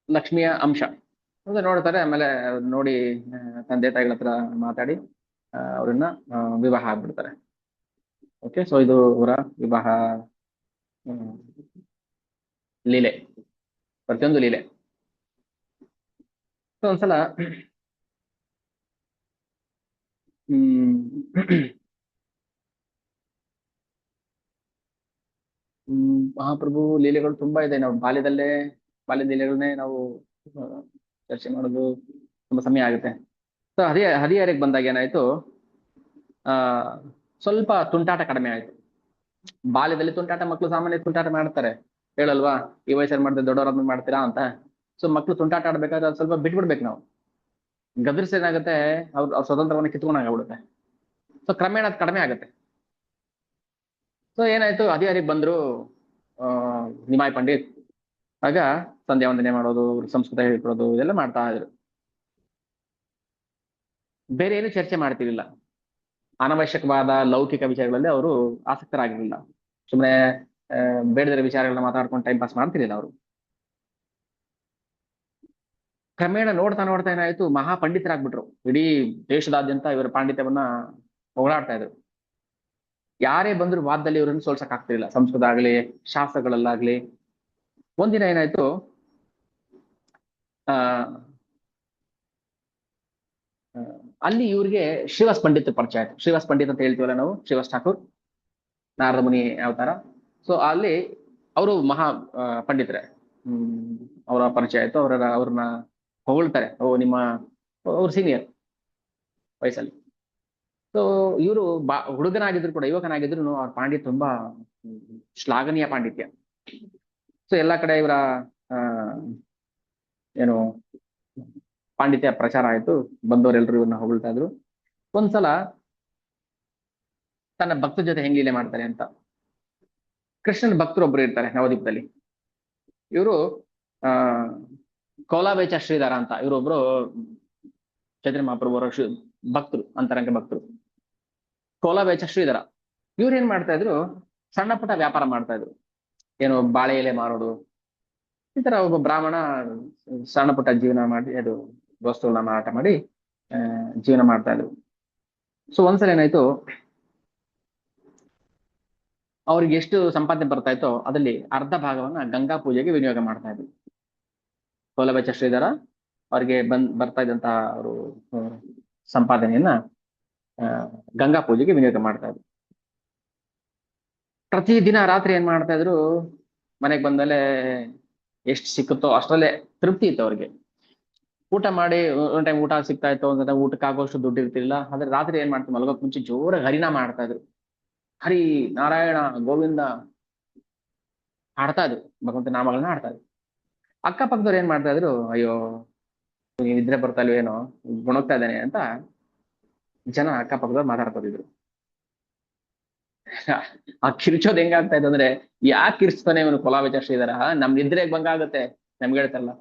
ಲಕ್ಷ್ಮಿಯ ಅಂಶ ಅಂತ ನೋಡ್ತಾರೆ. ಆಮೇಲೆ ನೋಡಿ ತಂದೆ ತಾಯಿಗಳ ಹತ್ರ ಮಾತಾಡಿ ಅವ್ರನ್ನ ವಿವಾಹ ಆಗ್ಬಿಡ್ತಾರೆ. ಓಕೆ, ಸೊ ಇದು ಅವರ ವಿವಾಹ ಹ್ಮ್, ಲೀಲೆ, ಪ್ರತಿಯೊಂದು ಲೀಲೆ. ಸೊ ಒಂದ್ಸಲ ಹ್ಮ್ ಮಹಾಪ್ರಭು ಲೀಲೆಗಳು ತುಂಬಾ ಇದೆ. ನಾವು ಬಾಲ್ಯದ ಲೀಲೆಗಳನ್ನೇ ನಾವು ಚರ್ಚೆ ಮಾಡೋದು ತುಂಬಾ ಸಮಯ ಆಗುತ್ತೆ. ಸೊ ಹದಿಹರೆಯಕ್ಕೆ ಬಂದಾಗ ಏನಾಯ್ತು, ಆ ಸ್ವಲ್ಪ ತುಂಟಾಟ ಕಡಿಮೆ ಆಯ್ತು. ಬಾಲ್ಯದಲ್ಲಿ ತುಂಟಾಟ ಮಕ್ಕಳು ಸಾಮಾನ್ಯ ತುಂಟಾಟ ಮಾಡ್ತಾರೆ, ಹೇಳಲ್ವಾ, ಈ ವಯಸ್ಸಲ್ಲಿ ಮಾಡಿದ್ರೆ ದೊಡ್ಡವರಾದ್ಮೇಲೆ ಮಾಡ್ತೀರಾ ಅಂತ. ಸೊ ಮಕ್ಳು ತುಂಟಾಟ ಆಡ್ಬೇಕಾದ್ರೆ ಅದು ಸ್ವಲ್ಪ ಬಿಟ್ಬಿಡ್ಬೇಕು ನಾವು. ಗದರ್ಸ್ ಏನಾಗುತ್ತೆ, ಅವ್ರ ಸ್ವತಂತ್ರವನ್ನು ಕಿತ್ಕೊಂಡಾಗ್ಬಿಡುತ್ತೆ. ಸೊ ಕ್ರಮೇಣ ಅದು ಕಡಿಮೆ ಆಗುತ್ತೆ. ಸೊ ಏನಾಯ್ತು, ಹದಿಹರೆಗೆ ಬಂದ್ರು ಆ ನಿಮಾಯ್ ಪಂಡಿತ್. ಆಗ ಸಂಧ್ಯಾ ವಂದನೆ ಮಾಡೋದು, ಸಂಸ್ಕೃತ ಹೇಳ್ಕೊಡೋದು, ಇದೆಲ್ಲ ಮಾಡ್ತಾ ಇದ್ರು. ಬೇರೆ ಏನು ಚರ್ಚೆ ಮಾಡ್ತಿರ್ಲಿಲ್ಲ. ಅನವಶ್ಯಕವಾದ ಲೌಕಿಕ ವಿಚಾರಗಳಲ್ಲಿ ಅವರು ಆಸಕ್ತರಾಗಿರ್ಲಿಲ್ಲ. ಸುಮ್ಮನೆ ಬೇಡದಿರೋ ವಿಚಾರಗಳನ್ನ ಮಾತಾಡ್ಕೊಂಡು ಟೈಮ್ ಪಾಸ್ ಮಾಡ್ತಿರ್ಲಿಲ್ಲ ಅವರು. ಕ್ರಮೇಣ ನೋಡ್ತಾ ನೋಡ್ತಾ ಏನಾಯ್ತು, ಮಹಾ ಪಂಡಿತರಾಗ್ಬಿಟ್ರು. ಇಡೀ ದೇಶದಾದ್ಯಂತ ಇವರ ಪಾಂಡಿತ್ಯವನ್ನ ಹೊಗಳಾಡ್ತಾ ಇದ್ರು. ಯಾರೇ ಬಂದ್ರು ವಾದದಲ್ಲಿ ಇವರನ್ನು ಸೋಲ್ಸಕ್ ಆಗ್ತಿರ್ಲಿಲ್ಲ, ಸಂಸ್ಕೃತ ಆಗ್ಲಿ ಶಾಸ್ತ್ರಗಳಲ್ಲಾಗ್ಲಿ. ಒಂದಿನ ಏನಾಯ್ತು, ಆ ಅಲ್ಲಿ ಇವ್ರಿಗೆ ಶ್ರೀವಾಸ್ ಪಂಡಿತ್ ಪರಿಚಯ ಆಯ್ತು. ಶ್ರೀವಾಸ್ ಪಂಡಿತ್ ಅಂತ ಹೇಳ್ತೀವಲ್ಲ ನಾವು, ಶ್ರೀವಾಸ್ ಠಾಕೂರ್, ನಾರದ ಮುನಿ ಅವತಾರ. ಸೊ ಅಲ್ಲಿ ಅವರು ಮಹಾ ಪಂಡಿತರೇ. ಅವರ ಪರಿಚಯ ಆಯ್ತು. ಅವ್ರನ್ನ ಹೊಗಳ್ತಾರೆ, ನಿಮ್ಮ ಅವ್ರ ಸೀನಿಯರ್ ವಯಸ್ಸಲ್ಲಿ. ಸೊ ಇವರು ಹುಡುಗನಾಗಿದ್ರು ಕೂಡ, ಯುವಕನಾಗಿದ್ರು ಅವ್ರ ಪಾಂಡಿತ್ಯ ತುಂಬಾ ಶ್ಲಾಘನೀಯ ಪಾಂಡಿತ್ಯ. ಸೊ ಎಲ್ಲಾ ಕಡೆ ಇವರ ಏನು ಪಾಂಡಿತ್ಯ ಪ್ರಚಾರ ಆಯ್ತು. ಬಂದವರೆಲ್ಲರೂ ಇವ್ರನ್ನ ಹೊಗಳ್ತಾ ಇದ್ರು. ಒಂದ್ಸಲ ತನ್ನ ಭಕ್ತರ ಜೊತೆ ಹೆಂಗ್ ಲೀಲೆ ಮಾಡ್ತಾರೆ ಅಂತ, ಕೃಷ್ಣನ ಭಕ್ತರು ಒಬ್ರು ಇರ್ತಾರೆ ನವದೀಪದಲ್ಲಿ. ಇವರು ಆ ಕೋಲಾಬೇಚ ಶ್ರೀಧರ ಅಂತ, ಇವರೊಬ್ರು ಚೈತನ್ಯ ಮಹಾಪ್ರಭುವರ ಭಕ್ತರು, ಅಂತರಂಗ ಭಕ್ತರು. ಕೋಲಾಬೇಚ ಶ್ರೀಧರ ಇವ್ರು ಏನ್ ಮಾಡ್ತಾ ಇದ್ರು, ಸಣ್ಣ ಪುಟ್ಟ ವ್ಯಾಪಾರ ಮಾಡ್ತಾ ಇದ್ರು. ಏನು ಬಾಳೆ ಎಲೆ ಮಾರೋದು, ಈ ತರ ಒಬ್ಬ ಬ್ರಾಹ್ಮಣ ಸಣ್ಣ ಪುಟ್ಟ ಜೀವನ ಮಾಡಿ, ಅದು ವಸ್ತುಗಳನ್ನ ಮಾರಾಟ ಮಾಡಿ ಜೀವನ ಮಾಡ್ತಾ ಇದ್ರು. ಸೊ ಒಂದ್ಸಲ ಏನಾಯ್ತು, ಅವ್ರಿಗೆ ಎಷ್ಟು ಸಂಪಾದನೆ ಬರ್ತಾ ಇತ್ತೋ ಅದರಲ್ಲಿ ಅರ್ಧ ಭಾಗವನ್ನ ಗಂಗಾ ಪೂಜೆಗೆ ವಿನಿಯೋಗ ಮಾಡ್ತಾ ಇದ್ರು. ಕೋಲಬೆಚ್ಚ ಶ್ರೀಧರ ಅವ್ರಿಗೆ ಬರ್ತಾ ಇದ್ದಂತಹ ಅವರು ಸಂಪಾದನೆಯನ್ನ ಗಂಗಾ ಪೂಜೆಗೆ ವಿನಿಯೋಗ ಮಾಡ್ತಾ ಇದ್ರು. ಪ್ರತಿ ದಿನ ರಾತ್ರಿ ಏನ್ ಮಾಡ್ತಾ ಇದ್ರು, ಮನೆಗೆ ಬಂದಮೇಲೆ ಎಷ್ಟು ಸಿಕ್ಕುತ್ತೋ ಅಷ್ಟರಲ್ಲೇ ತೃಪ್ತಿ ಇತ್ತು ಅವ್ರಿಗೆ. ಊಟ ಮಾಡಿ ಒಂದ್ ಟೈಮ್ ಊಟ ಸಿಗ್ತಾ ಇತ್ತು, ಒಂದ್ ಟೈಮ್ ಊಟಕ್ಕೆ ಆಗೋಷ್ಟು ದುಡ್ಡು ಇರ್ತಿಲ್ಲ. ಆದ್ರೆ ರಾತ್ರಿ ಏನ್ ಮಾಡ್ತಾರೆ, ಮಲಗೋಕ್ ಮುಂಚೆ ಜೋರಾಗಿ ಹರಿನ ಮಾಡ್ತಾ ಇದ್ರು. ಹರಿ ನಾರಾಯಣ ಗೋವಿಂದ ಹಾಡ್ತಾ ಇದ್ರು, ಭಗವಂತ ನಾಮಗಳನ್ನ ಹಾಡ್ತಾ ಇದ್ರು. ಅಕ್ಕಪಕ್ಕದವ್ರು ಏನ್ ಮಾಡ್ತಾ ಇದ್ರು, ಅಯ್ಯೋ ನೀನ್ ನಿದ್ರೆ ಬರ್ತಾ ಇಲ್ವೇನೋ, ಗುಣಗ್ತಾ ಇದ್ದಾನೆ ಅಂತ ಜನ ಅಕ್ಕಪಕ್ಕದವ್ರು ಮಾತಾಡ್ಕೋತಿದ್ರು. ಆ ಕಿರ್ಚೋದ್ ಹೆಂಗಾಗ್ತಾ ಇತ್ತು ಅಂದ್ರೆ, ಯಾಕೆ ಕಿರ್ಚ್ತಾನೆ ಇವನು ಕೊಲಾವೆಚ ಶ್ರೀಧರ, ನಮ್ ನಿದ್ರೆಗ್ ಭಂಗ ಆಗುತ್ತೆ, ನಮ್ಗೆ ಹೇಳ್ತಾರಲ್ಲ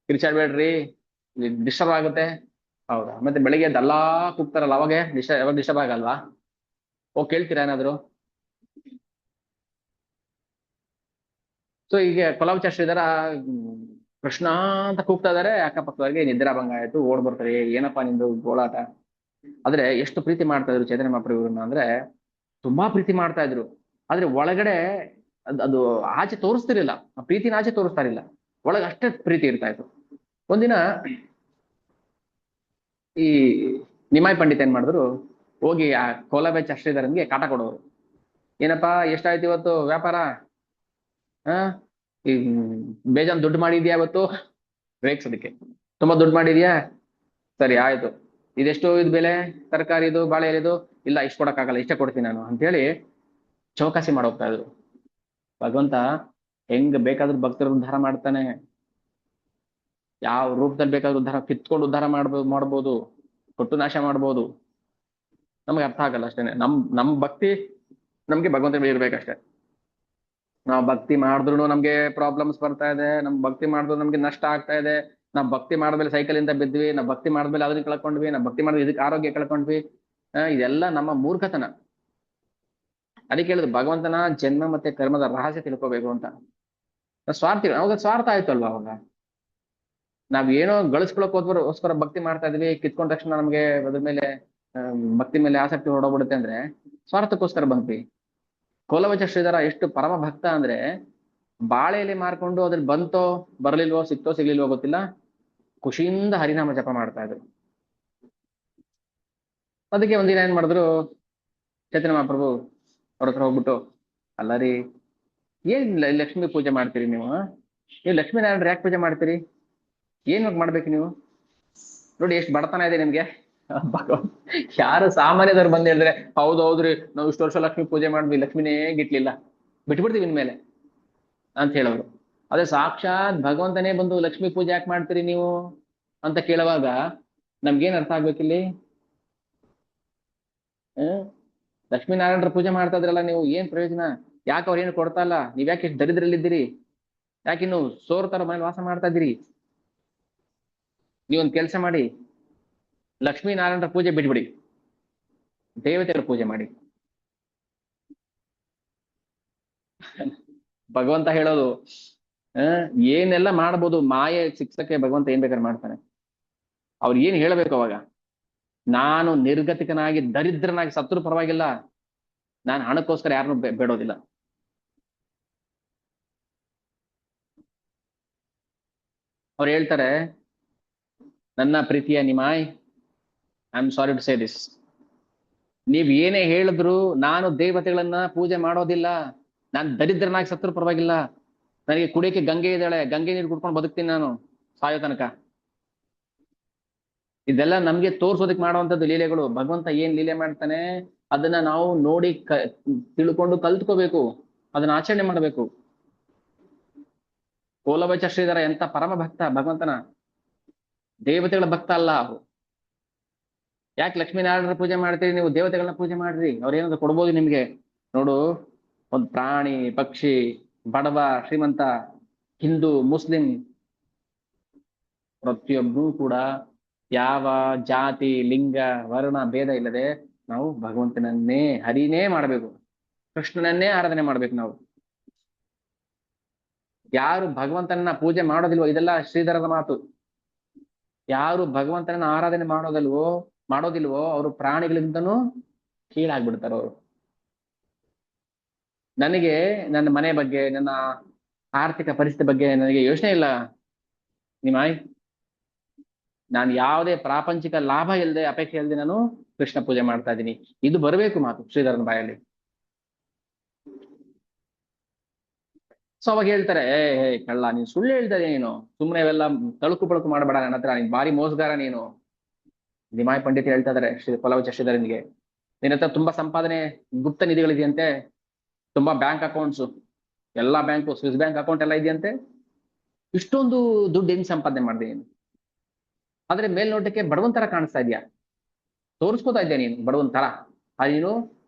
ಕಿರ್ಚಾಡ್ಬೇಡ್ರಿ ಡಿಸ್ಟರ್ಬ್ ಆಗುತ್ತೆ. ಹೌದಾ, ಮತ್ತೆ ಬೆಳಿಗ್ಗೆ ಎಲ್ಲಾ ಕೂಗ್ತಾರಲ್ಲ, ಯಾವಾಗ ಡಿಸ್ಟರ್ಬ್ ಆಗಲ್ವಾ? ಕೇಳ್ತೀರಾ ಏನಾದ್ರು? ಸೊ ಈಗ ಕೊಲಾವಚ ಶ್ರೀಧರ ಕೃಷ್ಣ ಅಂತ ಕೂಗ್ತಾ ಇದಾರೆ, ಅಕ್ಕಪಕ್ಕದವ್ರಿಗೆ ನಿದ್ರಾ ಭಂಗ ಆಯ್ತು, ಓಡ್ ಬರ್ತಾರೆ, ಏನಪ್ಪಾ ನಿಂದು ಗೋಳಾಟ. ಆದ್ರೆ ಎಷ್ಟು ಪ್ರೀತಿ ಮಾಡ್ತಾ ಇದ್ರು ಚೈತನ್ಯ ಮಹಾಪ್ರಭುರನ್ನ ಅಂದ್ರೆ, ತುಂಬಾ ಪ್ರೀತಿ ಮಾಡ್ತಾ ಇದ್ರು. ಆದ್ರೆ ಒಳಗಡೆ ಅದು ಆಚೆ ತೋರಿಸ್ತಿರ್ಲಿಲ್ಲ, ಆ ಪ್ರೀತಿನ ಆಚೆ ತೋರಿಸ್ತಾ ಇರಲಿಲ್ಲ, ಒಳಗೆ ಅಷ್ಟೇ ಪ್ರೀತಿ ಇರ್ತಾ ಇತ್ತು. ಒಂದಿನ ಈ ನಿಮಾಯ್ ಪಂಡಿತ್ ಏನ್ ಮಾಡಿದ್ರು, ಹೋಗಿ ಆ ಕೋಲಬೆಚ್ಚ ಶ್ರೀಧರನ್ಗೆ ಕಾಟ ಕೊಡೋರು. ಏನಪ್ಪಾ ಎಷ್ಟಾಯ್ತು ಇವತ್ತು ವ್ಯಾಪಾರ, ಈ ಬೇಜಾನ್ ದುಡ್ಡು ಮಾಡಿದ್ಯಾ ಇವತ್ತು, ರೇಗ್ಸೋದಕ್ಕೆ. ತುಂಬಾ ದುಡ್ಡು ಮಾಡಿದ್ಯಾ, ಸರಿ ಆಯ್ತು, ಇದೆಷ್ಟು ಇದು ಬೆಲೆ, ತರಕಾರಿ ಇದು ಬಾಳೆ ಇದು, ಇಲ್ಲ ಇಷ್ಟ ಕೊಡಕ್ಕಾಗಲ್ಲ, ಇಷ್ಟೇ ಕೊಡ್ತೀನಿ ನಾನು ಅಂತೇಳಿ ಚೌಕಾಸಿ ಮಾಡೋಗ್ತಾ ಇದ್ರು. ಭಗವಂತ ಹೆಂಗ್ ಬೇಕಾದ್ರೂ ಭಕ್ತರ ಉದ್ಧಾರ ಮಾಡ್ತಾನೆ, ಯಾವ ರೂಪದಲ್ಲಿ ಬೇಕಾದ್ರೂ ಉದ್ಧಾರ, ಕಿತ್ಕೊಂಡು ಉದ್ಧಾರ ಮಾಡ್ಬೋದು, ಕೊಟ್ಟು ನಾಶ ಮಾಡ್ಬೋದು. ನಮ್ಗೆ ಅರ್ಥ ಆಗಲ್ಲ ಅಷ್ಟೇನೆ. ನಮ್ ಭಕ್ತಿ ನಮ್ಗೆ ಭಗವಂತ ಇರ್ಬೇಕಷ್ಟೇ. ನಾವು ಭಕ್ತಿ ಮಾಡಿದ್ರು ನಮ್ಗೆ ಪ್ರಾಬ್ಲಮ್ಸ್ ಬರ್ತಾ ಇದೆ, ನಮ್ ಭಕ್ತಿ ಮಾಡಿದ್ರು ನಮ್ಗೆ ನಷ್ಟ ಆಗ್ತಾ ಇದೆ, ನಾವ್ ಭಕ್ತಿ ಮಾಡಿದ್ಮೇಲೆ ಸೈಕಲ್ ಇಂದ ಬಿದ್ವಿ, ನಾವ್ ಭಕ್ತಿ ಮಾಡಿದ್ಮೇಲೆ ಅದನ್ನ ಕಳ್ಕೊಂಡ್ವಿ, ನಾವ್ ಭಕ್ತಿ ಮಾಡಿದ್ರೆ ಇದಕ್ಕೆ ಆರೋಗ್ಯ ಕಳ್ಕೊಂಡ್ವಿ. ಇದೆಲ್ಲ ನಮ್ಮ ಮೂರ್ಖತನ. ಅದಕ್ಕೆ ಹೇಳಿದ್ರು, ಭಗವಂತನ ಜನ್ಮ ಮತ್ತೆ ಕರ್ಮದ ರಹಸ್ಯ ತಿಳ್ಕೋಬೇಕು ಅಂತ. ಸ್ವಾರ್ಥಿ, ಅವಾಗ ಸ್ವಾರ್ಥ ಆಯ್ತು ಅಲ್ವಾ. ಅವಾಗ ನಾವ್ ಏನೋ ಗಳಿಸ್ಕೊಳಕ್ಕೋಸ್ಕರ ಭಕ್ತಿ ಮಾಡ್ತಾ ಇದೀವಿ, ಕಿತ್ಕೊಂಡ ತಕ್ಷಣ ನಮ್ಗೆ ಅದ್ರ ಮೇಲೆ ಭಕ್ತಿ ಮೇಲೆ ಆಸಕ್ತಿ ಹೊರಡೋಗ್ಬಿಡುತ್ತೆ ಅಂದ್ರೆ ಸ್ವಾರ್ಥಕ್ಕೋಸ್ಕರ ಬಂದ್ವಿ. ಕೋಲವಚ ಶ್ರೀಧರ ಎಷ್ಟು ಪರಮ ಭಕ್ತ ಅಂದ್ರೆ, ಬಾಳೆಯಲ್ಲಿ ಮಾರ್ಕೊಂಡು ಅದ್ರಲ್ಲಿ ಬಂತೋ ಬರ್ಲಿಲ್ವೋ, ಸಿಕ್ತೋ ಸಿಗ್ಲಿಲ್ವೋ ಗೊತ್ತಿಲ್ಲ, ಖುಷಿಯಿಂದ ಹರಿನಾಮ ಜಪ ಮಾಡ್ತಾ ಇದ್ರು. ಅದಕ್ಕೆ ಒಂದಿನ ಏನ್ ಮಾಡಿದ್ರು, ಚೈತನ್ಯ ಮಹಾಪ್ರಭು ಅವ್ರ ಹತ್ರ ಹೋಗ್ಬಿಟ್ಟು, ಅಲ್ಲ ರೀ, ಏನ್ ಲಕ್ಷ್ಮೀ ಪೂಜೆ ಮಾಡ್ತೀರಿ ನೀವು ಲಕ್ಷ್ಮೀನಾರಾಯಣ ಯಾಕೆ ಪೂಜೆ ಮಾಡ್ತೀರಿ? ಏನ್ ಮಾಡ್ಬೇಕು ನೀವು? ನೋಡಿ ಎಷ್ಟು ಬಡತನ ಇದೆ ನಿಮ್ಗೆ. ಭಗವಂತ ಯಾರು ಸಾಮಾನ್ಯದವ್ರು ಬಂದ್ ಹೇಳಿದ್ರೆ ಹೌದು ಹೌದ್ರಿ ನಾವು ಇಷ್ಟು ವರ್ಷ ಲಕ್ಷ್ಮಿ ಪೂಜೆ ಮಾಡಿದ್ವಿ, ಲಕ್ಷ್ಮಿನೇ ಗಿಟ್ಲಿಲ್ಲ, ಬಿಟ್ಬಿಡ್ತೀವಿ ಇನ್ಮೇಲೆ ಅಂತ ಹೇಳೋರು. ಅದೇ ಸಾಕ್ಷಾತ್ ಭಗವಂತನೇ ಬಂದು ಲಕ್ಷ್ಮೀ ಪೂಜೆ ಯಾಕೆ ಮಾಡ್ತೀರಿ ನೀವು ಅಂತ ಕೇಳುವಾಗ ನಮ್ಗೇನ್ ಅರ್ಥ ಆಗ್ಬೇಕಿಲ್ಲಿ? ಹ್ಮ್ ಲಕ್ಷ್ಮೀನಾರಾಯಣರ ಪೂಜೆ ಮಾಡ್ತಾ ಇದ್ರಲ್ಲ ನೀವು, ಏನ್ ಪ್ರಯೋಜನ? ಯಾಕೆ ಅವ್ರು ಏನು ಕೊಡ್ತಾ ಇಲ್ಲ? ನೀವ್ ಯಾಕೆ ಇಷ್ಟು ದರಿದ್ರಲ್ಲಿದ್ದೀರಿ? ಯಾಕೆ ಇನ್ನು ಸೋರ್ತರ ಮನೇಲಿ ವಾಸ ಮಾಡ್ತಾ ಇದ್ದೀರಿ? ನೀವೊಂದ್ ಕೆಲಸ ಮಾಡಿ, ಲಕ್ಷ್ಮೀನಾರಾಯಣರ ಪೂಜೆ ಬಿಟ್ಬಿಡಿ, ದೇವತೆಗಳ ಪೂಜೆ ಮಾಡಿ. ಭಗವಂತ ಹೇಳೋದು ಏನೆಲ್ಲ ಮಾಡ್ಬೋದು, ಮಾಯೆ ಶಿಕ್ಷಕ್ಕೆ ಭಗವಂತ ಏನ್ ಬೇಕಾದ್ರೆ ಮಾಡ್ತಾನೆ. ಅವ್ರು ಏನ್ ಹೇಳ್ಬೇಕು ಅವಾಗ? ನಾನು ನಿರ್ಗತಿಕನಾಗಿ ದರಿದ್ರನಾಗಿ ಸತ್ರು ಪರವಾಗಿಲ್ಲ, ನಾನು ಹಣಕ್ಕೋಸ್ಕರ ಯಾರನ್ನು ಬೇಡೋದಿಲ್ಲ. ಅವ್ರು ಹೇಳ್ತಾರೆ, ನನ್ನ ಪ್ರೀತಿಯ Nimai, I am sorry to say this, ನೀವ್ ಏನೇ ಹೇಳಿದ್ರು ನಾನು ದೇವತೆಗಳನ್ನ ಪೂಜೆ ಮಾಡೋದಿಲ್ಲ. ನಾನು ದರಿದ್ರನಾಗಿ ಸತ್ರು ಪರವಾಗಿಲ್ಲ, ನನಗೆ ಕುಡಿಯಕ್ಕೆ ಗಂಗೆ ಇದ್ದಾಳೆ, ಗಂಗೆ ನೀರು ಕುಡ್ಕೊಂಡು ಬದುಕ್ತೀನಿ ನಾನು ಸಾಯೋ ತನಕ. ಇದೆಲ್ಲ ನಮ್ಗೆ ತೋರ್ಸೋದಕ್ಕೆ ಮಾಡುವಂತದ್ದು ಲೀಲೆಗಳು. ಭಗವಂತ ಏನ್ ಲೀಲೆ ಮಾಡ್ತಾನೆ ಅದನ್ನ ನಾವು ನೋಡಿ ತಿಳ್ಕೊಂಡು ಕಲ್ತ್ಕೋಬೇಕು, ಅದನ್ನ ಆಚರಣೆ ಮಾಡಬೇಕು. ಕೋಲಬಚ ಶ್ರೀಧರ ಎಂತ ಪರಮ ಭಕ್ತ ಭಗವಂತನ, ದೇವತೆಗಳ ಭಕ್ತ ಅಲ್ಲ. ಯಾಕೆ ಲಕ್ಷ್ಮೀನಾರಾಯಣರ ಪೂಜೆ ಮಾಡ್ತೀರಿ ನೀವು? ದೇವತೆಗಳನ್ನ ಪೂಜೆ ಮಾಡ್ರಿ, ಅವ್ರೇನಾದ್ರು ಕೊಡ್ಬೋದು ನಿಮ್ಗೆ. ನೋಡು, ಒಂದು ಪ್ರಾಣಿ ಪಕ್ಷಿ, ಬಡವ ಶ್ರೀಮಂತ, ಹಿಂದೂ ಮುಸ್ಲಿಂ, ಪ್ರತಿಯೊಬ್ಬರೂ ಕೂಡ ಯಾವ ಜಾತಿ ಲಿಂಗ ವರ್ಣ ಭೇದ ಇಲ್ಲದೆ ನಾವು ಭಗವಂತನನ್ನೇ ಹರಿನೇ ಮಾಡಬೇಕು, ಕೃಷ್ಣನನ್ನೇ ಆರಾಧನೆ ಮಾಡ್ಬೇಕು ನಾವು. ಯಾರು ಭಗವಂತನ ಪೂಜೆ ಮಾಡೋದಿಲ್ವೋ, ಇದೆಲ್ಲ ಶ್ರೀಧರದ ಮಾತು, ಯಾರು ಭಗವಂತನ ಆರಾಧನೆ ಮಾಡೋದಿಲ್ವೋ ಅವರು ಪ್ರಾಣಿಗಳಿಂದನೂ ಕೀಳಾಗ್ಬಿಡ್ತಾರ ಅವರು. ನನಗೆ ನನ್ನ ಮನೆ ಬಗ್ಗೆ, ನನ್ನ ಆರ್ಥಿಕ ಪರಿಸ್ಥಿತಿ ಬಗ್ಗೆ ನನಗೆ ಯೋಚನೆ ಇಲ್ಲ ನಿಮಾಯ್. ನಾನು ಯಾವುದೇ ಪ್ರಾಪಂಚಿಕ ಲಾಭ ಇಲ್ಲದೆ, ಅಪೇಕ್ಷೆ ಇಲ್ಲದೆ ನಾನು ಕೃಷ್ಣ ಪೂಜೆ ಮಾಡ್ತಾ ಇದ್ದೀನಿ. ಇದು ಬರಬೇಕು ಮಾತು ಶ್ರೀಧರನ ಬಾಯಲ್ಲಿ. ಸೊ ಅವಾಗ ಹೇಳ್ತಾರೆ, ಹೇ ಕಳ್ಳ, ನೀನ್ ಸುಳ್ಳು ಹೇಳ್ತಾರೆ, ನೀನು ಸುಮ್ಮನೆ ಇವೆಲ್ಲ ತಳುಕು ಪಳುಕು ಮಾಡಬೇಡ ನನ್ನ ಹತ್ರ, ನೀನ್ ಬಾರಿ ಮೋಸಗಾರ ನೀನು. ನಿಮಾಯ್ ಪಂಡಿತ್ ಹೇಳ್ತಾ ಇದಾರೆ ಕೊಲವಚ ಶ್ರೀಧರನಿಗೆ, ನಿನ್ನ ಹತ್ರ ತುಂಬಾ ಸಂಪಾದನೆ, ಗುಪ್ತ ನಿಧಿಗಳಿದೆಯಂತೆ, ತುಂಬಾ ಬ್ಯಾಂಕ್ ಅಕೌಂಟ್ಸ್, ಎಲ್ಲಾ ಬ್ಯಾಂಕು, ಸ್ವಿಸ್ ಬ್ಯಾಂಕ್ ಅಕೌಂಟ್ ಎಲ್ಲ ಇದೆಯಂತೆ, ಇಷ್ಟೊಂದು ದುಡ್ಡು ಹೆಂಗ್ ಸಂಪಾದನೆ ಮಾಡಿದೆ ನೀನು? ಆದ್ರೆ ಮೇಲ್ನೋಟಕ್ಕೆ ಬಡವಂತರ ಕಾಣಿಸ್ತಾ ಇದೆಯಾ, ತೋರಿಸ್ಕೋತಾ ಇದ್ಯಾ ನೀನು ಬಡವಂತರ, ನೀನು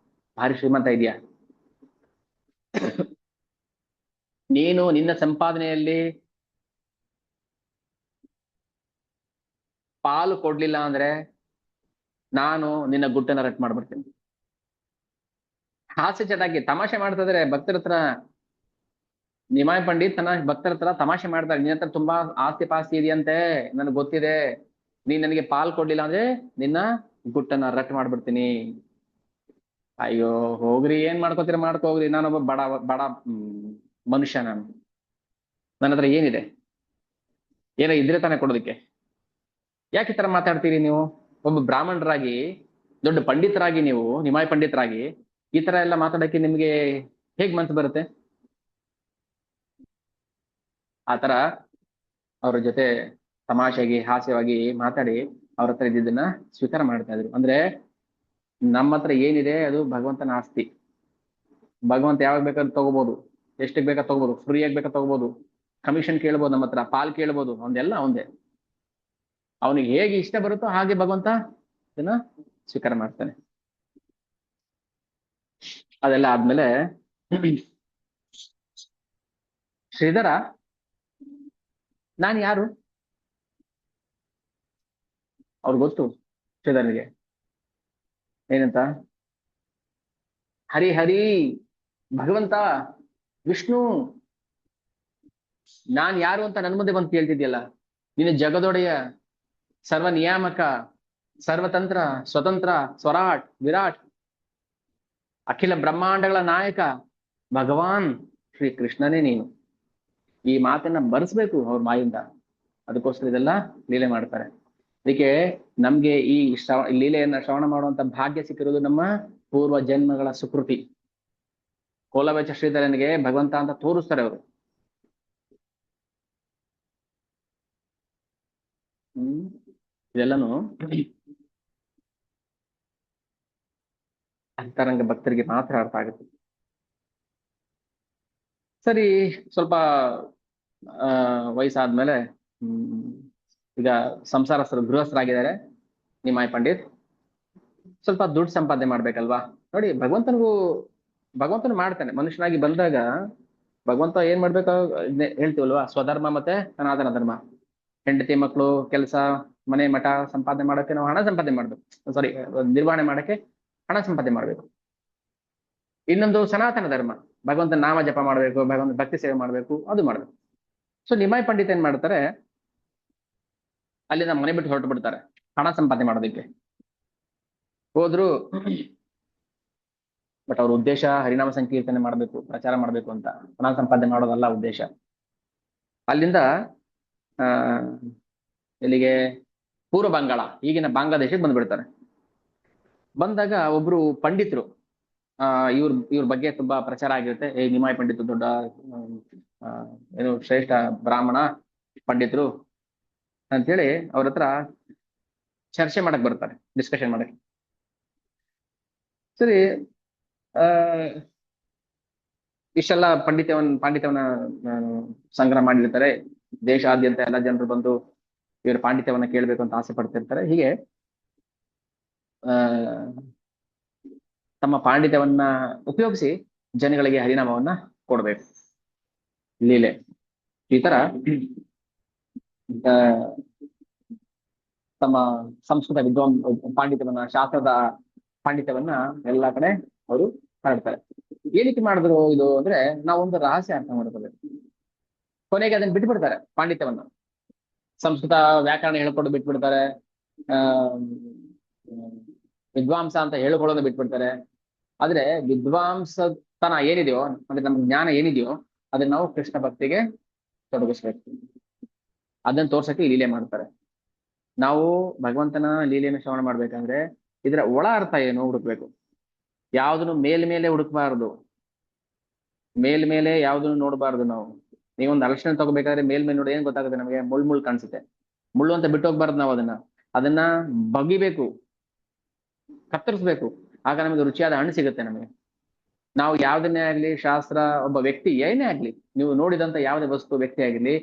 ಭಾರಿ ಶ್ರೀಮಂತ ಇದೆಯಾ? ನೀನು ನಿನ್ನ ಸಂಪಾದನೆಯಲ್ಲಿ ಪಾಲು ಕೊಡ್ಲಿಲ್ಲ ಅಂದ್ರೆ ನಾನು ನಿನ್ನ ಗುಟ್ಟನ್ನ ರಟ್ ಮಾಡ್ಬಿಡ್ತೀನಿ. ಹಾಸ್ಯ ಚಟಾಕಿ ತಮಾಷೆ ಮಾಡ್ತಾ ಇದಾರೆ ಭಕ್ತರ ಹತ್ರ. ನಿಮಾಯ್ ಪಂಡಿತ್ ತನ್ನ ಭಕ್ತರ ಹತ್ರ ತಮಾಷೆ ಮಾಡ್ತಾರೆ, ನಿನ್ನ ಹತ್ರ ತುಂಬಾ ಆಸ್ತಿ ಪಾಸ್ತಿ ಇದೆಯಂತೆ, ನನಗೆ ಗೊತ್ತಿದೆ, ನೀನ್ ನನಗೆ ಪಾಲ್ ಕೊಡ್ಲಿಲ್ಲ ಅಂದ್ರೆ ನಿನ್ನ ಗುಟ್ಟನ್ನ ರಟ್ ಮಾಡ್ಬಿಡ್ತೀನಿ. ಅಯ್ಯೋ ಹೋಗ್ರಿ, ಏನ್ ಮಾಡ್ಕೋತೀರ ಮಾಡ್ಕೋಗ್ರಿ, ನಾನೊಬ್ಬ ಬಡ ಬಡ ಮನುಷ್ಯ, ನಾನು, ನನ್ನ ಹತ್ರ ಏನಿದೆ? ಏನೋ ಇದ್ರೆ ತಾನೇ ಕೊಡೋದಕ್ಕೆ. ಯಾಕೆ ಈ ತರ ಮಾತಾಡ್ತೀರಿ ನೀವು? ಒಬ್ಬ ಬ್ರಾಹ್ಮಣರಾಗಿ, ದೊಡ್ಡ ಪಂಡಿತರಾಗಿ, ನೀವು ನಿಮಾಯ್ ಪಂಡಿತರಾಗಿ ಈ ತರ ಎಲ್ಲ ಮಾತಾಡಕ್ಕೆ ನಿಮ್ಗೆ ಹೇಗ್ ಮನ್ಸು ಬರುತ್ತೆ? ಆತರ ಅವ್ರ ಜೊತೆ ತಮಾಷೆಗೆ ಹಾಸ್ಯವಾಗಿ ಮಾತಾಡಿ ಅವ್ರ ಹತ್ರ ಇದ್ದಿದ್ದನ್ನ ಸ್ವೀಕಾರ ಮಾಡ್ತಾ ಇದ್ರು. ಅಂದ್ರೆ ನಮ್ಮ ಹತ್ರ ಏನಿದೆ ಅದು ಭಗವಂತನ ಆಸ್ತಿ. ಭಗವಂತ ಯಾವಾಗ ಬೇಕಾದ್ರೂ ತಗೋಬಹುದು, ಎಷ್ಟಕ್ಕೆ ಬೇಕಾದ್ ತಗೋಬಹುದು, ಫ್ರೀ ಆಗಿ ಬೇಕಾದ್ ತಗೋಬಹುದು, ಕಮಿಷನ್ ಕೇಳ್ಬೋದು, ನಮ್ಮ ಹತ್ರ ಪಾಲ್ ಕೇಳ್ಬೋದು, ಒಂದೆಲ್ಲ ಒಂದೇ. ಅವನಿಗೆ ಹೇಗೆ ಇಷ್ಟ ಬರುತ್ತೋ ಹಾಗೆ ಭಗವಂತ ಇದನ್ನ ಸ್ವೀಕಾರ ಮಾಡ್ತಾನೆ. ಅದೆಲ್ಲ ಆದ್ಮೇಲೆ ಶ್ರೀಧರ, ನಾನು ಯಾರು? ಅವ್ರಿಗೆ ಗೊತ್ತು ಶ್ರೀಧರನಿಗೆ ಏನಂತ. ಹರಿ ಹರಿ, ಭಗವಂತ ವಿಷ್ಣು, ನಾನ್ ಯಾರು ಅಂತ ನನ್ ಮುಂದೆ ಬಂದು ಕೇಳ್ತಿದ್ಯಲ್ಲ, ನೀನು ಜಗದೊಡೆಯ, ಸರ್ವ ನಿಯಾಮಕ, ಸರ್ವತಂತ್ರ, ಸ್ವತಂತ್ರ, ಸ್ವರಾಟ್, ವಿರಾಟ್, ಅಖಿಲ ಬ್ರಹ್ಮಾಂಡಗಳ ನಾಯಕ ಭಗವಾನ್ ಶ್ರೀ ಕೃಷ್ಣನೇ ನೀನು. ಈ ಮಾತನ್ನ ಬರೆಸ್ಬೇಕು ಅವ್ರ ಮಾಯಿಂದ, ಅದಕ್ಕೋಸ್ಕರ ಇದೆಲ್ಲ ಲೀಲೆ ಮಾಡ್ತಾರೆ. ಅದಕ್ಕೆ ನಮ್ಗೆ ಈ ಲೀಲೆಯನ್ನ ಶ್ರವಣ ಮಾಡುವಂತ ಭಾಗ್ಯ ಸಿಕ್ಕಿರೋದು ನಮ್ಮ ಪೂರ್ವ ಜನ್ಮಗಳ ಸುಕೃತಿ. ಕೋಲಬಚ ಶ್ರೀಧರನಿಗೆ ಭಗವಂತ ಅಂತ ತೋರಿಸ್ತಾರೆ ಅವರು. ಇದೆಲ್ಲನು ಅಂತರಂಗ ಭಕ್ತರಿಗೆ ಮಾತ್ರ ಅರ್ಥ ಆಗುತ್ತೆ. ಸರಿ, ಸ್ವಲ್ಪ ವಯಸ್ಸಾದ್ಮೇಲೆ ಈಗ ಸಂಸಾರಸ್ಥರು ಗೃಹಸ್ಥರಾಗಿದ್ದಾರೆ ನಿಮಾಯ್ ಪಂಡಿತ್. ಸ್ವಲ್ಪ ದುಡ್ಡು ಸಂಪಾದನೆ ಮಾಡ್ಬೇಕಲ್ವಾ. ನೋಡಿ, ಭಗವಂತನು ಮಾಡ್ತಾನೆ. ಮನುಷ್ಯನಾಗಿ ಬಂದಾಗ ಭಗವಂತ ಏನ್ ಮಾಡ್ಬೇಕು ಹೇಳ್ತೀವಲ್ವಾ, ಸ್ವಧರ್ಮ ಮತ್ತೆ ಸನಾತನ ಧರ್ಮ. ಹೆಂಡತಿ ಮಕ್ಕಳು, ಕೆಲಸ, ಮನೆ ಮಠ ಸಂಪಾದನೆ ಮಾಡೋಕೆ ನಾವು ಹಣ ಸಂಪಾದನೆ ಮಾಡ್ಬೇಕು. ಸಾರಿ, ನಿರ್ವಹಣೆ ಮಾಡಕ್ಕೆ ಹಣ ಸಂಪಾದನೆ ಮಾಡ್ಬೇಕು. ಇನ್ನೊಂದು ಸನಾತನ ಧರ್ಮ, ಭಗವಂತನ ನಾಮ ಜಪ ಮಾಡ್ಬೇಕು, ಭಗವಂತ ಭಕ್ತಿ ಸೇವೆ ಮಾಡ್ಬೇಕು, ಅದು ಮಾಡ್ಬೇಕು. ಸೊ ನಿಮಾಯ್ ಪಂಡಿತ್ ಏನ್ ಮಾಡ್ತಾರೆ, ಅಲ್ಲಿಂದ ಮನೆ ಬಿಟ್ಟು ಹೊರಟು ಬಿಡ್ತಾರೆ ಹಣ ಸಂಪಾದನೆ ಮಾಡೋದಕ್ಕೆ. ಹೋದ್ರು, ಬಟ್ ಅವ್ರ ಉದ್ದೇಶ ಹರಿನಾಮ ಸಂಕೀರ್ತನೆ ಮಾಡ್ಬೇಕು, ಪ್ರಚಾರ ಮಾಡ್ಬೇಕು ಅಂತ, ಹಣ ಸಂಪಾದನೆ ಮಾಡೋದಲ್ಲ ಉದ್ದೇಶ. ಅಲ್ಲಿಂದ ಆ ಇಲ್ಲಿಗೆ ಪೂರ್ವ ಬಂಗಾಳ, ಈಗಿನ ಬಾಂಗ್ಲಾದೇಶಕ್ಕೆ ಬಂದ್ಬಿಡ್ತಾರೆ. ಬಂದಾಗ ಒಬ್ರು ಪಂಡಿತರು, ಇವ್ರ ಬಗ್ಗೆ ತುಂಬಾ ಪ್ರಚಾರ ಆಗಿರುತ್ತೆ. ನಿಮಾಯ್ ಪಂಡಿತ್ ದೊಡ್ಡ ಏನು ಶ್ರೇಷ್ಠ ಬ್ರಾಹ್ಮಣ ಪಂಡಿತರು ಅಂತೇಳಿ ಅವ್ರ ಹತ್ರ ಚರ್ಚೆ ಮಾಡಕ್ ಬರ್ತಾರೆ, ಡಿಸ್ಕಷನ್ ಮಾಡಕ್. ಸರಿ, ಆ ಇಷ್ಟೆಲ್ಲ ಪಾಂಡಿತ್ಯವನ್ನ ಸಂಗ್ರಹ ಮಾಡಿರ್ತಾರೆ. ದೇಶಾದ್ಯಂತ ಎಲ್ಲ ಜನರು ಬಂದು ಇವ್ರ ಪಾಂಡಿತ್ಯವನ್ನ ಕೇಳ್ಬೇಕು ಅಂತ ಆಸೆ ಪಡ್ತಿರ್ತಾರೆ. ಹೀಗೆ ಆ ತಮ್ಮ ಪಾಂಡಿತ್ಯವನ್ನ ಉಪಯೋಗಿಸಿ ಜನಗಳಿಗೆ ಹರಿನಾಮವನ್ನ ಕೊಡ್ಬೇಕು, ಲೀಲೆ. ಈ ತರ ತಮ್ಮ ಸಂಸ್ಕೃತ ಪಾಂಡಿತ್ಯವನ್ನ, ಶಾಸ್ತ್ರದ ಪಾಂಡಿತ್ಯವನ್ನ ಎಲ್ಲಾ ಕಡೆ ಅವರು ಹರಡ್ತಾರೆ. ಏನಕ್ಕೆ ಮಾಡಿದ್ರು ಇದು ಅಂದ್ರೆ, ನಾವೊಂದು ರಹಸ್ಯ ಅರ್ಥ ಮಾಡ್ಕೋಬೇಕು. ಕೊನೆಗೆ ಅದನ್ನ ಬಿಟ್ಬಿಡ್ತಾರೆ, ಪಾಂಡಿತ್ಯವನ್ನ. ಸಂಸ್ಕೃತ ವ್ಯಾಕರಣ ಹೇಳ್ಕೊಂಡು ಬಿಟ್ಬಿಡ್ತಾರೆ, ಆ ವಿದ್ವಾಂಸ ಅಂತ ಹೇಳ್ಕೊಳ್ಳೋದು ಬಿಟ್ಬಿಡ್ತಾರೆ. ಆದ್ರೆ ವಿದ್ವಾಂಸತನ ಏನಿದೆಯೋ, ಅಂದ್ರೆ ನಮ್ಮ ಜ್ಞಾನ ಏನಿದೆಯೋ, ಅದನ್ನ ನಾವು ಕೃಷ್ಣ ಭಕ್ತಿಗೆ ತೊಡಗಿಸ್ಬೇಕು. ಅದನ್ನ ತೋರ್ಸಕ್ಕೆ ಲೀಲೆ ಮಾಡ್ತಾರೆ. ನಾವು ಭಗವಂತನ ಲೀಲೆಯನ್ನು ಶ್ರವಣ ಮಾಡ್ಬೇಕಂದ್ರೆ ಇದರ ಒಳ ಅರ್ಥ ಏನು ಹುಡುಕ್ಬೇಕು. ಯಾವ್ದನ್ನು ಮೇಲ್ಮೇಲೆ ಹುಡುಕ್ಬಾರ್ದು, ಮೇಲ್ಮೇಲೆ ಯಾವ್ದನ್ನು ನೋಡ್ಬಾರ್ದು ನಾವು. ನೀವೊಂದು ಅಲಕ್ಷಣ ತಗೋಬೇಕಾದ್ರೆ ಮೇಲ್ಮೇಲೆ ನೋಡಿ ಏನ್ ಗೊತ್ತಾಗುತ್ತೆ ನಮಗೆ, ಮುಳ್ಳು ಕಾಣಿಸುತ್ತೆ. ಮುಳ್ಳು ಅಂತ ಬಿಟ್ಟು ಹೋಗ್ಬಾರ್ದು ನಾವು. ಅದನ್ನ ಬಗಿಬೇಕು, ಕತ್ತರಿಸ್ಬೇಕು. ಆಗ ನಮಗೆ ರುಚಿಯಾದ ಹಣ್ಣು ಸಿಗುತ್ತೆ ನಮಗೆ. ನಾವು ಯಾವ್ದನ್ನೇ ಆಗ್ಲಿ, ಶಾಸ್ತ್ರ, ಒಬ್ಬ ವ್ಯಕ್ತಿ ಏನೇ ಆಗ್ಲಿ, ನೀವು ನೋಡಿದಂತ ಯಾವುದೇ ವಸ್ತು, ವ್ಯಕ್ತಿ ಆಗಿರ್ಲಿ,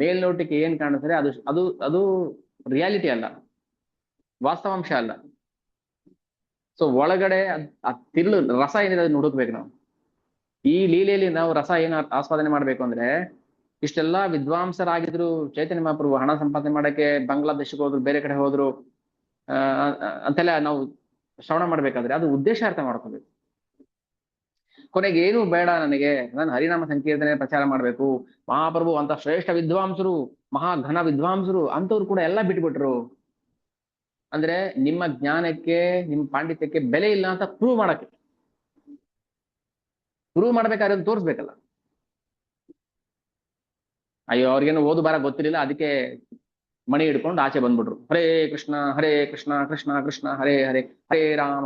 ಮೇಲ್ನೋಟಕ್ಕೆ ಏನ್ ಕಾಣಿಸ್ತಾರೆ ಅದು ಅದು ಅದು ರಿಯಾಲಿಟಿ ಅಲ್ಲ, ವಾಸ್ತವಾಂಶ ಅಲ್ಲ. ಸೊ ಒಳಗಡೆ ಆ ತಿರುಳು ರಸ ಏನಿದೆ ಅದನ್ನ ಹುಡುಕ್ಬೇಕು ನಾವು. ಈ ಲೀಲೆಯಲ್ಲಿ ನಾವು ರಸ ಏನು ಆಸ್ವಾದನೆ ಮಾಡ್ಬೇಕು ಅಂದ್ರೆ, ಇಷ್ಟೆಲ್ಲಾ ವಿದ್ವಾಂಸರಾಗಿದ್ರು ಚೈತನ್ಯ ಮಹಾಪ್ರಭು ಹಣ ಸಂಪಾದನೆ ಮಾಡಕ್ಕೆ ಬಾಂಗ್ಲಾದೇಶಕ್ಕೆ ಹೋದ್ರು, ಬೇರೆ ಕಡೆ ಹೋದ್ರು ಅಂತೆಲ್ಲ ನಾವು ಶ್ರವಣ ಮಾಡ್ಬೇಕಾದ್ರೆ ಅದು ಉದ್ದೇಶ ಅರ್ಥ ಮಾಡ್ಕೋಬೇಕು. ಕೊನೆಗೆ ಏನು ಬೇಡ ನನಗೆ, ನಾನು ಹರಿನಾಮ ಸಂಕೀರ್ತನೆ ಪ್ರಚಾರ ಮಾಡ್ಬೇಕು. ಮಹಾಪ್ರಭು ಅಂತ ಶ್ರೇಷ್ಠ ವಿದ್ವಾಂಸರು, ಮಹಾಘನ ವಿದ್ವಾಂಸರು ಅಂತವ್ರು ಕೂಡ ಎಲ್ಲ ಬಿಟ್ಬಿಟ್ರು ಅಂದ್ರೆ ನಿಮ್ಮ ಜ್ಞಾನಕ್ಕೆ, ನಿಮ್ಮ ಪಾಂಡಿತ್ಯಕ್ಕೆ ಬೆಲೆ ಇಲ್ಲ ಅಂತ ಪ್ರೂವ್ ಮಾಡ್ಬೇಕಾದ್ರೆ ಅದನ್ನ ತೋರಿಸ್ಬೇಕಲ್ಲ. ಅಯ್ಯೋ, ಅವ್ರಿಗೇನು ಓದು ಬಾರ ಗೊತ್ತಿರಲಿಲ್ಲ, ಅದಕ್ಕೆ ಮಣಿ ಹಿಡ್ಕೊಂಡು ಆಚೆ ಬಂದ್ಬಿಟ್ರು. ಹರೇ ಕೃಷ್ಣ ಹರೇ ಕೃಷ್ಣ ಕೃಷ್ಣ ಕೃಷ್ಣ ಹರೇ ಹರೇ, ಹರೇ ರಾಮ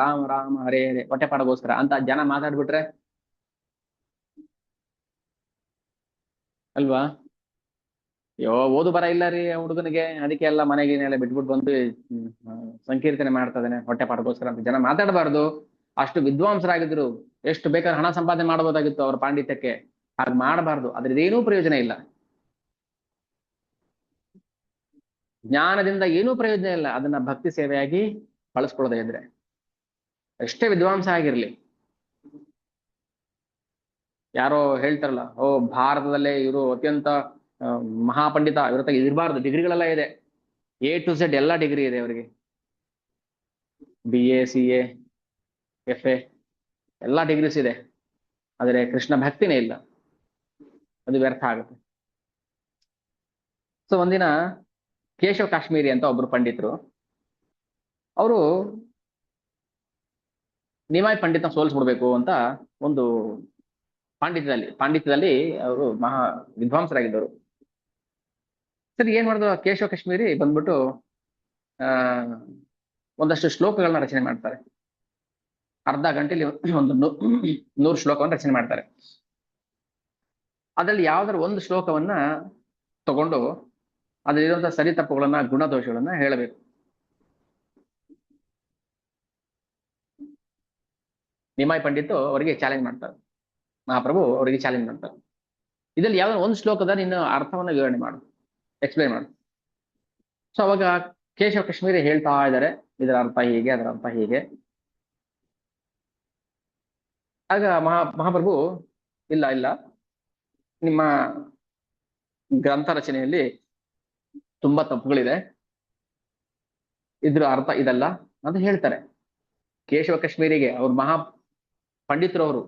ರಾಮ ರಾಮ ಹರೇ ಹರೇ, ಹೊಟ್ಟೆಪಾಡಗೋಸ್ಕರ ಅಂತ ಜನ ಮಾತಾಡ್ಬಿಟ್ರೆ ಅಲ್ವಾ. ಅಯ್ಯೋ, ಓದು ಬರ ಇಲ್ಲ ರೀ ಹುಡುಗನಿಗೆ, ಅದಕ್ಕೆ ಎಲ್ಲ ಮನೆಗಿನೆಲ್ಲ ಬಿಟ್ಬಿಟ್ಟು ಬಂದು ಸಂಕೀರ್ತನೆ ಮಾಡ್ತಾ ಇದ್ದಾನೆ ಹೊಟ್ಟೆಪಾಡಗೋಸ್ಕರ ಅಂತ ಜನ ಮಾತಾಡಬಾರ್ದು. ಅಷ್ಟು ವಿದ್ವಾಂಸರಾಗಿದ್ರು, ಎಷ್ಟು ಬೇಕಾದ್ರೆ ಹಣ ಸಂಪಾದನೆ ಮಾಡಬಹುದಾಗಿತ್ತು ಅವ್ರ ಪಾಂಡಿತ್ಯಕ್ಕೆ. ಹಾಗೆ ಮಾಡಬಾರ್ದು, ಅದ್ರದ್ದೇನೂ ಪ್ರಯೋಜನ ಇಲ್ಲ. ಜ್ಞಾನದಿಂದ ಏನೂ ಪ್ರಯೋಜನ ಇಲ್ಲ ಅದನ್ನ ಭಕ್ತಿ ಸೇವೆಯಾಗಿ ಬಳಸ್ಕೊಳ್ಳದೆ ಇದ್ರೆ. ಎಷ್ಟೇ ವಿದ್ವಾಂಸ ಆಗಿರ್ಲಿ. ಯಾರೋ ಹೇಳ್ತಾರಲ್ಲ, ಓ ಭಾರತದಲ್ಲೇ ಇವರು ಅತ್ಯಂತ ಮಹಾಪಂಡಿತ, ಇವ್ರ ಹತ್ರ ಇರಬಾರ್ದು, ಡಿಗ್ರಿಗಳೆಲ್ಲ ಇದೆ, A to Z ಎಲ್ಲ ಡಿಗ್ರಿ ಇದೆ ಅವರಿಗೆ, BA CA FA ಎಲ್ಲ ಡಿಗ್ರೀಸ್ ಇದೆ, ಆದರೆ ಕೃಷ್ಣ ಭಕ್ತಿನೇ ಇಲ್ಲ, ಅದು ವ್ಯರ್ಥ ಆಗುತ್ತೆ. ಸೊ ಒಂದಿನ ಕೇಶವ್ ಕಾಶ್ಮೀರಿ ಅಂತ ಒಬ್ರು ಪಂಡಿತರು, ಅವರು ನಿಮಾಯ್ ಪಂಡಿತ ಸೋಲಿಸ್ಬಿಡ್ಬೇಕು ಅಂತ ಒಂದು ಪಾಂಡಿತ್ಯದಲ್ಲಿ ಅವರು ಮಹಾ ವಿದ್ವಾಂಸರಾಗಿದ್ದರು. ಸರಿ, ಏನ್ ಮಾಡಿದ್ರು, ಕೇಶವ ಕಾಶ್ಮೀರಿ ಬಂದ್ಬಿಟ್ಟು ಒಂದಷ್ಟು ಶ್ಲೋಕಗಳನ್ನ ರಚನೆ ಮಾಡ್ತಾರೆ. ಅರ್ಧ ಗಂಟೆಲಿ ಒಂದು 100 ಶ್ಲೋಕವನ್ನು ರಚನೆ ಮಾಡ್ತಾರೆ. ಅದರಲ್ಲಿ ಯಾವ್ದಾದ್ರು ಒಂದು ಶ್ಲೋಕವನ್ನ ತಗೊಂಡು ಅದ್ರಲ್ಲಿರುವಂತಹ ಸರಿ ತಪ್ಪುಗಳನ್ನ ಗುಣದೋಷಗಳನ್ನ ಹೇಳಬೇಕು. ನಿಮಾಯ್ ಪಂಡಿತ್ ಅವರಿಗೆ ಚಾಲೆಂಜ್ ಮಾಡ್ತಾರೆ, ಮಹಾಪ್ರಭು ಅವರಿಗೆ ಚಾಲೆಂಜ್ ಮಾಡ್ತಾರೆ, ಇದ್ರಲ್ಲಿ ಯಾವ್ದೋ ಒಂದು ಶ್ಲೋಕದ ನಿನ್ನ ಅರ್ಥವನ್ನ ವಿವರಣೆ ಮಾಡು, ಎಕ್ಸ್ಪ್ಲೈನ್ ಮಾಡು. ಸೊ ಅವಾಗ ಕೇಶವ ಕಾಶ್ಮೀರಿ ಹೇಳ್ತಾ ಇದ್ದಾರೆ, ಇದರ ಅರ್ಥ ಹೀಗೆ, ಅದರ ಅರ್ಥ ಹೀಗೆ. ಆಗ ಮಹಾಪ್ರಭು, ಇಲ್ಲ ಇಲ್ಲ, ನಿಮ್ಮ ಗ್ರಂಥ ರಚನೆಯಲ್ಲಿ ತುಂಬಾ ತಪ್ಪುಗಳಿದೆ, ಇದ್ರ ಅರ್ಥ ಇದಲ್ಲ ಅಂತ ಹೇಳ್ತಾರೆ. ಕೇಶವ ಕಾಶ್ಮೀರಿಗೆ ಅವ್ರ ಮಹಾ ಪಂಡಿತರು ಅವರು,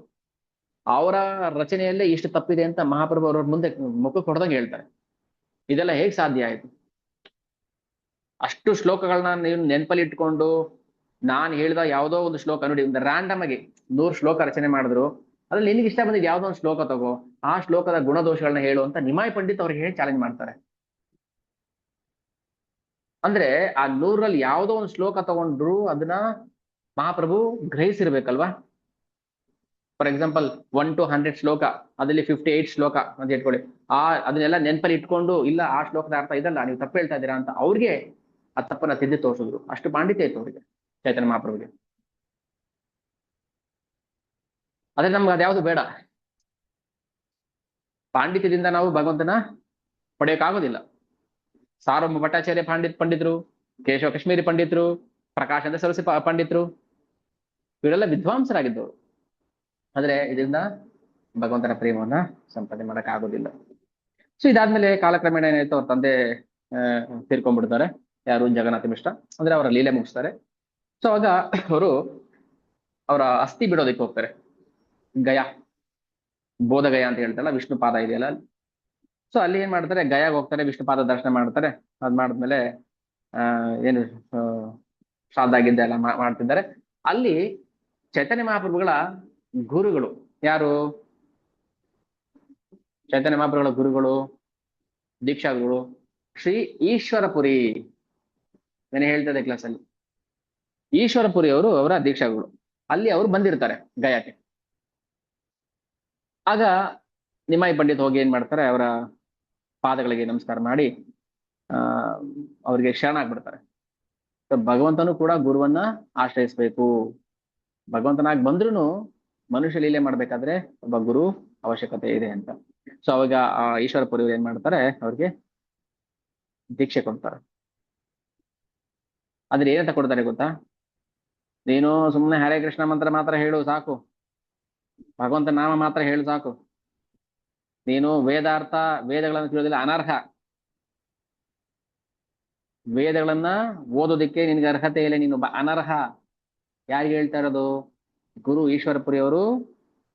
ಅವರ ರಚನೆಯಲ್ಲೇ ಇಷ್ಟು ತಪ್ಪಿದೆ ಅಂತ ಮಹಾಪ್ರಭು ಅವ್ರ ಮುಂದೆ ಮುಖಕ್ಕೆ ಹೊಡೆದಂಗೆ ಹೇಳ್ತಾರೆ. ಇದೆಲ್ಲ ಹೇಗ್ ಸಾಧ್ಯ ಆಯ್ತು? ಅಷ್ಟು ಶ್ಲೋಕಗಳನ್ನ ನೀವು ನೆನಪಲ್ಲಿ ಇಟ್ಕೊಂಡು ನಾನು ಹೇಳಿದ ಯಾವುದೋ ಒಂದು ಶ್ಲೋಕ ನೋಡಿ, ಒಂದು ರ್ಯಾಂಡಮ್ ಆಗಿ 100 ಶ್ಲೋಕ ರಚನೆ ಮಾಡಿದ್ರು, ಅದ್ರಲ್ಲಿ ನಿನಗೆ ಇಷ್ಟ ಬಂದಿದ್ದು ಯಾವ್ದೋ ಒಂದು ಶ್ಲೋಕ ತಗೋ, ಆ ಶ್ಲೋಕದ ಗುಣದೋಷಗಳನ್ನ ಹೇಳು ಅಂತ ನಿಮಾಯ್ ಪಂಡಿತ್ ಅವ್ರಿಗೆ ಹೇಳಿ ಚಾಲೆಂಜ್ ಮಾಡ್ತಾರೆ. ಅಂದ್ರೆ ಆ 100ರಲ್ಲಿ ಯಾವುದೋ ಒಂದು ಶ್ಲೋಕ ತಗೊಂಡ್ರು ಅದನ್ನ ಮಹಾಪ್ರಭು ಗ್ರಹಿಸಿರ್ಬೇಕಲ್ವಾ. ಫಾರ್ ಎಕ್ಸಾಂಪಲ್ 1 to 100 ಶ್ಲೋಕ, ಅದ್ರಲ್ಲಿ 58 ಶ್ಲೋಕ ಅಂತ ಇಟ್ಕೊಳ್ಳಿ. ಅದನ್ನೆಲ್ಲ ನೆನಪಲ್ಲಿ ಇಟ್ಕೊಂಡು, ಇಲ್ಲ ಆ ಶ್ಲೋಕದ ಅರ್ಥ ಇದಲ್ಲ, ನೀವು ತಪ್ಪು ಹೇಳ್ತಾ ಇದ್ದೀರಾ ಅಂತ ಅವ್ರಿಗೆ ಆ ತಪ್ಪನ್ನ ತಿದ್ದಿ ತೋರಿಸಿದ್ರು. ಅಷ್ಟು ಪಾಂಡಿತ್ಯ ಇತ್ತು ಅವರಿಗೆ, ಚೈತನ್ಯ ಮಹಾಪ್ರಭುಗೆ. ಆದ್ರೆ ನಮ್ಗೆ ಅದ್ಯಾವುದು ಬೇಡ. ಪಾಂಡಿತ್ಯದಿಂದ ನಾವು ಭಗವಂತನ ಪಡೆಯೋಕ್ಕಾಗೋದಿಲ್ಲ. ಸಾರ್ವಭೌಮ ಭಟ್ಟಾಚಾರ್ಯ ಪಂಡಿತರು, ಕೇಶವ ಕಾಶ್ಮೀರಿ ಪಂಡಿತರು, ಪ್ರಕಾಶಾನಂದ ಸರಸ್ವತಿ ಪಂಡಿತರು, ಇವರೆಲ್ಲ ವಿದ್ವಾಂಸರಾಗಿದ್ದವರು. ಆದ್ರೆ ಇದರಿಂದ ಭಗವಂತನ ಪ್ರೇಮವನ್ನ ಸಂಪಾದನೆ ಮಾಡಕ್ ಆಗೋದಿಲ್ಲ. ಸೊ ಇದಾದ್ಮೇಲೆ ಕಾಲಕ್ರಮೇಣ ಏನಾಯ್ತು, ಅವ್ರ ತಂದೆ ತೀರ್ಕೊಂಡ್ಬಿಡ್ತಾರೆ. ಯಾರು? ಜಗನ್ನಾಥ ಮಿಶ್ರ. ಅಂದ್ರೆ ಅವರ ಲೀಲೆ ಮುಗಿಸ್ತಾರೆ. ಸೊ ಆಗ ಅವರು ಅವರ ಅಸ್ಥಿ ಬಿಡೋದಕ್ಕೆ ಹೋಗ್ತಾರೆ. ಗಯಾ, ಬೋಧಗಯ ಅಂತ ಹೇಳ್ತಾರಲ್ಲ, ವಿಷ್ಣು ಪಾದ ಇದೆಯಲ್ಲ. ಸೊ ಅಲ್ಲಿ ಏನ್ ಮಾಡ್ತಾರೆ, ಗಯಾಗ ಹೋಗ್ತಾರೆ, ವಿಷ್ಣು ಪಾದ ದರ್ಶನ ಮಾಡ್ತಾರೆ. ಅದ್ ಮಾಡಿದ್ಮೇಲೆ ಏನು ಶ್ರಾದ್ದ ಆಗಿದ್ದೆ ಎಲ್ಲ ಮಾಡ್ತಿದ್ದಾರೆ. ಅಲ್ಲಿ ಚೈತನ್ಯ ಮಹಾಪ್ರಭುಗಳ ಗುರುಗಳು ಯಾರು? ಚೈತನ್ಯ ಮಹಾಪ್ರಭುಗಳ ಗುರುಗಳು, ದೀಕ್ಷಾಗುರು ಶ್ರೀ ಈಶ್ವರಪುರಿ. ನಾನು ಹೇಳ್ತದೆ ಕ್ಲಾಸಲ್ಲಿ, ಈಶ್ವರಪುರಿ ಅವರು ಅವರ ದೀಕ್ಷಾಗುರು. ಅಲ್ಲಿ ಅವರು ಬಂದಿರ್ತಾರೆ ಗಯಾಕ್ಕೆ. ಆಗ ನಿಮಾಯಿ ಪಂಡಿತ್ ಹೋಗಿ ಏನ್ ಮಾಡ್ತಾರೆ, ಅವರ ಪಾದಗಳಿಗೆ ನಮಸ್ಕಾರ ಮಾಡಿ ಅವರಿಗೆ ಶರಣಾಗ್ಬಿಡ್ತಾರೆ. ಭಗವಂತನು ಕೂಡ ಗುರುವನ್ನ ಆಶ್ರಯಿಸ್ಬೇಕು. ಭಗವಂತನಾಗಿ ಬಂದ್ರೂ ಮನುಷ್ಯ ಲೀಲೆ ಮಾಡ್ಬೇಕಾದ್ರೆ ಒಬ್ಬ ಗುರು ಅವಶ್ಯಕತೆ ಇದೆ ಅಂತ. ಸೊ ಅವಾಗ ಆ ಈಶ್ವರಪುರಿ ಅವ್ರು ಏನ್ ಮಾಡ್ತಾರೆ, ಅವ್ರಿಗೆ ದೀಕ್ಷೆ ಕೊಡ್ತಾರೆ. ಆದ್ರೆ ಏನಂತ ಕೊಡ್ತಾರೆ ಗೊತ್ತಾ? ನೀನು ಸುಮ್ಮನೆ ಹರೇ ಕೃಷ್ಣ ಮಂತ್ರ ಮಾತ್ರ ಹೇಳು ಸಾಕು, ಭಗವಂತ ನಾಮ ಮಾತ್ರ ಹೇಳು ಸಾಕು. ನೀನು ವೇದಾರ್ಥ, ವೇದಗಳನ್ನು ತಿಳಿಯೋದಿಲ್ಲ, ಅನರ್ಹ. ವೇದಗಳನ್ನ ಓದೋದಿಕ್ಕೆ ನಿನ್ಗೆ ಅರ್ಹತೆ ಇಲ್ಲ, ನೀನು ಅನರ್ಹ. ಯಾರಿಗೆ ಹೇಳ್ತಾ ಇರೋದು? ಗುರು ಈಶ್ವರಪುರಿ ಅವರು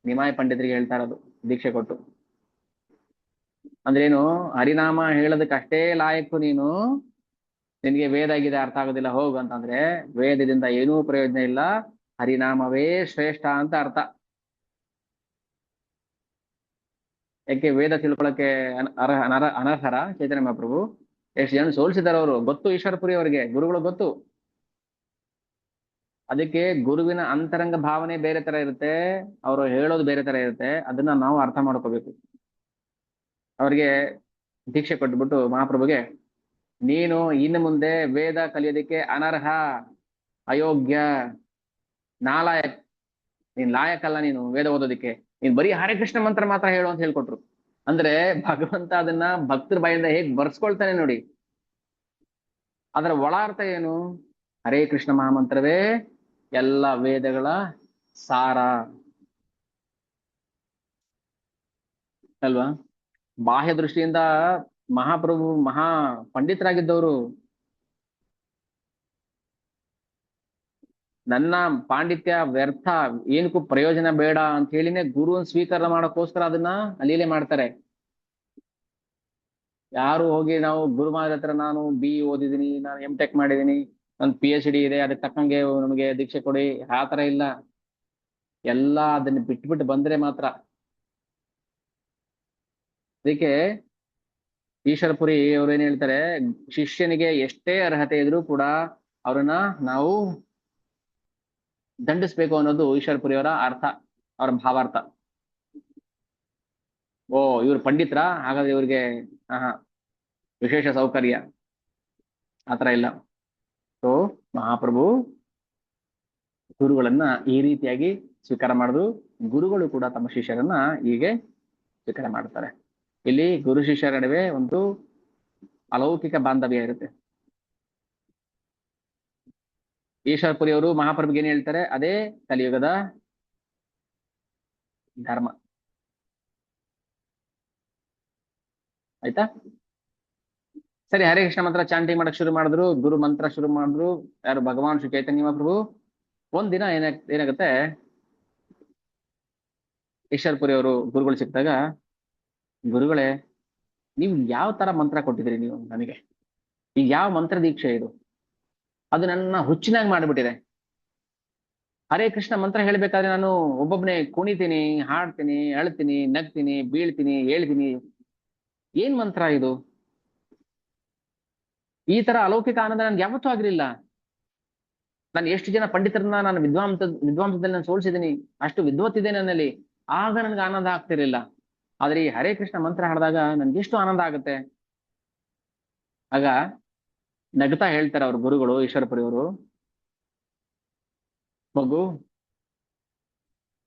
ನಿಮಾಯ ಪಂಡಿತರಿಗೆ ಹೇಳ್ತಾ ಇರೋದು, ದೀಕ್ಷೆ ಕೊಟ್ಟು. ಅಂದ್ರೇನು? ಹರಿನಾಮ ಹೇಳೋದಕ್ಕೆ ಅಷ್ಟೇ ಲಾಯಕ್ಕು ನೀನು, ನಿನ್ಗೆ ವೇದ ಆಗಿದೆ ಅರ್ಥ ಆಗೋದಿಲ್ಲ ಹೋಗು ಅಂತಂದ್ರೆ ವೇದದಿಂದ ಏನೂ ಪ್ರಯೋಜನ ಇಲ್ಲ, ಹರಿನಾಮವೇ ಶ್ರೇಷ್ಠ ಅಂತ ಅರ್ಥ. ಯಾಕೆ? ವೇದ ತಿಳ್ಕೊಳಕ್ಕೆ ಅನರ್ಹರ ಚೈತನ್ಯ ಮಹಾಪ್ರಭು? ಎಷ್ಟು ಜನ ಸೋಲಿಸಿದಾರೆ ಅವರು, ಗೊತ್ತು ಈಶ್ವರಪುರಿ ಅವರಿಗೆ, ಗುರುಗಳು ಗೊತ್ತು. ಅದಕ್ಕೆ ಗುರುವಿನ ಅಂತರಂಗ ಭಾವನೆ ಬೇರೆ ತರ ಇರುತ್ತೆ, ಅವರು ಹೇಳೋದು ಬೇರೆ ತರ ಇರುತ್ತೆ. ಅದನ್ನ ನಾವು ಅರ್ಥ ಮಾಡ್ಕೋಬೇಕು. ಅವ್ರಿಗೆ ದೀಕ್ಷೆ ಕೊಟ್ಬಿಟ್ಟು ಮಹಾಪ್ರಭುಗೆ, ನೀನು ಇನ್ನು ಮುಂದೆ ವೇದ ಕಲಿಯೋದಕ್ಕೆ ಅನರ್ಹ, ಅಯೋಗ್ಯ, ನಾಲಾಯಕ್, ನೀನ್ ಲಾಯಕಲ್ಲ ನೀನು ವೇದ ಓದೋದಿಕ್ಕೆ, ನೀನ್ ಬರೀ ಹರೇ ಕೃಷ್ಣ ಮಂತ್ರ ಮಾತ್ರ ಹೇಳು ಅಂತ ಹೇಳ್ಕೊಟ್ರು. ಅಂದ್ರೆ ಭಗವಂತ ಅದನ್ನ ಭಕ್ತರ ಬಾಯಿಂದ ಹೇಗ್ ಬರ್ಸ್ಕೊಳ್ತಾನೆ ನೋಡಿ. ಅದರ ಒಳ ಅರ್ಥ ಏನು? ಹರೇ ಕೃಷ್ಣ ಮಹಾಮಂತ್ರವೇ ಎಲ್ಲ ವೇದಗಳ ಸಾರ ಅಲ್ವಾ? ಬಾಹ್ಯ ದೃಷ್ಟಿಯಿಂದ ಮಹಾಪ್ರಭು ಮಹಾ ಪಂಡಿತರಾಗಿದ್ದವರು. ನನ್ನ ಪಾಂಡಿತ್ಯ ವ್ಯರ್ಥ, ಏನಕ್ಕೂ ಪ್ರಯೋಜನ ಬೇಡ ಅಂತ ಹೇಳಿನೇ ಗುರುವನ್ ಸ್ವೀಕಾರ ಮಾಡೋಕ್ಕೋಸ್ಕರ ಅದನ್ನ ಲೀಲೆ ಮಾಡ್ತಾರೆ. ಯಾರು ಹೋಗಿ ನಾವು ಗುರುಮಾರ ಹತ್ರ ನಾನು BE ಓದಿದೀನಿ, ನಾನು MTech ಮಾಡಿದೀನಿ, ನನ್ನ PhD ಇದೆ, ಅದಕ್ಕೆ ತಕ್ಕಂಗೆ ನಮಗೆ ದೀಕ್ಷೆ ಕೊಡಿ, ಆ ತರ ಇಲ್ಲ. ಎಲ್ಲ ಅದನ್ನ ಬಿಟ್ಬಿಟ್ಟು ಬಂದ್ರೆ ಮಾತ್ರ. ಅದಕ್ಕೆ ಈಶ್ವರಪುರಿ ಅವ್ರು ಏನ್ ಹೇಳ್ತಾರೆ, ಶಿಷ್ಯನಿಗೆ ಎಷ್ಟೇ ಅರ್ಹತೆ ಇದ್ರೂ ಕೂಡ ಅವ್ರನ್ನ ನಾವು ದಂಡಿಸ್ಬೇಕು ಅನ್ನೋದು ಈಶ್ವರಪುರಿ ಅವರ ಅರ್ಥ, ಅವರ ಭಾವಾರ್ಥ. ಓ ಇವ್ರು ಪಂಡಿತರ, ಹಾಗಾದ್ರೆ ಇವ್ರಿಗೆ ವಿಶೇಷ ಸೌಕರ್ಯ ಆತರ ಇಲ್ಲ. ಸೊ ಮಹಾಪ್ರಭು ಗುರುಗಳನ್ನ ಈ ರೀತಿಯಾಗಿ ಸ್ವೀಕಾರ ಮಾಡಿದ್ರು. ಗುರುಗಳು ಕೂಡ ತಮ್ಮ ಶಿಷ್ಯರನ್ನ ಹೀಗೆ ಸ್ವೀಕಾರ ಮಾಡ್ತಾರೆ. ಇಲ್ಲಿ ಗುರು ಶಿಷ್ಯರ ನಡುವೆ ಒಂದು ಅಲೌಕಿಕ ಬಾಂಧವ್ಯ ಇರುತ್ತೆ. ಈಶ್ವರಪುರಿ ಅವರು ಮಹಾಪ್ರಭುಗೆ ಏನ್ ಹೇಳ್ತಾರೆ, ಅದೇ ಕಲಿಯುಗದ ಧರ್ಮ. ಆಯ್ತಾ? ಸರಿ, ಹರೇ ಕೃಷ್ಣ ಮಂತ್ರ ಚಾಂಟಿಂಗ್ ಮಾಡಕ್ ಶುರು ಮಾಡಿದ್ರು. ಗುರು ಮಂತ್ರ ಶುರು ಮಾಡಿದ್ರು ಯಾರು, ಭಗವಾನ್ ಶ್ರೀ ಚೈತನ್ಯ ಮಹಾಪ್ರಭು. ಒಂದಿನ ಏನಾಗುತ್ತೆ, ಈಶ್ವರಪುರಿ ಅವರು ಗುರುಗಳು ಸಿಕ್ಕಿದಾಗ, ಗುರುಗಳೇ ನೀವು ಯಾವ ತರ ಮಂತ್ರ ಕೊಟ್ಟಿದ್ರಿ ನೀವು ನನಗೆ, ಈಗ ಯಾವ ಮಂತ್ರ ದೀಕ್ಷೆ ಇದು, ಅದು ನನ್ನ ಹುಚ್ಚಿನಾಗಿ ಮಾಡ್ಬಿಟ್ಟಿದೆ. ಹರೇ ಕೃಷ್ಣ ಮಂತ್ರ ಹೇಳ್ಬೇಕಾದ್ರೆ ನಾನು ಒಬ್ಬೊಬ್ನೇ ಕುಣಿತೀನಿ, ಹಾಡ್ತೀನಿ, ಅಳ್ತೀನಿ, ನಗ್ತೀನಿ, ಬೀಳ್ತೀನಿ, ಹೇಳ್ತೀನಿ. ಏನ್ ಮಂತ್ರ ಇದು? ಈ ತರ ಅಲೌಕಿಕ ಆನಂದ ನನ್ಗೆ ಯಾವತ್ತೂ ಆಗಿರ್ಲಿಲ್ಲ. ನಾನು ಎಷ್ಟು ಜನ ಪಂಡಿತರನ್ನ ನಾನು ವಿದ್ವಾಂಸದಲ್ಲಿ ನಾನು ಸೋಲ್ಸಿದ್ದೀನಿ, ಅಷ್ಟು ವಿದ್ವತ್ತಿದೆ ನನ್ನಲ್ಲಿ. ಆಗ ನನ್ಗೆ ಆನಂದ ಆಗ್ತಿರ್ಲಿಲ್ಲ. ಆದ್ರೆ ಈ ಹರೇ ಕೃಷ್ಣ ಮಂತ್ರ ಹಾಡಿದಾಗ ನನ್ಗೆ ಎಷ್ಟು ಆನಂದ ಆಗುತ್ತೆ. ಆಗ ನಗ್ತಾ ಹೇಳ್ತಾರೆ ಅವ್ರ ಗುರುಗಳು, ಈಶ್ವರಪುರಿ ಅವರು, ಮಗು,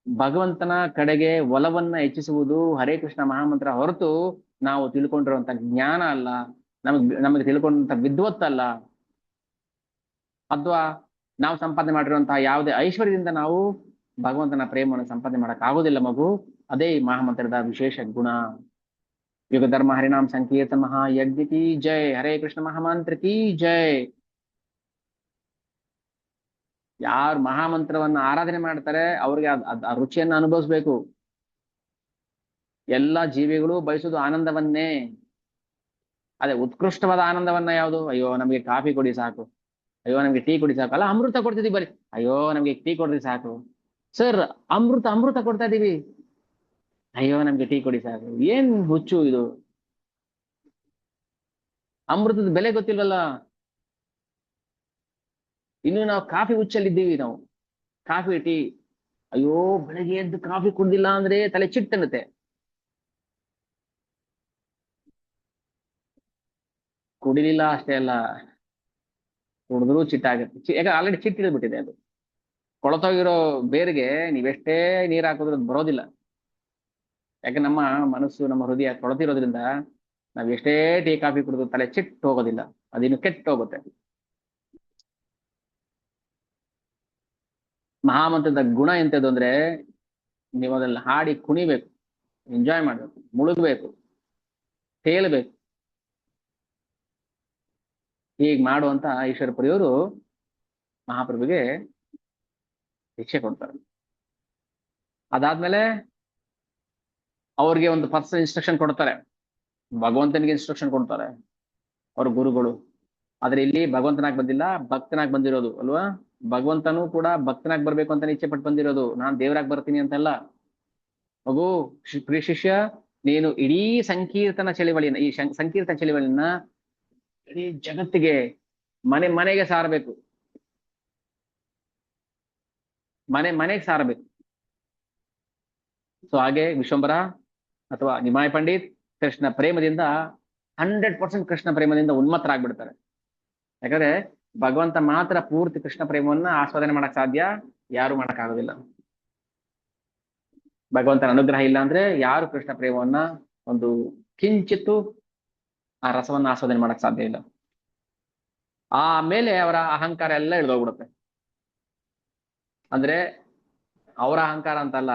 ಭಗವಂತನ ಕಡೆಗೆ ಒಲವನ್ನ ಹೆಚ್ಚಿಸುವುದು ಹರೇ ಕೃಷ್ಣ ಮಹಾಮಂತ್ರ ಹೊರತು ನಾವು ತಿಳ್ಕೊಂಡಿರುವಂತ ಜ್ಞಾನ ಅಲ್ಲ, ನಮಗೆ ತಿಳ್ಕೊಂಡಂತ ವಿದ್ವತ್ತಲ್ಲ, ಅಥವಾ ನಾವು ಸಂಪಾದನೆ ಮಾಡಿರುವಂತಹ ಯಾವುದೇ ಐಶ್ವರ್ಯದಿಂದ ನಾವು ಭಗವಂತನ ಪ್ರೇಮವನ್ನು ಸಂಪಾದನೆ ಮಾಡಕ್ ಆಗೋದಿಲ್ಲ ಮಗು. ಅದೇ ಈ ಮಹಾಮಂತ್ರದ ವಿಶೇಷ ಗುಣ. ಯುಗ ಧರ್ಮ ಹರಿನಾಮ್ ಸಂಕೀರ್ತನ ಮಹಾಯಜ್ಞ ಕಿ ಜೈ, ಹರೇ ಕೃಷ್ಣ ಮಹಾಮಂತ್ರ ಕಿ ಜೈ. ಯಾರು ಮಹಾಮಂತ್ರವನ್ನ ಆರಾಧನೆ ಮಾಡ್ತಾರೆ ಅವ್ರಿಗೆ ಆ ರುಚಿಯನ್ನ ಅನುಭವಿಸ್ಬೇಕು. ಎಲ್ಲಾ ಜೀವಿಗಳು ಬಯಸುವುದು ಆನಂದವನ್ನೇ. ಅದೇ ಉತ್ಕೃಷ್ಟವಾದ ಆನಂದವನ್ನ ಯಾವುದು? ಅಯ್ಯೋ ನಮಗೆ ಕಾಫಿ ಕೊಡಿ ಸಾಕು, ಅಯ್ಯೋ ನಮ್ಗೆ ಟೀ ಕುಡಿ ಸಾಕು, ಅಲ್ಲ ಅಮೃತ ಕೊಡ್ತಿದೀವಿ ಬರೀ, ಅಯ್ಯೋ ನಮ್ಗೆ ಟೀ ಕೊಡ್ರಿ ಸಾಕು. ಸರ್, ಅಮೃತ ಕೊಡ್ತಾ ಇದೀವಿ, ಅಯ್ಯೋ ನಮ್ಗೆ ಟೀ ಕೊಡಿ ಸಾಕು. ಏನ್ ಹುಚ್ಚು ಇದು? ಅಮೃತದ ಬೆಲೆ ಗೊತ್ತಿಲ್ವಲ್ಲ. ಇನ್ನು ನಾವು ಕಾಫಿ ಹುಚ್ಚಲ್ಲಿದ್ದೀವಿ ನಾವು. ಕಾಫಿ ಟೀ, ಅಯ್ಯೋ ಬೆಳಗ್ಗೆ ಎದ್ದು ಕಾಫಿ ಕುಡ್ದಿಲ್ಲ ಅಂದ್ರೆ ತಲೆ ಚಿಟ್ಟನ್ನುತ್ತೆ. ಕುಡಿಲಿಲ್ಲ ಅಷ್ಟೇ ಅಲ್ಲ, ಕುಡಿದ್ರು ಚಿಟ್ಟಾಗುತ್ತೆ. ಯಾಕಂದ್ರೆ ಆಲ್ರೆಡಿ ಚಿಟ್ಟಿಡ್ಬಿಟ್ಟಿದೆ ಅದು. ಕೊಳತೋಗಿರೋ ಬೇರಿಗೆ ನೀವೆಷ್ಟೇ ನೀರ್ ಹಾಕಿದ್ರು ಅದು ಬರೋದಿಲ್ಲ. ಯಾಕೆ ನಮ್ಮ ಮನಸ್ಸು, ನಮ್ಮ ಹೃದಯ ಕೊಳತಿರೋದ್ರಿಂದ ನಾವ್ ಎಷ್ಟೇ ಟೀ ಕಾಫಿ ಕುಡಿದ್ರು ತಲೆ ಚಿಟ್ಟು ಹೋಗೋದಿಲ್ಲ, ಅದಿನ್ನು ಕೆಟ್ಟು ಹೋಗುತ್ತೆ. ಮಹಾಮಂತ್ರದ ಗುಣ ಎಂತದ್ದು ಅಂದ್ರೆ, ನೀವು ಅದನ್ನ ಹಾಡಿ ಕುಣಿಬೇಕು, ಎಂಜಾಯ್ ಮಾಡ್ಬೇಕು, ಮುಳುಗ್ಬೇಕು, ತೇಲ್ಬೇಕು. ಹೀಗ್ ಮಾಡುವಂತ ಈಶ್ವರಪುರಿಯವರು ಮಹಾಪ್ರಭುಗೆ ಶಿಕ್ಷೆ ಕೊಡ್ತಾರೆ. ಅದಾದ್ಮೇಲೆ ಅವ್ರಿಗೆ ಒಂದು ಪರ್ಸನಲ್ ಇನ್ಸ್ಟ್ರಕ್ಷನ್ ಕೊಡ್ತಾರೆ, ಭಗವಂತನಿಗೆ ಇನ್ಸ್ಟ್ರಕ್ಷನ್ ಕೊಡ್ತಾರೆ ಅವ್ರ ಗುರುಗಳು. ಆದ್ರೆ ಇಲ್ಲಿ ಭಗವಂತನಾಗ್ ಬಂದಿಲ್ಲ, ಭಕ್ತನಾಗ್ ಬಂದಿರೋದು ಅಲ್ವಾ. ಭಗವಂತನೂ ಕೂಡ ಭಕ್ತನಾಗ್ ಬರ್ಬೇಕು ಅಂತ ಇಚ್ಛೆ ಪಟ್ಟು ಬಂದಿರೋದು, ನಾನ್ ದೇವರಾಗ್ ಬರ್ತೀನಿ ಅಂತೆಲ್ಲ. ಮಗು, ಪ್ರಿಯ ಶಿಷ್ಯ, ನೀನು ಇಡೀ ಸಂಕೀರ್ತನ ಚಳಿವಳಿಯನ್ನ, ಈ ಸಂಕೀರ್ತನ ಚಳಿವಳಿಯನ್ನ ಇಡೀ ಜಗತ್ತಿಗೆ, ಮನೆಗೆ ಸಾರಬೇಕು, ಮನೆಗೆ ಸಾರಬೇಕು. ಸೊ ಹಾಗೆ ವಿಶ್ವಂಬರ ಅಥವಾ ನಿಮಾಯ್ ಪಂಡಿತ್ ಕೃಷ್ಣ ಪ್ರೇಮದಿಂದ 100% ಕೃಷ್ಣ ಪ್ರೇಮದಿಂದ ಉನ್ಮತ್ತರಾಗ್ಬಿಡ್ತಾರೆ. ಯಾಕಂದ್ರೆ ಭಗವಂತ ಮಾತ್ರ ಪೂರ್ತಿ ಕೃಷ್ಣ ಪ್ರೇಮವನ್ನ ಆಸ್ವಾದನೆ ಮಾಡಕ್ ಸಾಧ್ಯ, ಯಾರು ಮಾಡಕ್ ಆಗೋದಿಲ್ಲ. ಭಗವಂತನ ಅನುಗ್ರಹ ಇಲ್ಲ ಅಂದ್ರೆ ಯಾರು ಕೃಷ್ಣ ಪ್ರೇಮವನ್ನ ಒಂದು ಕಿಂಚಿತ್ತು ಆ ರಸವನ್ನ ಆಸ್ವಾದನೆ ಮಾಡಕ್ ಸಾಧ್ಯ ಇಲ್ಲ. ಆಮೇಲೆ ಅವರ ಅಹಂಕಾರ ಎಲ್ಲ ಇಳ್ದೋಗ್ಬಿಡುತ್ತೆ. ಅಂದ್ರೆ ಅವರ ಅಹಂಕಾರ ಅಂತಲ್ಲ,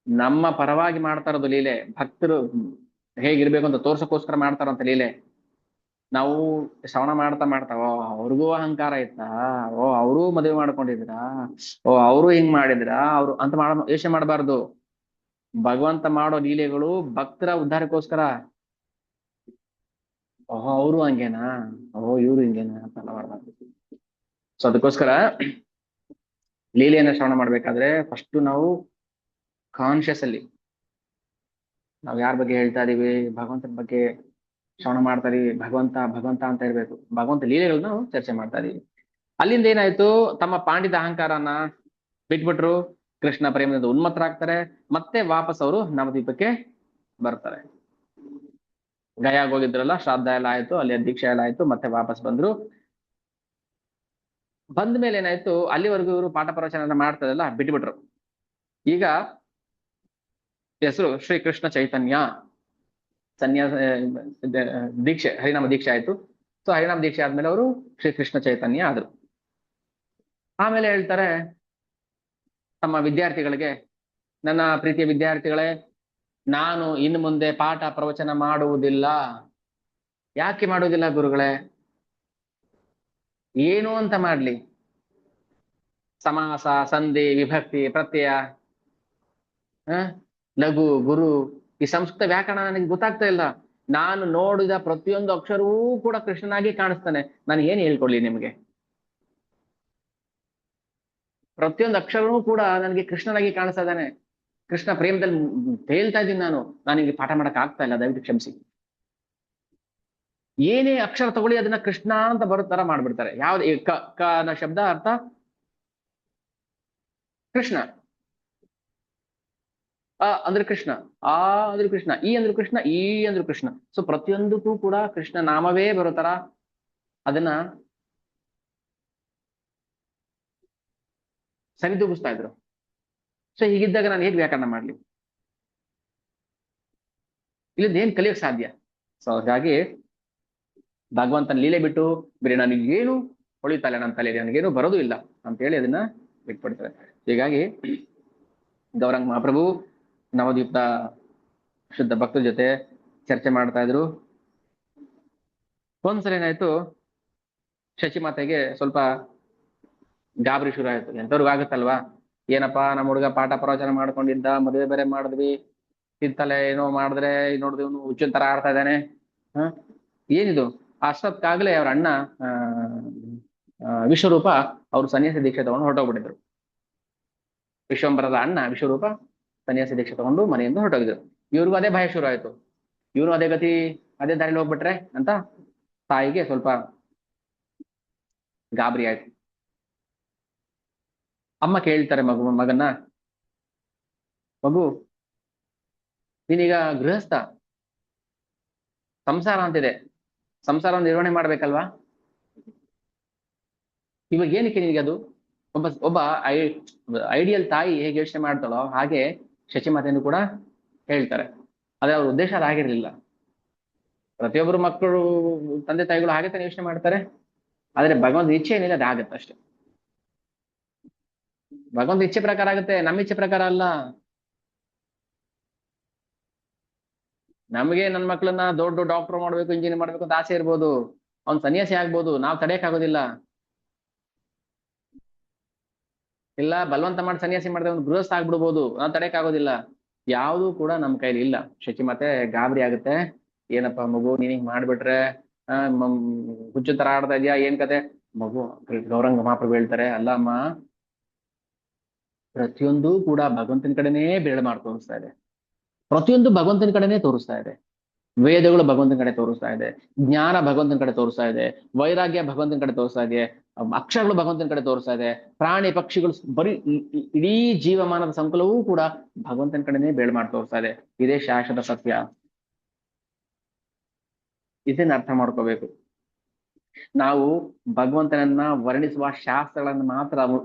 ನಮ್ಮ ಪರವಾಗಿ ಮಾಡ್ತಾ ಇರೋದು ಲೀಲೆ. ಭಕ್ತರು ಹೇಗಿರ್ಬೇಕು ಅಂತ ತೋರ್ಸಕ್ಕೋಸ್ಕರ ಮಾಡ್ತಾರಂತ ಲೀಲೆ. ನಾವು ಶ್ರವಣ ಮಾಡ್ತಾ ಓ ಅವ್ರಿಗೂ ಅಹಂಕಾರ ಇತ್ತಾ, ಓ ಅವರೂ ಮದುವೆ ಮಾಡ್ಕೊಂಡಿದ್ರಾ, ಓ ಅವರು ಹಿಂಗ್ ಮಾಡಿದ್ರಾ, ಅವ್ರು ಅಂತ ಯೋಚನೆ ಮಾಡಬಾರ್ದು. ಭಗವಂತ ಮಾಡೋ ಲೀಲೆಗಳು ಭಕ್ತರ ಉದ್ಧಾರಕ್ಕೋಸ್ಕರ. ಓಹೋ ಅವರು ಹಂಗೇನಾ, ಓಹೋ ಇವ್ರು ಹಿಂಗೇನಾ ಅಂತೆಲ್ಲ ಮಾಡಬಾರ್ದು. ಸೊ ಅದಕ್ಕೋಸ್ಕರ ಲೀಲೆಯನ್ನ ಶ್ರವಣ ಮಾಡ್ಬೇಕಾದ್ರೆ ಫಸ್ಟ್ ನಾವು ಕಾನ್ಶಿಯಸ್ ಅಲ್ಲಿ ನಾವ್ ಯಾರ ಬಗ್ಗೆ ಹೇಳ್ತಾ ಇದೀವಿ, ಭಗವಂತನ ಬಗ್ಗೆ ಶ್ರವಣ ಮಾಡ್ತಾ ಇದೀವಿ, ಭಗವಂತ ಅಂತ ಇರ್ಬೇಕು. ಭಗವಂತ ಲೀಲೆಗಳನ್ನ ನಾವು ಚರ್ಚೆ ಮಾಡ್ತಾ ಇದೀವಿ. ಅಲ್ಲಿಂದ ಏನಾಯ್ತು, ತಮ್ಮ ಪಾಂಡಿತ ಅಹಂಕಾರನ ಬಿಟ್ಬಿಟ್ರು, ಕೃಷ್ಣ ಪ್ರೇಮದಿಂದ ಉನ್ಮತ್ತರಾಗ್ತಾರೆ. ಮತ್ತೆ ವಾಪಸ್ ಅವರು ನವದ್ವೀಪಕ್ಕೆ ಬರ್ತಾರೆ. ಗಯಾಗ್ ಹೋಗಿದ್ರಲ್ಲ, ಶ್ರಾದ್ದ ಎಲ್ಲ ಆಯ್ತು, ಅಲ್ಲಿ ದೀಕ್ಷೆ ಎಲ್ಲ ಆಯ್ತು, ಮತ್ತೆ ವಾಪಸ್ ಬಂದ್ರು. ಬಂದ ಮೇಲೆ ಏನಾಯ್ತು, ಅಲ್ಲಿವರೆಗೂ ಇವರು ಪಾಠ ಪ್ರವಚನ ಮಾಡ್ತದಲ್ಲ ಬಿಟ್ಬಿಟ್ರು. ಈಗ ಹೆಸರು ಶ್ರೀಕೃಷ್ಣ ಚೈತನ್ಯ ಸನ್ಯಾಸ ದೀಕ್ಷೆ, ಹರಿನಾಮ ದೀಕ್ಷೆ ಆಯ್ತು. ಸೊ ಹರಿನಾಮ ದೀಕ್ಷೆ ಆದ್ಮೇಲೆ ಅವರು ಶ್ರೀಕೃಷ್ಣ ಚೈತನ್ಯ ಆದ್ರು. ಆಮೇಲೆ ಹೇಳ್ತಾರೆ ತಮ್ಮ ವಿದ್ಯಾರ್ಥಿಗಳಿಗೆ, ನನ್ನ ಪ್ರೀತಿಯ ವಿದ್ಯಾರ್ಥಿಗಳೇ, ನಾನು ಇನ್ನು ಮುಂದೆ ಪಾಠ ಪ್ರವಚನ ಮಾಡುವುದಿಲ್ಲ. ಯಾಕೆ ಮಾಡುವುದಿಲ್ಲ ಗುರುಗಳೇ? ಏನು ಅಂತ ಮಾಡ್ಲಿ? ಸಮಾಸ, ಸಂಧಿ, ವಿಭಕ್ತಿ, ಪ್ರತ್ಯಯ, ಲಘು, ಗುರು, ಈ ಸಂಸ್ಕೃತ ವ್ಯಾಕರಣ ನನಗೆ ಗೊತ್ತಾಗ್ತಾ ಇಲ್ಲ. ನಾನು ನೋಡಿದ ಪ್ರತಿಯೊಂದು ಅಕ್ಷರವೂ ಕೂಡ ಕೃಷ್ಣನಾಗಿ ಕಾಣಿಸ್ತಾನೆ. ನಾನು ಏನ್ ಹೇಳ್ಕೊಡ್ಲಿ ನಿಮ್ಗೆ? ಪ್ರತಿಯೊಂದು ಅಕ್ಷರವೂ ಕೂಡ ನನಗೆ ಕೃಷ್ಣನಾಗಿ ಕಾಣಿಸ್ತಾ ಇದ್ದಾನೆ. ಕೃಷ್ಣ ಪ್ರೇಮದಲ್ಲಿ ತೇಲ್ತಾ ಇದ್ದೀನಿ ನಾನು. ನನಗೆ ಪಾಠ ಮಾಡಕ್ ಆಗ್ತಾ ಇಲ್ಲ, ದಯವಿಟ್ಟು ಕ್ಷಮಿಸಿ. ಏನೇ ಅಕ್ಷರ ತಗೊಳ್ಳಿ ಅದನ್ನ ಕೃಷ್ಣ ಅಂತ ಬರೋ ತರ ಮಾಡ್ಬಿಡ್ತಾರೆ. ಯಾವ್ದು ಕ ಅನ್ನೋ ಶಬ್ದ ಅರ್ಥ ಕೃಷ್ಣ, ಅ ಅಂದ್ರೆ ಕೃಷ್ಣ, ಆ ಅಂದ್ರೆ ಕೃಷ್ಣ, ಈ ಅಂದ್ರೆ ಕೃಷ್ಣ, ಈ ಅಂದ್ರೆ ಕೃಷ್ಣ. ಸೊ ಪ್ರತಿಯೊಂದಕ್ಕೂ ಕೂಡ ಕೃಷ್ಣ ನಾಮವೇ ಬರೋ ತರ ಅದನ್ನ ಸರಿದೂಗಿಸ್ತಾ ಇದ್ರು. ಸೊ ಹೀಗಿದ್ದಾಗ ನಾನು ಹೇಗೆ ವ್ಯಾಕರಣ ಮಾಡ್ಲಿ? ಇಲ್ಲಿಂದ ಏನ್ ಕಲಿಯೋಕ್ ಸಾಧ್ಯ? ಸೊ ಹಾಗಾಗಿ ಭಗವಂತನ ಲೀಲೆ ಬಿಟ್ಟು ಬೇರೆ ನನಗೇನು ಹೊಳಿತಲ್ಲ, ನನ್ನ ತಲೆ ನನಗೇನು ಬರೋದು ಇಲ್ಲ ಅಂತ ಹೇಳಿ ಅದನ್ನ ಬಿಟ್ಬಿಡ್ತಾರೆ. ಹೀಗಾಗಿ ಗೌರಂಗ ಮಹಾಪ್ರಭು ನವದ್ವೀಪದ ಶುದ್ಧ ಭಕ್ತರ ಜೊತೆ ಚರ್ಚೆ ಮಾಡ್ತಾ ಇದ್ರು. ಒಂದ್ಸಲ ಏನಾಯ್ತು, ಶಚಿಮಾತೆಗೆ ಸ್ವಲ್ಪ ಗಾಬರಿ ಶುರು ಆಯ್ತು. ಎಂತವ್ರಿಗೂ ಆಗುತ್ತಲ್ವಾ? ಏನಪ್ಪಾ, ನಮ್ಮ ಹುಡುಗ ಪಾಠ ಪ್ರವಚನ ಮಾಡ್ಕೊಂಡಿದ್ದ, ಮದುವೆ ಬೇರೆ ಮಾಡಿದ್ವಿ, ತಿಂತಲೆ ಏನೋ ಮಾಡಿದ್ರೆ ನೋಡಿದ್ವಿ ಇವನು ಹುಚ್ಚಿನ ತರ ಆಡ್ತಾ ಇದ್ದಾನೆ. ಏನಿದು? ಅಷ್ಟೊತ್ತಾಗ್ಲೇ ಅವ್ರ ಅಣ್ಣ ವಿಶ್ವರೂಪ ಅವ್ರು ಸನ್ಯಾಸಿ ದೀಕ್ಷೆ ತಗೊಂಡು ಹೊರಟೋಗ್ಬಿಟ್ಟಿದ್ರು. ವಿಶ್ವಂಬರದ ಅಣ್ಣ ವಿಶ್ವರೂಪ ಸನ್ಯಾಸಿ ದೀಕ್ಷೆ ತಗೊಂಡು ಮನೆಯಿಂದ ಹೊರಟೋಗಿದ್ರು. ಇವ್ರಿಗೂ ಅದೇ ಭಯ ಶುರು ಆಯ್ತು. ಇವನು ಅದೇ ಗತಿ, ಅದೇ ದಾರಿಲಿ ಹೋಗ್ಬಿಟ್ರೆ ಅಂತ ತಾಯಿಗೆ ಸ್ವಲ್ಪ ಗಾಬರಿ ಆಯ್ತು. ಅಮ್ಮ ಕೇಳ್ತಾರೆ ಮಗನ್ನ, ಮಗು ನೀನೀಗ ಗೃಹಸ್ಥ, ಸಂಸಾರ ಅಂತಿದೆ, ಸಂಸಾರ ನಿರ್ವಹಣೆ ಮಾಡ್ಬೇಕಲ್ವಾ? ಇವಾಗ ಏನಕ್ಕೆ ನಿನಗೆ ಅದು? ಒಬ್ಬ ಒಬ್ಬ ಐಡಿಯಲ್ ತಾಯಿ ಹೇಗೆ ಯೋಚನೆ ಮಾಡ್ತಾಳೋ ಹಾಗೆ ಶಚಿಮಾತೆಯನ್ನು ಕೂಡ ಹೇಳ್ತಾರೆ. ಆದ್ರೆ ಅವ್ರ ಉದ್ದೇಶ ಅದಾಗಿರ್ಲಿಲ್ಲ. ಪ್ರತಿಯೊಬ್ಬರು ಮಕ್ಕಳು, ತಂದೆ ತಾಯಿಗಳು ಹಾಗೆ ತಾನೇ ಯೋಚನೆ ಮಾಡ್ತಾರೆ. ಆದ್ರೆ ಭಗವಂತ ಇಚ್ಛೆ ಏನಿದೆ ಅದಾಗತ್ತೆ ಅಷ್ಟೇ. ಭಗವಂತ ಇಚ್ಛೆ ಪ್ರಕಾರ ಆಗುತ್ತೆ, ನಮ್ಮ ಇಚ್ಛೆ ಪ್ರಕಾರ ಅಲ್ಲ. ನಮಗೆ ನನ್ನ ಮಕ್ಕಳನ್ನ ದೊಡ್ಡ ಡಾಕ್ಟರ್ ಮಾಡ್ಬೇಕು, ಇಂಜಿನಿಯರ್ ಮಾಡ್ಬೇಕು ಅಂತ ಆಸೆ ಇರ್ಬೋದು, ಅವ್ನ್ ಸನ್ಯಾಸಿ ಆಗ್ಬೋದು, ನಾವ್ ತಡೆಯಕ್ ಆಗೋದಿಲ್ಲ. ಇಲ್ಲ ಬಲವಂತ ಮಾಡಿ ಸನ್ಯಾಸಿ ಮಾಡಿದ್ರೆ ಅವ್ನು ಗೃಹಸ್ಥ ಆಗ್ಬಿಡ್ಬೋದು, ನಾವ್ ತಡೆಯಕ್ ಆಗೋದಿಲ್ಲ. ಯಾವ್ದು ಕೂಡ ನಮ್ ಕೈಲಿ ಇಲ್ಲ. ಶಚಿ ಮತ್ತೆ ಗಾಬರಿ ಆಗುತ್ತೆ. ಏನಪ್ಪಾ ಮಗು ನೀನ್ ಹಿಂಗ್ ಮಾಡ್ಬಿಟ್ರೆ ಹುಚ್ಚು ತರ ಆಡ್ತಾ ಇದ್ಯಾ, ಏನ್ ಕತೆ? ಮಗು ಗೌರಂಗ ಮಹಾಪ್ರಭು ಹೇಳ್ತಾರೆ, ಅಲ್ಲ ಅಮ್ಮ, ಪ್ರತಿಯೊಂದು ಕೂಡ ಭಗವಂತನ ಕಡೆನೇ ಬೆರಳು ಮಾಡಿ ತೋರಿಸ್ತಾ ಇದೆ. ಪ್ರತಿಯೊಂದು ಭಗವಂತನ ಕಡೆನೇ ತೋರಿಸ್ತಾ ಇದೆ. ವೇದಗಳು ಭಗವಂತನ ಕಡೆ ತೋರಿಸ್ತಾ ಇದೆ, ಜ್ಞಾನ ಭಗವಂತನ ಕಡೆ ತೋರಿಸ್ತಾ ಇದೆ, ವೈರಾಗ್ಯ ಭಗವಂತನ ಕಡೆ ತೋರಿಸ್ತಾ ಇದೆ, ಅಕ್ಷರಗಳು ಭಗವಂತನ ಕಡೆ ತೋರಿಸ್ತಾ ಇದೆ, ಪ್ರಾಣಿ ಪಕ್ಷಿಗಳು ಬರೀ ಇಡೀ ಜೀವಮಾನದ ಸಂಕುಲವೂ ಕೂಡ ಭಗವಂತನ ಕಡೆನೇ ಬೆರಳು ಮಾಡಿ ತೋರಿಸ್ತಾ ಇದೆ. ಇದೇ ಶಾಶ್ವತ ಸತ್ಯ. ಇದನ್ನ ಅರ್ಥ ಮಾಡ್ಕೋಬೇಕು. ನಾವು ಭಗವಂತನನ್ನ ವರ್ಣಿಸುವ ಶಾಸ್ತ್ರಗಳನ್ನ ಮಾತ್ರ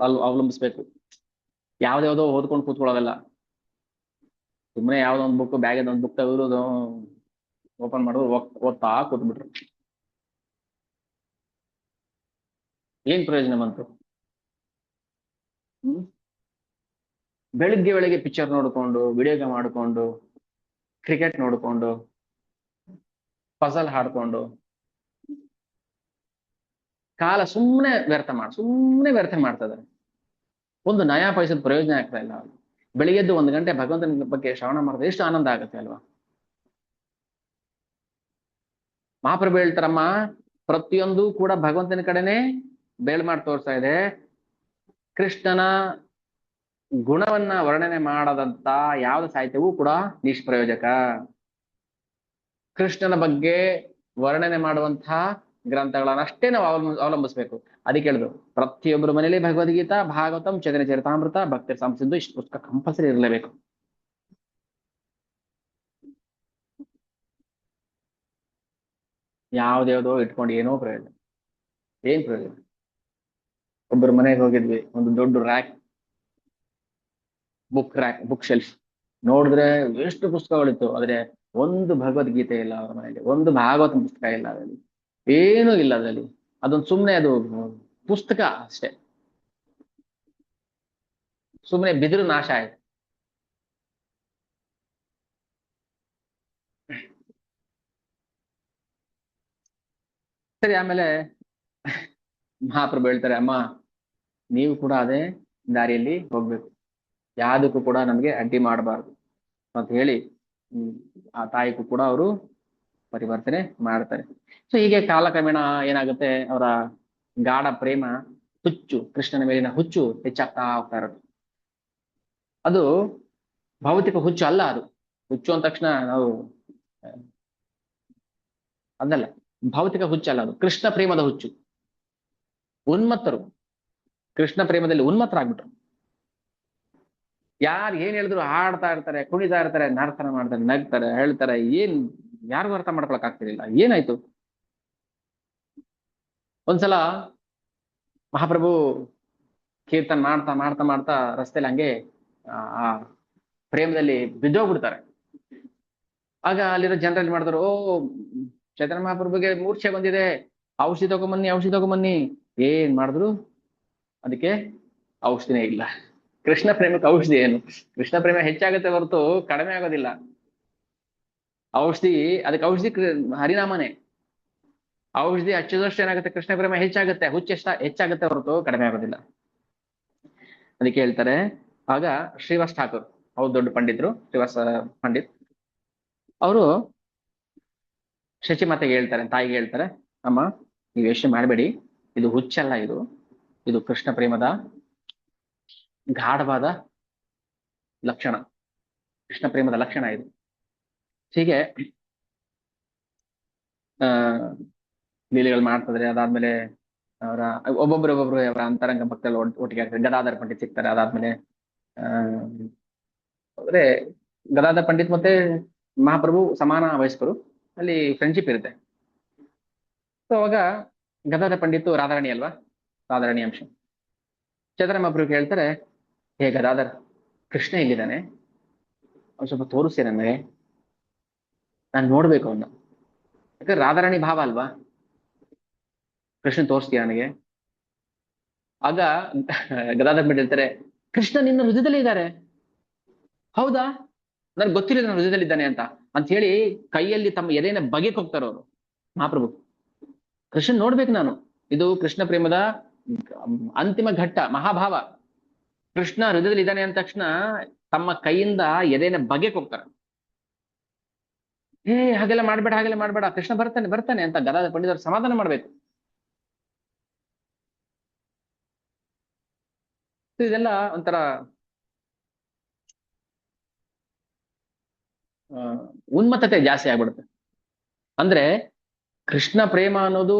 ಅವಲಂಬಿಸ್ಬೇಕು. ಯಾವ್ದ್ಯಾವ್ದೋ ಓದ್ಕೊಂಡು ಕೂತ್ಕೊಳ್ಳೋದಲ್ಲ. ಸುಮ್ಮನೆ ಯಾವ್ದೋ ಒಂದು ಬುಕ್, ಬ್ಯಾಗಿಂದ ಒಂದು ಬುಕ್ ತೆಗೆದು ಓಪನ್ ಮಾಡೋದು, ಓದ್ತಾ ಕೂತ್ಬಿಟ್ರು. ಏನ್ ಪ್ರಯೋಜನ ಬಂತು? ಬೆಳಿಗ್ಗೆ ಪಿಕ್ಚರ್ ನೋಡ್ಕೊಂಡು, ವಿಡಿಯೋ ಗೇಮ್ ಆಡ್ಕೊಂಡು, ಕ್ರಿಕೆಟ್ ನೋಡ್ಕೊಂಡು, ಪಜಲ್ ಹಾಡ್ಕೊಂಡು ಕಾಲ ಸುಮ್ಮನೆ ವ್ಯರ್ಥ ಮಾಡ್ತಾ ಇದ್ದಾರೆ. ಒಂದು ನಯಾ ಪೈಸದ ಪ್ರಯೋಜನ ಆಗ್ತಾ ಇಲ್ಲ. ಬೆಳಿಗ್ಗೆದ್ದು 1 ಗಂಟೆ ಭಗವಂತನ ಬಗ್ಗೆ ಶ್ರವಣ ಮಾಡಿದ್ರೆ ಎಷ್ಟು ಆನಂದ ಆಗುತ್ತೆ ಅಲ್ವಾ? ಮಹಾಪ್ರಭು ಹೇಳ್ತಾರಮ್ಮ, ಪ್ರತಿಯೊಂದು ಕೂಡ ಭಗವಂತನ ಕಡೆನೆ ಬೇಳ್ ಮಾಡಿ ತೋರಿಸ್ತಾ ಇದೆ. ಕೃಷ್ಣನ ಗುಣವನ್ನ ವರ್ಣನೆ ಮಾಡದಂತ ಯಾವ ಸಾಹಿತ್ಯವೂ ಕೂಡ ನಿಷ್ಪ್ರಯೋಜಕ. ಕೃಷ್ಣನ ಬಗ್ಗೆ ವರ್ಣನೆ ಮಾಡುವಂತಹ ಗ್ರಂಥಗಳನ್ನಷ್ಟೇ ನಾವು ಅವಲಂಬಿಸ್ಬೇಕು. ಅದಕ್ಕೆ ಹೇಳಿದ್ರು, ಪ್ರತಿಯೊಬ್ಬರ ಮನೇಲಿ ಭಗವದ್ಗೀತಾ, ಭಾಗವತಂ, ಚೈತನ್ಯ ಚರಿತಾಮೃತ, ಭಕ್ತಿ ಸಂಸಿದ್ದು ಇಷ್ಟು ಪುಸ್ತಕ ಕಂಪಲ್ಸರಿ ಇರಲೇಬೇಕು. ಯಾವ್ದ್ಯಾವ್ದೋ ಇಟ್ಕೊಂಡು ಏನೋ ಪ್ರಯೋಜನ, ಏನ್ ಪ್ರಯೋಜನ. ಒಬ್ಬರ ಮನೆಗೆ ಹೋಗಿದ್ವಿ, ಒಂದು ದೊಡ್ಡ ಬುಕ್ ಶೆಲ್ಫ್ ನೋಡಿದ್ರೆ ಎಷ್ಟು ಪುಸ್ತಕಗಳಿತ್ತು, ಆದ್ರೆ ಒಂದು ಭಗವದ್ಗೀತೆ ಇಲ್ಲ ಅವರ ಮನೆಯಲ್ಲಿ, ಒಂದು ಭಾಗವತ ಪುಸ್ತಕ ಇಲ್ಲ ಅದರಲ್ಲಿ, ಏನೂ ಇಲ್ಲ ಅದರಲ್ಲಿ. ಅದೊಂದು ಸುಮ್ಮನೆ ಅದು ಪುಸ್ತಕ ಅಷ್ಟೇ, ಸುಮ್ಮನೆ ಬಿದಿರು ನಾಶ ಆಯ್ತು. ಸರಿ, ಆಮೇಲೆ ಮಹಾಪ್ರಭು ಹೇಳ್ತಾರೆ, ಅಮ್ಮ ನೀವು ಕೂಡ ಅದೇ ದಾರಿಯಲ್ಲಿ ಹೋಗ್ಬೇಕು, ಯಾವ್ದಕ್ಕೂ ಕೂಡ ನಮ್ಗೆ ಅಡ್ಡಿ ಮಾಡಬಾರ್ದು ಅಂತ ಹೇಳಿ ಹ್ಮ್ ಆ ತಾಯಿಗೂ ಕೂಡ ಅವರು ಪರಿವರ್ತನೆ ಮಾಡ್ತಾರೆ. ಸೊ ಹೀಗೆ ಕಾಲಕ್ರಮೇಣ ಏನಾಗುತ್ತೆ, ಅವರ ಗಾಢ ಪ್ರೇಮ, ಹುಚ್ಚು, ಕೃಷ್ಣನ ಮೇಲಿನ ಹುಚ್ಚು ಹೆಚ್ಚಾಗ್ತಾ ಹೋಗ್ತಾ ಇರುತ್ತೆ. ಅದು ಭೌತಿಕ ಹುಚ್ಚು ಅಲ್ಲ, ಅದು ಹುಚ್ಚು ಅಂದ ತಕ್ಷಣ ನಾವು ಅದಲ್ಲ, ಭೌತಿಕ ಹುಚ್ಚು ಅಲ್ಲ, ಅದು ಕೃಷ್ಣ ಪ್ರೇಮದ ಹುಚ್ಚು. ಉನ್ಮತ್ತರು, ಕೃಷ್ಣ ಪ್ರೇಮದಲ್ಲಿ ಉನ್ಮತ್ತರಾಗ್ಬಿಟ್ರು. ಯಾರು ಏನ್ ಹೇಳಿದ್ರು ಹಾಡ್ತಾ ಇರ್ತಾರೆ, ಕುಣಿತಾ ಇರ್ತಾರೆ, ನರ್ತನ ಮಾಡ್ತಾರೆ, ನಗ್ತಾರೆ, ಹೇಳ್ತಾರೆ, ಏನ್ ಯಾರಿಗೂ ಅರ್ಥ ಮಾಡ್ಕೊಳಕ್ ಆಗ್ತಿರ್ಲಿಲ್ಲ ಏನಾಯ್ತು. ಒಂದ್ಸಲ ಮಹಾಪ್ರಭು ಕೀರ್ತನ್ ಮಾಡ್ತಾ ಮಾಡ್ತಾ ಮಾಡ್ತಾ ರಸ್ತೆಲಿ ಹಂಗೆ ಆ ಪ್ರೇಮದಲ್ಲಿ ಬಿದ್ದೋಗ್ಬಿಡ್ತಾರೆ. ಆಗ ಅಲ್ಲಿರೋ ಜನರಲ್ಲಿ ಮಾಡಿದ್ರು, ಓ ಚೈತನ್ಯ ಮಹಾಪ್ರಭುಗೆ ಮೂರ್ಛೆ ಬಂದಿದೆ, ಔಷಧಿ ತಗೊಂಬನ್ನಿ, ಔಷಧಿ ತಗೊಂಬನ್ನಿ. ಏನ್ ಮಾಡಿದ್ರು ಅದಕ್ಕೆ ಔಷಧಿನೇ ಇಲ್ಲ. ಕೃಷ್ಣ ಪ್ರೇಮಕ್ಕೆ ಔಷಧಿ ಏನು? ಕೃಷ್ಣ ಪ್ರೇಮ ಹೆಚ್ಚಾಗುತ್ತೆ ಹೊರತು ಕಡಿಮೆ ಆಗೋದಿಲ್ಲ. ಔಷಧಿ, ಅದಕ್ಕೆ ಔಷಧಿ ಹರಿನಾಮನೇ. ಔಷಧಿ ಹಚ್ಚಿದಷ್ಟು ಏನಾಗುತ್ತೆ, ಕೃಷ್ಣ ಪ್ರೇಮ ಹೆಚ್ಚಾಗುತ್ತೆ, ಹೆಚ್ಚಾಗುತ್ತೆ ಹೊರತು ಕಡಿಮೆ ಆಗೋದಿಲ್ಲ. ಅದಕ್ಕೆ ಹೇಳ್ತಾರೆ, ಆಗ ಶ್ರೀವಾಸ್ ಠಾಕೂರ್, ಅವ್ರು ದೊಡ್ಡ ಪಂಡಿತರು, ಶ್ರೀವಾಸ ಪಂಡಿತ್, ಅವರು ಶಚಿಮಾತೆಗೆ ಹೇಳ್ತಾರೆ, ತಾಯಿಗೆ ಹೇಳ್ತಾರೆ, ಅಮ್ಮ ನೀವು ಯೋಚನೆ ಮಾಡಬೇಡಿ, ಇದು ಹುಚ್ಚಲ್ಲ, ಇದು ಇದು ಕೃಷ್ಣ ಪ್ರೇಮದ ಗಾಢವಾದ ಲಕ್ಷಣ, ಕೃಷ್ಣ ಪ್ರೇಮದ ಲಕ್ಷಣ ಇದು. ಹೀಗೆ ಆ ಲೀಲೆಗಳು ಮಾಡ್ತಿದ್ರೆ, ಅದಾದ್ಮೇಲೆ ಅವರ ಒಬ್ಬೊಬ್ರು ಅವರ ಅಂತರಂಗ ಭಕ್ತಲ್ಲಿ ಒಟ್ಟಿಗೆ ಆಗ್ತಾರೆ. ಗದಾಧರ್ ಪಂಡಿತ್ ಸಿಗ್ತಾರೆ, ಅದಾದ್ಮೇಲೆ ಆ ಅಂದ್ರೆ ಗದಾಧರ್ ಪಂಡಿತ್ ಮತ್ತೆ ಮಹಾಪ್ರಭು ಸಮಾನ ವಯಸ್ಕರು, ಅಲ್ಲಿ ಫ್ರೆಂಡ್ಶಿಪ್ ಇರುತ್ತೆ. ಸೊ ಅವಾಗ ಗದಾಧರ್ ಪಂಡಿತ್ ರಾಧಾರಾಣಿ ಅಲ್ವಾ, ರಾಧಾರಾಣಿ ಅಂಶ. ಚೈತನ್ಯ ಮಹಾಪ್ರಭು ಹೇಳ್ತಾರೆ, ಹೇ ಗದಾಧರ್, ಕೃಷ್ಣ ಇಲ್ಲಿದ್ದಾನೆ, ಅವ್ನು ಸ್ವಲ್ಪ ತೋರಿಸ್ತೀಯ ನನಗೆ, ನಾನು ನೋಡ್ಬೇಕು ಅವನ್ನ. ಯಾಕಂದ್ರೆ ರಾಧಾರಾಣಿ ಭಾವ ಅಲ್ವಾ, ಕೃಷ್ಣ ತೋರಿಸ್ತೀಯ ನನಗೆ. ಆಗ ಗದಾಧರ್ ಪಂಡಿತ್ ಹೇಳ್ತಾರೆ, ಕೃಷ್ಣ ನಿನ್ನ ಹೃದಯದಲ್ಲಿ ಇದ್ದಾರೆ. ಹೌದಾ, ನನ್ಗೆ ಗೊತ್ತಿಲ್ಲ ನನ್ನ ಹೃದಯದಲ್ಲಿ ಇದ್ದಾನೆ ಅಂತ ಹೇಳಿ ಕೈಯಲ್ಲಿ ತಮ್ಮ ಎದೆನ ಬಗೆಕ್ ಹೋಗ್ತಾರೆ ಅವರು ಮಹಾಪ್ರಭು. ಕೃಷ್ಣ ನೋಡ್ಬೇಕು ನಾನು, ಇದು ಕೃಷ್ಣ ಪ್ರೇಮದ ಅಂತಿಮ ಘಟ್ಟ, ಮಹಾಭಾವ. ಕೃಷ್ಣ ಹೃದಯದಲ್ಲಿ ಇದ್ದಾನೆ ಅಂದ ತಕ್ಷಣ ತಮ್ಮ ಕೈಯಿಂದ ಎದೆನ ಬಗೆಕ್ ಹೋಗ್ತಾರೆ. ಹಾಗೆಲ್ಲ ಮಾಡ್ಬೇಡ, ಹಾಗೆಲ್ಲ ಮಾಡ್ಬೇಡ, ಕೃಷ್ಣ ಬರ್ತಾನೆ ಬರ್ತಾನೆ ಅಂತ ಗದಾಧರ ಪಂಡಿತರು ಸಮಾಧಾನ ಮಾಡ್ಬೇಕು. ಇದೆಲ್ಲ ಒಂಥರ ಉನ್ಮತ್ತತೆ ಜಾಸ್ತಿ ಆಗ್ಬಿಡುತ್ತೆ. ಅಂದ್ರೆ ಕೃಷ್ಣ ಪ್ರೇಮ ಅನ್ನೋದು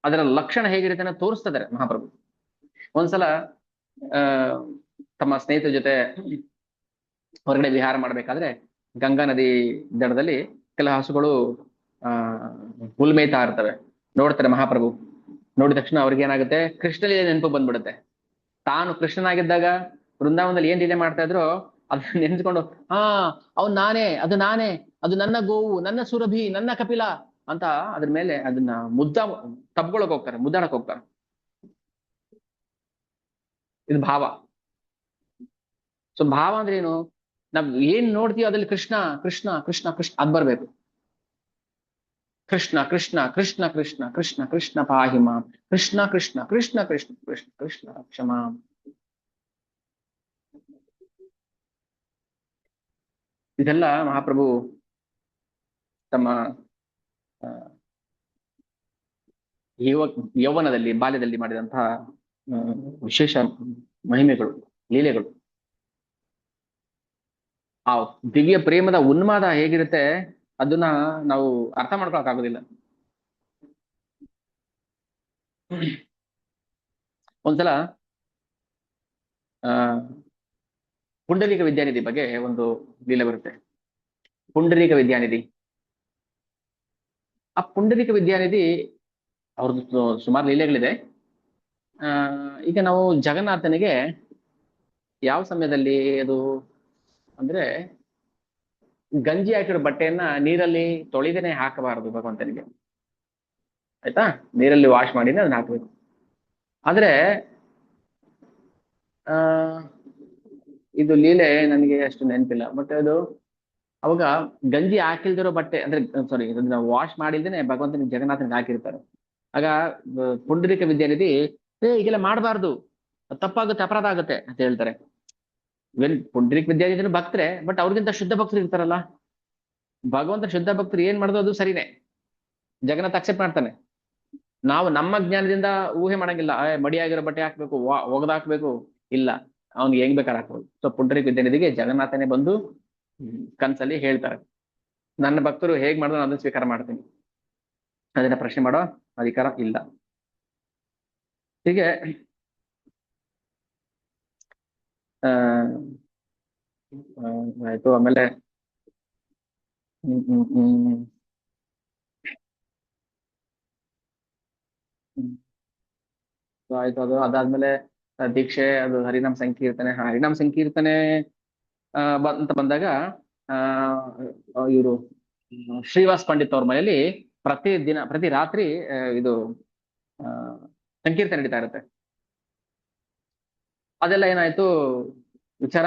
ಅದರ ಲಕ್ಷಣ ಹೇಗಿರುತ್ತೆ ಅನ್ನೋ ತೋರಿಸ್ತಿದ್ದಾರೆ ಮಹಾಪ್ರಭು. ಒಂದ್ಸಲ ಆ ತಮ್ಮ ಸ್ನೇಹಿತರ ಜೊತೆ ಹೊರಗಡೆ ವಿಹಾರ ಮಾಡ್ಬೇಕಾದ್ರೆ ಗಂಗಾ ನದಿ ದಡದಲ್ಲಿ ಕೆಲ ಹಸುಗಳು ಆ ಹುಲ್ ಮೇಯ್ತಾ ಇರ್ತವೆ. ನೋಡ್ತಾರೆ ಮಹಾಪ್ರಭು, ನೋಡಿದ ತಕ್ಷಣ ಅವ್ರಿಗೆ ಏನಾಗುತ್ತೆ, ಕೃಷ್ಣಲೀಲೆ ನೆನಪು ಬಂದ್ಬಿಡುತ್ತೆ. ತಾನು ಕೃಷ್ಣನಾಗಿದ್ದಾಗ ವೃಂದಾವನದಲ್ಲಿ ಏನ್ ಲೀಲೆ ಮಾಡ್ತಾ ಇದ್ರು ಅದನ್ನ ನೆನೆಸ್ಕೊಂಡು, ಹಾ ಅವ್ನು ನಾನೇ, ಅದು ನಾನೇ, ಅದು ನನ್ನ ಗೋವು, ನನ್ನ ಸುರಭಿ, ನನ್ನ ಕಪಿಲ ಅಂತ ಅದ್ರ ಮೇಲೆ ಅದನ್ನ ತಬ್ಕೊಳಕ್ ಹೋಗ್ತಾರೆ, ಮುದ್ದಾಡಕ್ ಹೋಗ್ತಾರೆ. ಇದು ಭಾವ. ಸೊ ಭಾವ ಅಂದ್ರೆ ಏನು, ನಾವ್ ಏನ್ ನೋಡ್ತೀವಿ ಅದ್ರಲ್ಲಿ ಕೃಷ್ಣ ಕೃಷ್ಣ ಕೃಷ್ಣ ಕೃಷ್ಣ ಅದ್ ಬರ್ಬೇಕು. ಕೃಷ್ಣ ಕೃಷ್ಣ ಕೃಷ್ಣ ಕೃಷ್ಣ ಕೃಷ್ಣ ಕೃಷ್ಣ ಪಾಹಿ ಮಾಂ, ಕೃಷ್ಣ ಕೃಷ್ಣ ಕೃಷ್ಣ ಕೃಷ್ಣ ಕೃಷ್ಣ ಕೃಷ್ಣ ಕ್ಷಮಾ. ಇದೆಲ್ಲ ಮಹಾಪ್ರಭು ತಮ್ಮ ಆ, ಯೌವನದಲ್ಲಿ ಬಾಲ್ಯದಲ್ಲಿ ಮಾಡಿದಂತಹ ವಿಶೇಷ ಮಹಿಮೆಗಳು, ಲೀಲೆಗಳು. ಆ ದಿವ್ಯ ಪ್ರೇಮದ ಉನ್ಮಾದ ಹೇಗಿರುತ್ತೆ ಅದನ್ನ ನಾವು ಅರ್ಥ ಮಾಡ್ಕೊಳಕ್ ಆಗೋದಿಲ್ಲ. ಒಂದ್ಸಲ ಆ ಪುಂಡರೀಕ ವಿದ್ಯಾನಿಧಿ ಬಗ್ಗೆ ಒಂದು ಲೀಲೆ ಬರುತ್ತೆ. ಪುಂಡರೀಕ ವಿದ್ಯಾನಿಧಿ ಆ ಪುಂಡರೀಕ ವಿದ್ಯಾನಿಧಿ ಅವ್ರದ್ದು ಸುಮಾರು ಲೀಲೆಗಳಿದೆ. ಆ ಈಗ ನಾವು ಜಗನ್ನಾಥನಿಗೆ ಯಾವ ಸಮಯದಲ್ಲಿ ಅದು ಅಂದ್ರೆ ಗಂಜಿ ಹಾಕಿರೋ ಬಟ್ಟೆಯನ್ನ ನೀರಲ್ಲಿ ತೊಳೆದೇನೆ ಹಾಕಬಾರದು ಭಗವಂತನಿಗೆ, ಆಯ್ತಾ? ನೀರಲ್ಲಿ ವಾಶ್ ಮಾಡಿನೇ ಅದನ್ನ ಹಾಕ್ಬೇಕು. ಆದ್ರೆ ಆ ಇದು ಲೀಲೆ ನನಗೆ ಅಷ್ಟು ನೆನಪಿಲ್ಲ, ಬಟ್ ಅದು ಅವಾಗ ಗಂಜಿ ಹಾಕಿಲ್ದಿರೋ ಬಟ್ಟೆ ಅಂದ್ರೆ ಸಾರಿ ಅದನ್ನ ವಾಶ್ ಮಾಡಿಲ್ದೇನೆ ಭಗವಂತನಿಗೆ ಜಗನ್ನಾಥನಿಗೆ ಹಾಕಿರ್ತಾರೆ. ಆಗ ಪುಂಡರೀಕ ವಿದ್ಯಾನಿಧಿ ಈಗೆಲ್ಲ ಮಾಡಬಾರ್ದು, ತಪ್ಪಾಗುತ್ತೆ, ಅಪರಾಧ ಆಗುತ್ತೆ ಅಂತ ಹೇಳ್ತಾರೆ. ಇವೆನ್ ಪುಂಡರೀಕ ವಿದ್ಯಾನಿಧಿನ ಭಕ್ತರೆ, ಬಟ್ ಅವ್ರಿಗಿಂತ ಶುದ್ಧ ಭಕ್ತರು ಇರ್ತಾರಲ್ಲ, ಭಗವಂತ ಶುದ್ಧ ಭಕ್ತರು ಏನ್ ಮಾಡೋದು ಅದು ಸರಿನೇ, ಜಗನ್ನಾಥ ಅಕ್ಸೆಪ್ಟ್ ಮಾಡ್ತಾನೆ. ನಾವು ನಮ್ಮ ಜ್ಞಾನದಿಂದ ಊಹೆ ಮಾಡಂಗಿಲ್ಲ, ಮಡಿಯಾಗಿರೋ ಬಟ್ಟೆ ಹಾಕ್ಬೇಕು, ಒಗದಾಕ್ಬೇಕು, ಇಲ್ಲ, ಅವ್ನಿಗೆ ಹೆಂಗ್ ಬೇಕಾದ್ರೆ ಹಾಕ್ಬೋದು. ಸೊ ಪುಂಡರೀಕ ವಿದ್ಯಾನಿಧಿಗೆ ಜಗನ್ನಾಥನೇ ಬಂದು ಕನ್ಸಲ್ಲಿ ಹೇಳ್ತಾರೆ, ನನ್ನ ಭಕ್ತರು ಹೇಗ್ ಮಾಡಿದ್ರು ಅದನ್ನ ಸ್ವೀಕಾರ ಮಾಡ್ತೀನಿ, ಅದನ್ನ ಪ್ರಶ್ನೆ ಮಾಡೋ ಅಧಿಕಾರ ಇಲ್ಲ. ಹೀಗೆ ಆಯ್ತು. ಆಮೇಲೆ ಹ್ಮ್ ಹ್ಮ್ ಹ್ಮ್ ಹ್ಮ್ ಆಯ್ತು. ಅದು ಅದಾದ್ಮೇಲೆ ದೀಕ್ಷೆ, ಅದು ಹರಿನಾಮ ಸಂಕೀರ್ತನೆ. ಹರಿನಾಮ ಸಂಕೀರ್ತನೆ ಅಂತ ಬಂದಾಗ ಆ ಇವರು ಶ್ರೀವಾಸ್ ಪಂಡಿತ್ ಅವ್ರ ಮನೆಯಲ್ಲಿ ಪ್ರತಿ ದಿನ ಪ್ರತಿ ರಾತ್ರಿ ಇದು ಆ ಸಂಕೀರ್ತನೆ ನಡೀತಾ ಇರುತ್ತೆ. ಅದೆಲ್ಲ ಏನಾಯ್ತು ವಿಚಾರ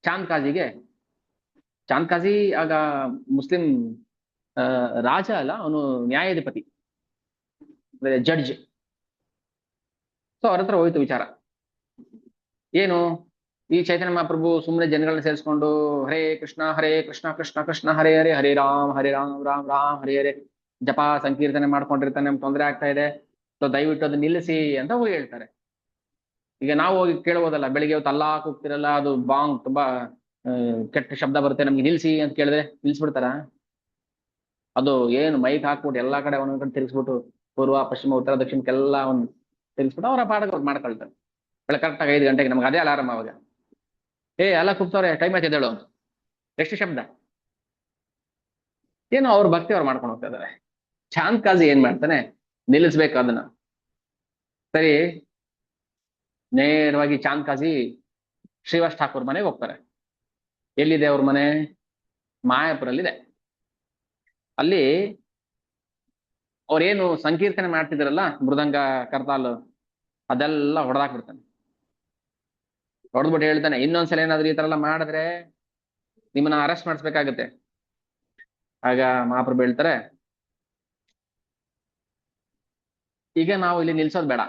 ಚಾಂದ್ ಕಾಜಿಗೆ. ಚಾಂದ್ ಕಾಜಿ ಆಗ ಮುಸ್ಲಿಂ ರಾಜ ಅಲ್ಲ, ಅವನು ನ್ಯಾಯಾಧಿಪತಿ, ಜಡ್ಜ್. ಸೊ ಅವ್ರ ಹತ್ರ ಹೋಯ್ತು ವಿಚಾರ, ಏನು ಈ ಚೈತನ್ಯ ಮಹಾಪ್ರಭು ಸುಮ್ಮನೆ ಜನಗಳನ್ನ ಸೇರಿಸ್ಕೊಂಡು ಹರೇ ಕೃಷ್ಣ ಕೃಷ್ಣ ಕೃಷ್ಣ ಹರೇ ಹರೇ, ಹರೇ ರಾಮ್ ರಾಮ್ ರಾಮ್ ಹರೇ ಹರೇ ಜಪ ಸಂಕೀರ್ತನೆ ಮಾಡ್ಕೊಂಡಿರ್ತಾನೆ, ನಮ್ಗೆ ತೊಂದರೆ ಆಗ್ತಾ ಇದೆ, ಸೊ ದಯವಿಟ್ಟು ಅದು ನಿಲ್ಲಿಸಿ ಅಂತ ಹೋಗಿ ಹೇಳ್ತಾರೆ. ಈಗ ನಾವು ಹೋಗಿ ಕೇಳ್ಬೋದಲ್ಲ, ಬೆಳಿಗ್ಗೆ ಹೊತ್ತು ಅಲ್ಲಾ ಕೂಗ್ತಿರಲ್ಲ, ಅದು ಬಾಂಗ್ ತುಂಬಾ ಕೆಟ್ಟ ಶಬ್ದ ಬರುತ್ತೆ, ನಮ್ಗೆ ನಿಲ್ಸಿ ಅಂತ ಕೇಳಿದ್ರೆ ನಿಲ್ಸ್ಬಿಡ್ತಾರ? ಅದು ಏನು ಮೈಕ್ ಹಾಕ್ಬಿಟ್ಟು ಎಲ್ಲಾ ಕಡೆ ಒಂದೊಂದ್ ಕಡೆ ತಿರ್ಗಿಸ್ಬಿಟ್ಟು ಪೂರ್ವ ಪಶ್ಚಿಮ ಉತ್ತರ ದಕ್ಷಿಣಕ್ಕೆಲ್ಲ ಒಂದು ತಿರ್ಗಿಸ್ಬಿಟ್ಟು ಅವರ ಪಾಠಕ್ಕೆ ಅವ್ರು ಮಾಡ್ಕೊಳ್ತಾರೆ. ಬೆಳಗ್ಗೆ ಕರೆಕ್ಟಾಗಿ 5 ಗಂಟೆಗೆ ನಮ್ಗೆ ಅದೇ ಅಲಾರಾಮ್. ಅವಾಗ ಎಲ್ಲ ಕೂಗ್ತವ್ರೆ, ಟೈಮ್ ಆಯ್ತು ಎದ್ದೇಳು, ಎಷ್ಟು ಶಬ್ದ. ಏನೋ ಅವ್ರ ಭಕ್ತಿ ಅವ್ರು ಮಾಡ್ಕೊಂಡು ಹೋಗ್ತಾ ಇದಾರೆ. ಚಾಂದ್ ಕಾಜಿ ಏನ್ ಮಾಡ್ತಾನೆ, ನಿಲ್ಲಿಸ್ಬೇಕು ಅದನ್ನ. ಸರಿ, ನೇರವಾಗಿ ಚಾಂದ್ ಕಾಜಿ ಶ್ರೀವಾಸ್ ಠಾಕೂರ್ ಮನೆಗೆ ಹೋಗ್ತಾರೆ. ಎಲ್ಲಿದೆ ಅವ್ರ ಮನೆ? ಮಾಯಾಪುರಲ್ಲಿದೆ. ಅಲ್ಲಿ ಅವ್ರೇನು ಸಂಕೀರ್ತನೆ ಮಾಡ್ತಿದಾರಲ್ಲ, ಮೃದಂಗ ಕರ್ತಾಲ್ ಅದೆಲ್ಲ ಹೊಡೆದಾಕ್ಬಿಡ್ತಾನೆ. ಹೊಡೆದ್ಬಿಟ್ಟು ಹೇಳ್ತಾನೆ, ಇನ್ನೊಂದ್ಸಲ ಏನಾದ್ರು ಈ ತರ ಎಲ್ಲ ಮಾಡಿದ್ರೆ ನಿಮ್ಮನ್ನ ಅರೆಸ್ಟ್ ಮಾಡಿಸ್ಬೇಕಾಗತ್ತೆ. ಆಗ ಮಹಾಪ್ರಭು ಹೇಳ್ತಾರೆ, ಈಗ ನಾವು ಇಲ್ಲಿ ನಿಲ್ಸೋದ್ ಬೇಡ,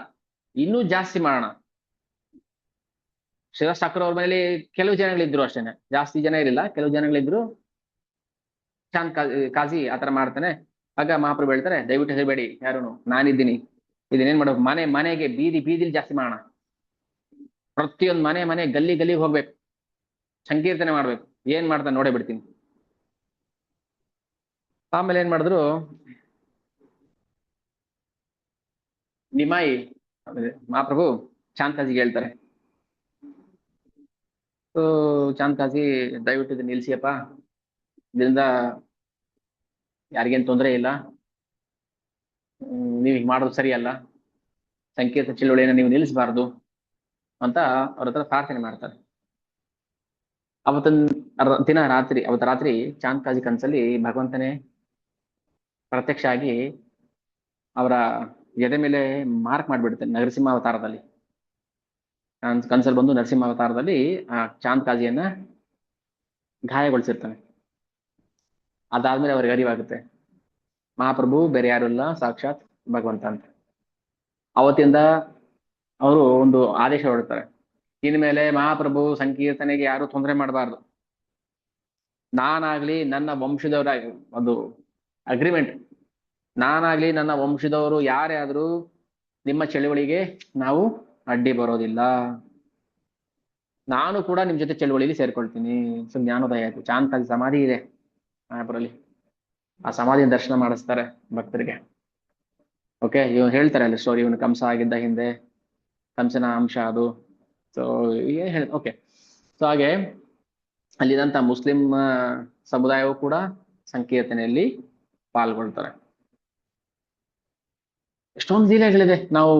ಇನ್ನೂ ಜಾಸ್ತಿ ಮಾಡೋಣ. ಶ್ರೀವಾಸ್ ಠಾಕೂರ್ ಅವ್ರ ಮನೇಲಿ ಕೆಲವು ಜನಗಳಿದ್ರು ಅಷ್ಟೇನೆ, ಜಾಸ್ತಿ ಜನ ಇರಲಿಲ್ಲ, ಕೆಲವು ಜನಗಳಿದ್ರು. ಚಾಂದ್ ಕಾಜಿ ಆತರ ಮಾಡ್ತಾನೆ. ಆಗ ಮಹಾಪ್ರಭು ಹೇಳ್ತಾರೆ, ದಯವಿಟ್ಟು ಹೆದರ್ಬೇಡಿ ಯಾರುನು, ನಾನಿದ್ದೀನಿ, ಇದನ್ನೇನ್ ಮಾಡ್ಬೇಕು, ಮನೆ ಮನೆಗೆ ಬೀದಿ ಬೀದಿಲಿ ಜಾಸ್ತಿ ಮಾಡೋಣ. ಪ್ರತಿಯೊಂದು ಮನೆ ಮನೆ ಗಲ್ಲಿ ಗಲ್ಲಿಗೆ ಹೋಗ್ಬೇಕು, ಸಂಕೀರ್ತನೆ ಮಾಡ್ಬೇಕು, ಏನ್ ಮಾಡ್ತಾನೆ ನೋಡೇ ಬಿಡ್ತೀನಿ. ಆಮೇಲೆ ಏನ್ ಮಾಡಿದ್ರು, ನಿಮಾಯಿ ಮಹಾಪ್ರಭು ಚಾಂದ್ ಕಾಜಿಗೆ ಹೇಳ್ತಾರೆ, ಚಾಂದ್ ಕಾಜಿ ದಯವಿಟ್ಟು ಇದು ನಿಲ್ಸಿಯಪ್ಪ, ಇದರಿಂದ ಯಾರಿಗೇನ್ ತೊಂದರೆ ಇಲ್ಲ, ನೀವು ಹೀಗೆ ಮಾಡೋದು ಸರಿಯಲ್ಲ, ಸಂಕೀರ್ತ ಚಳುವಳಿಯನ್ನು ನೀವು ನಿಲ್ಲಿಸಬಾರ್ದು ಅಂತ ಅವ್ರ ಹತ್ರ ಪ್ರಾರ್ಥನೆ ಮಾಡ್ತಾರೆ. ಅವತ್ತಿನ ರಾತ್ರಿ, ಅವತ್ತು ರಾತ್ರಿ ಚಾಂದ್ ಕಾಜಿ ಕನ್ಸಲ್ಲಿ ಭಗವಂತನೇ ಪ್ರತ್ಯಕ್ಷ ಆಗಿ ಅವರ ಎದೆ ಮೇಲೆ ಮಾರ್ಕ್ ಮಾಡ್ಬಿಡುತ್ತೆ ನರಸಿಂಹ ಅವತಾರದಲ್ಲಿ. ಕನ್ಸಲ್ಲಿ ಬಂದು ನರಸಿಂಹ ಅವತಾರದಲ್ಲಿ ಆ ಚಾಂದ್ ಕಾಜಿಯನ್ನ ಗಾಯಗೊಳಿಸಿರ್ತಾನೆ. ಅದಾದ್ಮೇಲೆ ಅವ್ರಿಗೆ ಅರಿವಾಗುತ್ತೆ, ಮಹಾಪ್ರಭು ಬೇರೆ ಯಾರು ಇಲ್ಲ, ಸಾಕ್ಷಾತ್ ಭಗವಂತ ಅಂತ. ಅವತ್ತಿಂದ ಅವರು ಒಂದು ಆದೇಶ ಹೊರಡ್ತಾರೆ, ಇನ್ಮೇಲೆ ಮಹಾಪ್ರಭು ಸಂಕೀರ್ತನೆಗೆ ಯಾರು ತೊಂದರೆ ಮಾಡಬಾರ್ದು, ನಾನಾಗ್ಲಿ ನನ್ನ ವಂಶದವರಾಗಿ ಒಂದು ಅಗ್ರಿಮೆಂಟ್, ನಾನಾಗ್ಲಿ ನನ್ನ ವಂಶದವರು ಯಾರೇ ಆದ್ರೂ ನಿಮ್ಮ ಚಳುವಳಿಗೆ ನಾವು ಅಡ್ಡಿ ಬರೋದಿಲ್ಲ, ನಾನು ಕೂಡ ನಿಮ್ ಜೊತೆ ಚಳುವಳಿಲಿ ಸೇರ್ಕೊಳ್ತೀನಿ. ಸೊ ಜ್ಞಾನೋದಯ ಆಯ್ತು. ಚಾಂದ್ ಕಾಜಿ ಸಮಾಧಿ ಇದೆ ಮಾಯಾಪುರಲ್ಲಿ, ಆ ಸಮಾಧಿಯ ದರ್ಶನ ಮಾಡಿಸ್ತಾರೆ ಭಕ್ತರಿಗೆ. ಓಕೆ, ಇವ್ ಹೇಳ್ತಾರೆ ಅಲ್ಲಿ ಸ್ಟೋರಿ, ಇವನು ಕಂಸ ಆಗಿದ್ದ ಹಿಂದೆ, ಕಂಸನ ಅಂಶ ಅದು. ಸೊ ಓಕೆ, ಸೊ ಹಾಗೆ ಅಲ್ಲಿದಂತ ಮುಸ್ಲಿಂ ಸಮುದಾಯವು ಕೂಡ ಸಂಕೀರ್ತನೆಯಲ್ಲಿ ಪಾಲ್ಗೊಳ್ತಾರೆ. ಎಷ್ಟೊಂದು ಲೀಲೆಗಳಿದೆ. ನಾವು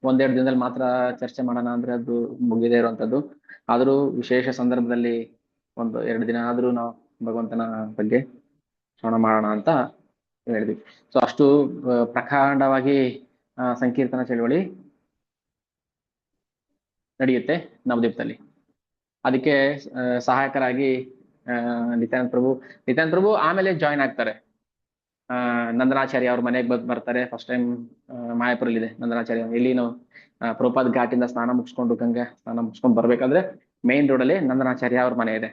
ಒಂದೆರಡು ದಿನದಲ್ಲಿ ಮಾತ್ರ ಚರ್ಚೆ ಮಾಡೋಣ ಅಂದ್ರೆ ಅದು ಮುಗಿದೇ ಇರುವಂತದ್ದು. ಆದ್ರೂ ವಿಶೇಷ ಸಂದರ್ಭದಲ್ಲಿ ಒಂದು 2 ದಿನ ಆದ್ರೂ ನಾವು ಭಗವಂತನ ಬಗ್ಗೆ ಶ್ರವಣ ಮಾಡೋಣ ಅಂತ ಹೇಳಿದ್ವಿ. ಸೊ ಅಷ್ಟು ಪ್ರಕಾಂಡವಾಗಿ ಸಂಕೀರ್ತನ ಚಳವಳಿ ನಡೆಯುತ್ತೆ ನವದ್ವೀಪದಲ್ಲಿ. ಅದಕ್ಕೆ ಸಹಾಯಕರಾಗಿ ನಿತ್ಯಾನಂದ ಪ್ರಭು ಆಮೇಲೆ ಜಾಯಿನ್ ಆಗ್ತಾರೆ. ನಂದನಾಚಾರ್ಯ ಅವ್ರ ಮನೆಗೆ ಬರ್ತಾರೆ. ಫಸ್ಟ್ ಟೈಮ್ ಮಾಯಾಪುರಲ್ಲಿದೆ ನಂದನಾಚಾರ್ಯ. ಇಲ್ಲಿ ನಾವು ಪ್ರಭುಪಾದ್ ಘಾಟಿಂದ ಸ್ನಾನ ಮುಗಿಸ್ಕೊಂಡು ಗಂಗೆ ಸ್ನಾನ ಮುಗಿಸ್ಕೊಂಡು ಬರ್ಬೇಕಾದ್ರೆ ಮೇನ್ ರೋಡ್ ಅಲ್ಲಿ ನಂದನಾಚಾರ್ಯ ಅವ್ರ ಮನೆ ಇದೆ.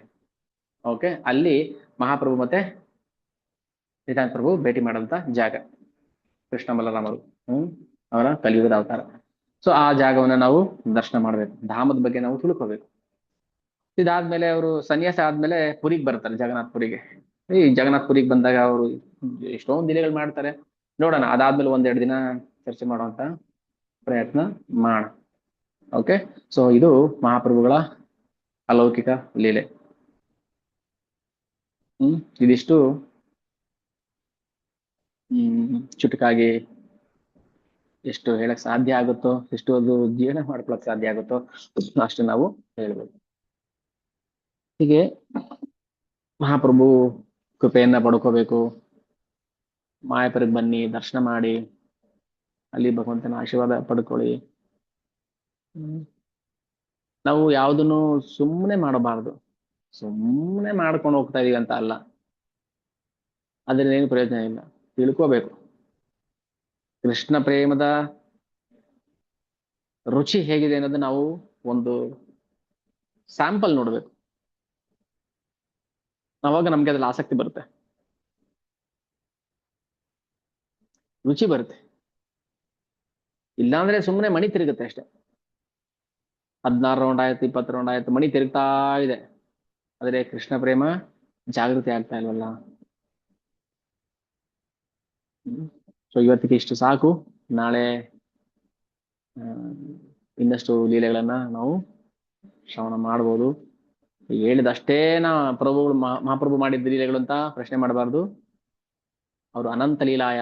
ಓಕೆ, ಅಲ್ಲಿ ಮಹಾಪ್ರಭು ಮತ್ತೆ ನಿತ್ಯಾನಂದ ಪ್ರಭು ಭೇಟಿ ಮಾಡಂತ ಜಾಗ ಕೃಷ್ಣ ಬಲರಾಮರು ಅವರ ಕಲಿಯುಗದ ಅವತಾರ. ಸೊ ಆ ಜಾಗವನ್ನ ನಾವು ದರ್ಶನ ಮಾಡ್ಬೇಕು, ಧಾಮದ ಬಗ್ಗೆ ನಾವು ತಿಳ್ಕೋಬೇಕು. ಇದಾದ್ಮೇಲೆ ಅವರು ಸನ್ಯಾಸ ಆದ್ಮೇಲೆ ಪುರಿಗೆ ಬರ್ತಾರೆ, ಜಗನ್ನಾಥ್ ಪುರಿಗೆ. ಈ ಜಗನ್ನಾಥ್ ಪುರಿಗೆ ಬಂದಾಗ ಅವರು ಎಷ್ಟೊಂದು ದಿನಗಳು ಮಾಡ್ತಾರೆ. ನೋಡೋಣ, ಅದಾದ್ಮೇಲೆ 1-2 ದಿನ ಚರ್ಚೆ ಮಾಡುವಂತ ಪ್ರಯತ್ನ ಮಾಡೋಣ. ಓಕೆ, ಸೊ ಇದು ಮಹಾಪ್ರಭುಗಳ ಅಲೌಕಿಕ ಲೀಲೆ. ಇದಿಷ್ಟು ಚುಟುಕಾಗಿ ಎಷ್ಟು ಹೇಳಕ್ ಸಾಧ್ಯ ಆಗುತ್ತೋ, ಎಷ್ಟು ಅದು ಜೀವನ ಮಾಡ್ಕೊಳಕ್ ಸಾಧ್ಯ ಆಗುತ್ತೋ ಅಷ್ಟು ನಾವು ಹೇಳ್ಬೇಕು. ಹೀಗೆ ಮಹಾಪ್ರಭು ಕೃಪೆಯನ್ನ ಪಡ್ಕೋಬೇಕು. ಮಾಯಾಪುರಿಗೆ ಬನ್ನಿ, ದರ್ಶನ ಮಾಡಿ, ಅಲ್ಲಿ ಭಗವಂತನ ಆಶೀರ್ವಾದ ಪಡ್ಕೊಳ್ಳಿ. ನಾವು ಯಾವುದನ್ನು ಸುಮ್ಮನೆ ಮಾಡಬಾರ್ದು. ಸುಮ್ಮನೆ ಮಾಡ್ಕೊಂಡು ಹೋಗ್ತಾ ಇದೀವಿ ಅಂತ ಅಲ್ಲ, ಅದರಿಂದ ಏನು ಪ್ರಯೋಜನ ಇಲ್ಲ. ತಿಳ್ಕೋಬೇಕು ಕೃಷ್ಣ ಪ್ರೇಮದ ರುಚಿ ಹೇಗಿದೆ ಅನ್ನೋದು ನಾವು ಒಂದು ಸ್ಯಾಂಪಲ್ ನೋಡ್ಬೇಕು. ಅವಾಗ ನಮ್ಗೆ ಅದ್ರಲ್ಲಿ ಆಸಕ್ತಿ ಬರುತ್ತೆ, ರುಚಿ ಬರುತ್ತೆ. ಇಲ್ಲಾಂದ್ರೆ ಸುಮ್ಮನೆ ಮಣಿ ತಿರುಗುತ್ತೆ ಅಷ್ಟೆ. 16 ರೌಂಡ್ ಆಯ್ತು, 20 ರೌಂಡ್ ಆಯ್ತು, ಮಣಿ ತಿರುಗ್ತಾ ಇದೆ, ಆದ್ರೆ ಕೃಷ್ಣ ಪ್ರೇಮ ಜಾಗೃತಿ ಆಗ್ತಾ ಇಲ್ವಲ್ಲ. ಸೊ ಇವತ್ತಿಗೆ ಇಷ್ಟು ಸಾಕು. ನಾಳೆ ಇನ್ನಷ್ಟು ಲೀಲೆಗಳನ್ನ ನಾವು ಶ್ರವಣ ಮಾಡ್ಬೋದು. ಹೇಳಿದಷ್ಟೇನಾ ಪ್ರಭುಗಳು ಮಹಾಪ್ರಭು ಮಾಡಿದ ಲೀಲೆಗಳು ಅಂತ ಪ್ರಶ್ನೆ ಮಾಡಬಾರ್ದು. ಅವರು ಅನಂತ ಲೀಲಾಯ,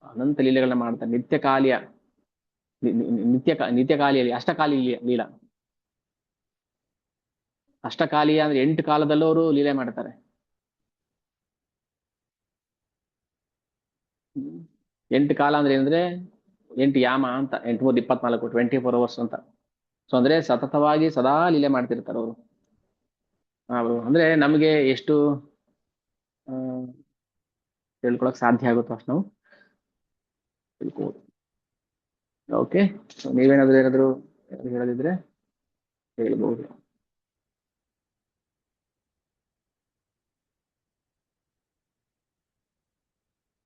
ಅನಂತ ಲೀಲೆಗಳನ್ನ ಮಾಡ್ತಾರೆ. ನಿತ್ಯಕಾಲಿಯಲ್ಲಿ ಅಷ್ಟಕಾಲಿ ಲೀಲಾ. ಅಷ್ಟಕಾಲಿಯ ಅಂದ್ರೆ 8 ಕಾಲದಲ್ಲೂ ಅವರು ಲೀಲೆ ಮಾಡ್ತಾರೆ. 8 ಕಾಲ ಅಂದ್ರೆ ಏನಂದ್ರೆ 8 ಯಾಮ ಅಂತ, 824, 24 hours ಅಂತ. ಸೊ ಅಂದ್ರೆ ಸತತವಾಗಿ ಸದಾ ಲೀಲೆ ಮಾಡ್ತಿರ್ತಾರೆ ಅವರು. ಅಂದ್ರೆ ನಮ್ಗೆ ಎಷ್ಟು ತಿಳ್ಕೊಳಕ್ ಸಾಧ್ಯ ಆಗುತ್ತೋ ಅಷ್ಟು ನಾವು ತಿಳ್ಕೋಬಹುದು. ಓಕೆ, ನೀವೇನಾದ್ರೂ ಹೇಳೋದಿದ್ರೆ ಹೇಳ್ಬಹುದು.